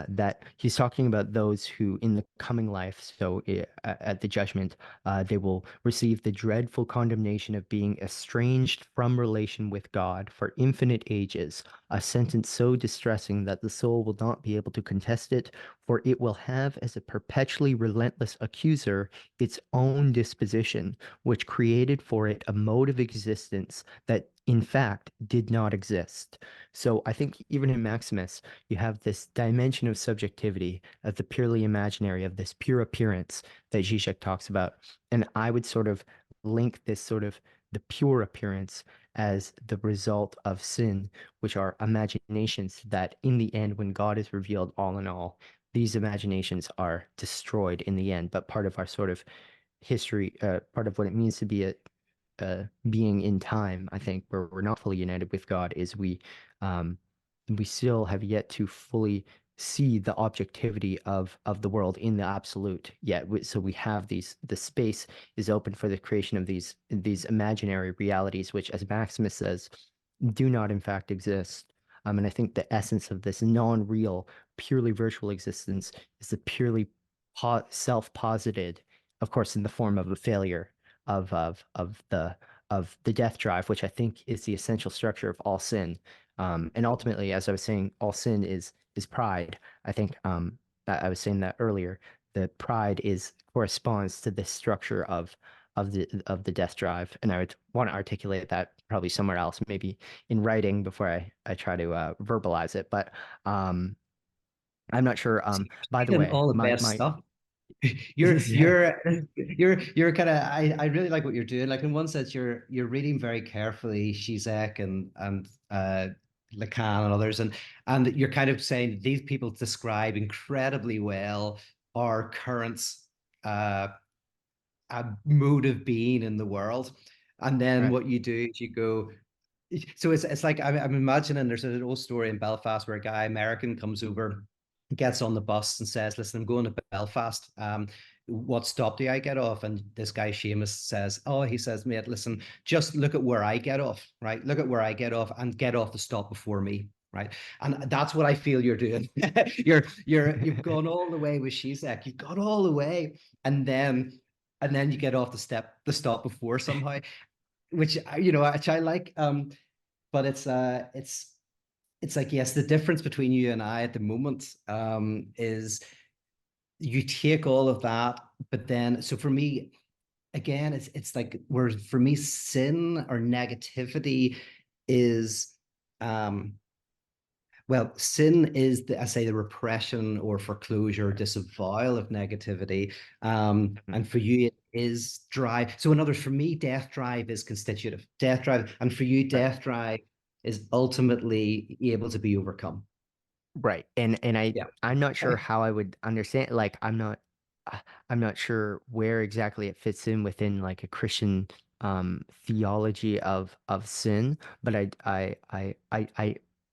Speaker 2: that he's talking about those who in the coming life, so at the judgment, they will receive the dreadful condemnation of being estranged from relation with God for infinite ages, a sentence so distressing that the soul will not be able to contest it, for it will have as a perpetually relentless accuser its own disposition, which created for it a mode of existence that in fact did not exist. So I think even in Maximus, you have this dimension of subjectivity, of the purely imaginary, of this pure appearance that Žižek talks about. And I would sort of link this sort of the pure appearance as the result of sin, which are imaginations that in the end, when God is revealed all in all, these imaginations are destroyed in the end. But part of our sort of history, part of what it means to be a being in time, I think, where we're not fully united with God, is we still have yet to fully see the objectivity of the world in the absolute yet. So we have the space is open for the creation of these imaginary realities, which, as Maximus says, do not in fact exist. And I think the essence of this non-real, purely virtual existence is the purely self-posited, of course, in the form of a failure of the death drive, which I think is the essential structure of all sin. And ultimately, as I was saying, all sin is pride. I think I was saying that earlier. The pride corresponds to this structure of the death drive, and I would want to articulate that probably somewhere else, maybe in writing before I try to verbalize it. But I'm not sure. By the
Speaker 3: And
Speaker 2: way,
Speaker 3: all the
Speaker 2: my
Speaker 3: best
Speaker 2: my
Speaker 3: stuff. You're
Speaker 2: yeah,
Speaker 3: you're kind of I really like what you're doing. Like in one sense, you're reading very carefully Žižek and Lacan and others, and you're kind of saying these people describe incredibly well our current uh, mood of being in the world. And then
Speaker 2: right.
Speaker 3: what you do is you go. So it's like I'm imagining there's an old story in Belfast where a guy American comes over, gets on the bus and says, "Listen, I'm going to Belfast. What stop do I get off?" And this guy Seamus says, "Oh, he says, mate, listen, just look at where I get off, right? Look at where I get off and get off the stop before me." Right. And that's what I feel you're doing. You've gone all the way with Shizek. You've gone all the way. And then you get off the stop before somehow, which which I like. But it's like, yes, the difference between you and I at the moment is you take all of that, but then so for me, again, it's like where for me sin or negativity is well, sin is I say the repression or foreclosure, disavowal of negativity. And for you, it is drive. So in others, for me, death drive is constitutive. Death drive, and for you,
Speaker 2: Right.
Speaker 3: death drive is ultimately able to be overcome.
Speaker 2: Right. And
Speaker 3: Yeah.
Speaker 2: I'm not sure how I would understand, like I'm not sure where exactly it fits in within like a Christian theology of sin, but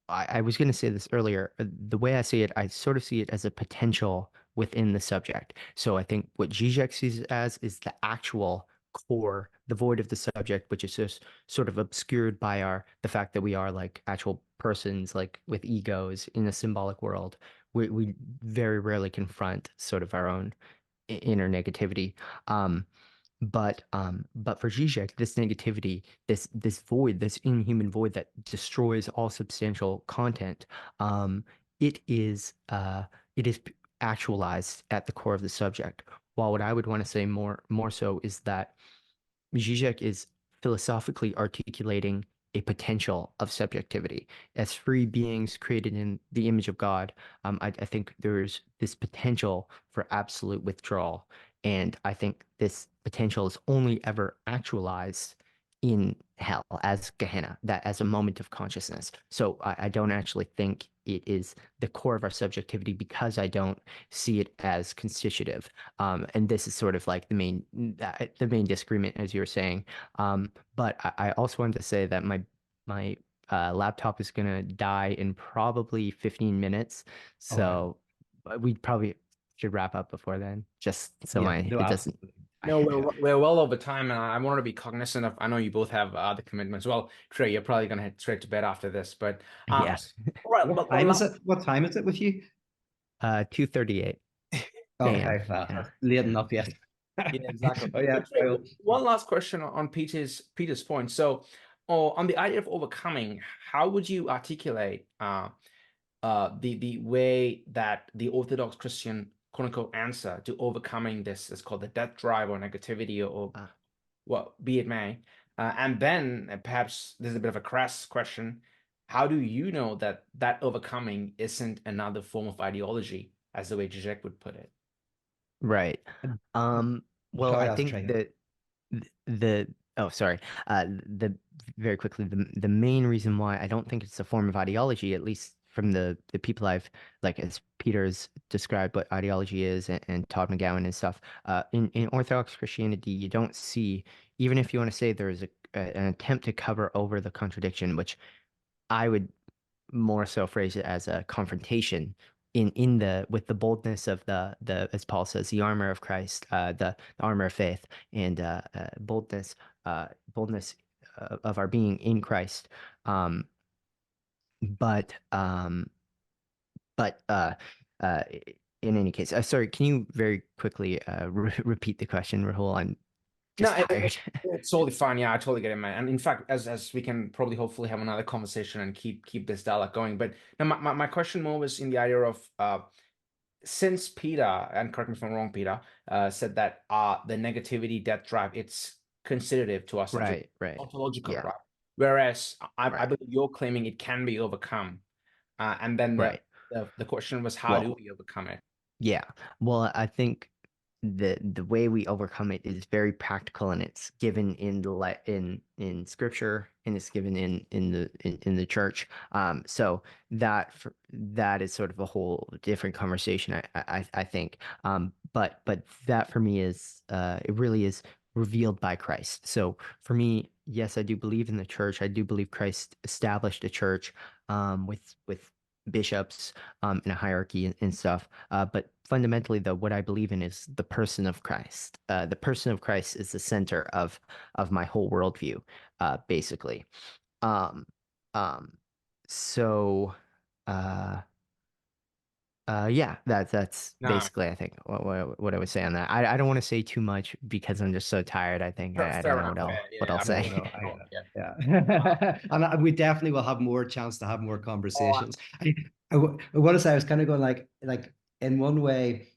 Speaker 2: I was going to say this earlier. The way I see it, I sort of see it as a potential within the subject. So I think what Zizek sees it as is the actual core, the void of the subject, which is just sort of obscured by the fact that we are like actual persons, like with egos in a symbolic world. We very rarely confront sort of our own inner negativity. Um, But for Žižek, this negativity, this void, this inhuman void that destroys all substantial content, it is actualized at the core of the subject. While what I would want to say more so is that Žižek is philosophically articulating a potential of subjectivity. As free beings created in the image of God, I think there's this potential for absolute withdrawal. And I think this potential is only ever actualized in hell as Gehenna, that as a moment of consciousness. So I don't actually think it is the core of our subjectivity because I don't see it as constitutive. And this is sort of like the main disagreement, as you were saying. But I also wanted to say that my laptop is gonna die in probably 15 minutes, so we probably should wrap up before then, just so
Speaker 3: Yeah, no,
Speaker 2: it doesn't.
Speaker 3: absolutely.
Speaker 1: No, we're well over time, and I wanted to be cognizant of. I know you both have other commitments. Well, Trey, you're probably gonna head straight to bed after this, but
Speaker 2: Yeah,
Speaker 1: all right.
Speaker 3: What time is it? What time is it with you?
Speaker 2: 2:38 a.m.
Speaker 3: Okay, well,
Speaker 2: Yeah.
Speaker 3: that's late enough yet.
Speaker 1: Yeah, exactly.
Speaker 3: Oh yeah,
Speaker 1: But Trey,
Speaker 3: well,
Speaker 1: one last question on Peter's point. So, on the idea of overcoming, how would you articulate the way that the Orthodox Christian quote unquote answer to overcoming this is called the death drive or negativity or well, be it may. And then perhaps this is a bit of a crass question. How do you know that that overcoming isn't another form of ideology, as the way Žižek would put it?
Speaker 2: Right. Well,
Speaker 3: sorry,
Speaker 2: I
Speaker 3: that's
Speaker 2: think
Speaker 3: Trey.
Speaker 2: that the oh, sorry. The very quickly, the main reason why I don't think it's a form of ideology, at least from the people I've like, as Peter's described what ideology is, and Todd McGowan and stuff. In Orthodox Christianity, you don't see, even if you want to say there is an attempt to cover over the contradiction, which I would more so phrase it as a confrontation in the with the boldness of the as Paul says, the armor of Christ, the armor of faith, and boldness of our being in Christ. Um, but um, but in any case, sorry, can you very quickly repeat the question, Rahul? I'm
Speaker 1: No,
Speaker 2: just tired.
Speaker 1: it's totally fine. Yeah, I totally get it, man. And in fact, as we can probably hopefully have another conversation and keep this dialogue going. But now my question more was in the idea of since Peter, and correct me if I'm wrong, Peter, said that the negativity death drive, it's constitutive to our subject,
Speaker 2: Right.
Speaker 1: ontological,
Speaker 2: Yeah,
Speaker 1: right? Whereas I
Speaker 2: right,
Speaker 1: believe you're claiming it can be overcome. And then
Speaker 2: right.
Speaker 1: the question was, how do
Speaker 2: Well,
Speaker 1: we overcome it?
Speaker 2: yeah. Well, I think the way we overcome it is very practical, and it's given in in scripture, and it's given in the church. So that is sort of a whole different conversation, I think. But that for me is it really is revealed by Christ. So for me, yes, I do believe in the church. I do believe Christ established a church with bishops and a hierarchy and stuff. But fundamentally, though, what I believe in is the person of Christ. The person of Christ is the center of my whole worldview, basically. Um, um, so, uh, yeah, that's
Speaker 1: No,
Speaker 2: basically, I think, what I would say on that. I don't want to say too much because I'm just so tired. I think I don't
Speaker 1: fair
Speaker 2: know
Speaker 1: enough. Fair.
Speaker 2: what
Speaker 1: Yeah,
Speaker 2: I'll
Speaker 1: I mean,
Speaker 3: No,
Speaker 2: say.
Speaker 3: no,
Speaker 1: yeah.
Speaker 3: yeah. And we definitely will have more chance to have more
Speaker 1: Oh,
Speaker 3: conversations. I want to say I was kind of going like in one way,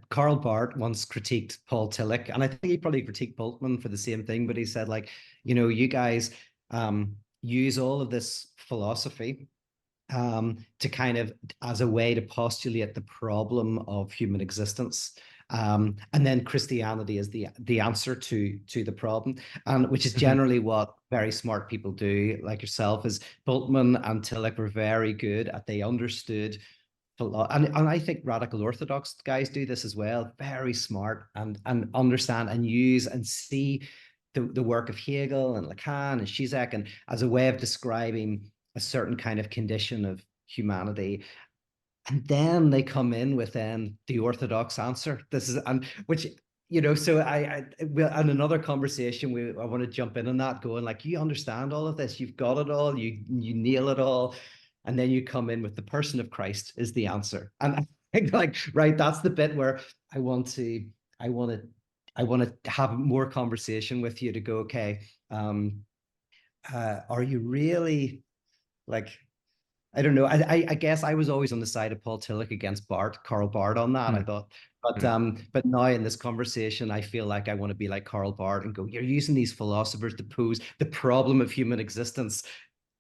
Speaker 3: Karl Barth once critiqued Paul Tillich, and I think he probably critiqued Bultmann for the same thing, but he said like, you guys use all of this philosophy to kind of as a way to postulate the problem of human existence. And then Christianity is the answer to the problem, and which is generally what very smart people do, like yourself. Is Bultmann and Tillich were very good at, they understood and I think radical Orthodox guys do this as well. Very smart and understand and use and see the work of Hegel and Lacan and Žižek and as a way of describing a certain kind of condition of humanity. And then they come in with the Orthodox answer. This is and which so I will in another conversation I want to jump in on that, going like, you understand all of this, you've got it all, you nail it all, and then you come in with the person of Christ is the answer. And I think like, right, that's the bit where I want to I want to have more conversation with you to go, okay, are you really like, I don't know. I guess I was always on the side of Paul Tillich against Karl Barth on that. I thought, but now in this conversation, I feel like I want to be like Karl Barth and go, you're using these philosophers to pose the problem of human existence.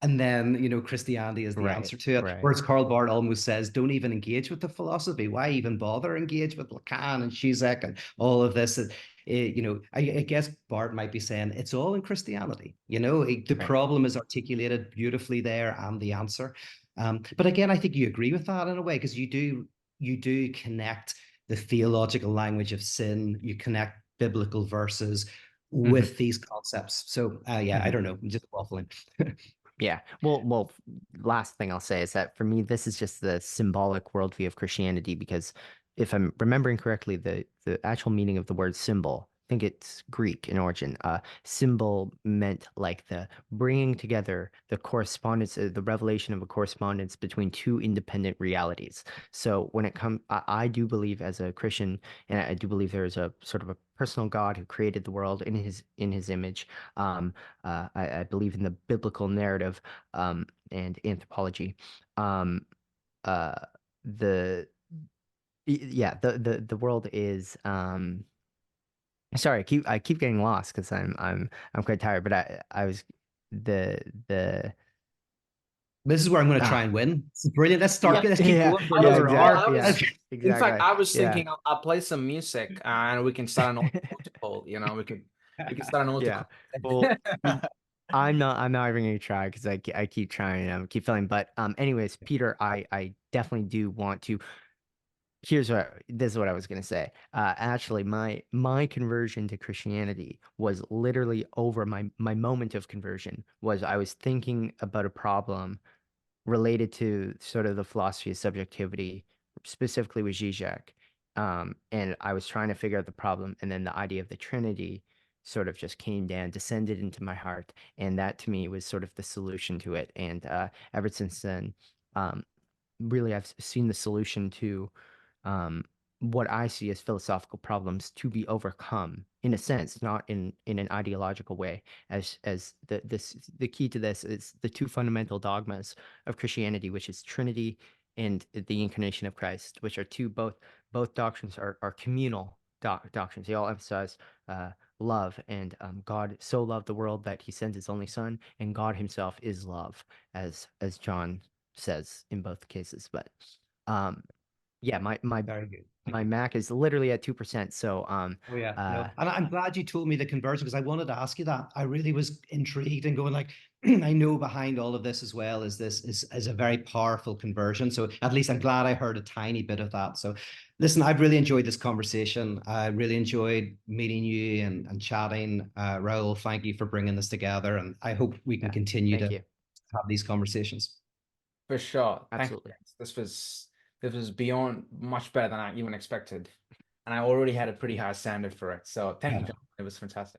Speaker 3: And then, you know, Christianity is the answer to it.
Speaker 2: Right.
Speaker 3: Whereas Karl Barth almost says, don't even engage with the philosophy. Why even bother engage with Lacan and Žižek and all of this? You know, I guess Barth might be saying it's all in Christianity. You know, the problem is articulated beautifully there and the answer. But again, I think you agree with that in a way, because you do connect the theological language of sin. You connect biblical verses with these concepts. So yeah, I don't know. I'm just waffling.
Speaker 2: Yeah. Well, last thing I'll say is that for me, this is just the symbolic worldview of Christianity, because if I'm remembering correctly, the actual meaning of the word symbol, I think it's Greek in origin. Symbol meant like the bringing together the correspondence, the revelation of a correspondence between two independent realities. So when it comes, I do believe as a Christian, and I do believe there is a sort of a personal God who created the world in his image. I believe in the biblical narrative and anthropology. The the world is sorry, I keep getting lost because I'm quite tired, but I was the
Speaker 3: This is where I'm going to try and win. It's brilliant. Let's start. Let's keep going for
Speaker 1: I was-
Speaker 3: another
Speaker 1: yeah,
Speaker 3: hour.
Speaker 1: I was-
Speaker 2: exactly.
Speaker 1: In fact, I was
Speaker 2: Yeah.
Speaker 1: thinking I'll play some music and we can start an multiple. You know, we can start an multiple.
Speaker 2: Well, I'm not even gonna try because I keep trying, keep failing. But anyways, Peter, I definitely do want to. This is what I was gonna say. Actually, my conversion to Christianity was literally over my moment of conversion was I was thinking about a problem related to sort of the philosophy of subjectivity, specifically with Žižek. And I was trying to figure out the problem, and then the idea of the Trinity sort of just came down, descended into my heart, and that to me was sort of the solution to it. And ever since then, really, I've seen the solution to what I see as philosophical problems to be overcome in a sense, not in an ideological way, as the key to this is the two fundamental dogmas of Christianity, which is Trinity and the incarnation of Christ, which are both doctrines are communal doctrines. They all emphasize love, and God so loved the world that he sent his only son, and God himself is love, as John says in both cases. But yeah, my
Speaker 3: Very good.
Speaker 2: my Mac is literally at 2%. So
Speaker 3: Oh yeah, no. And I'm glad you told me the conversion, because I wanted to ask you that. I really was intrigued and going like, I know behind all of this as well is a very powerful conversion. So at least I'm glad I heard a tiny bit of that. So listen, I've really enjoyed this conversation. I really enjoyed meeting you and chatting. Rahul, thank you for bringing this together, and I hope we can continue to have these conversations.
Speaker 1: For sure.
Speaker 2: Absolutely.
Speaker 1: Thank you. This was beyond much better than I even expected. And I already had a pretty high standard for it. So thank you, John. It was fantastic.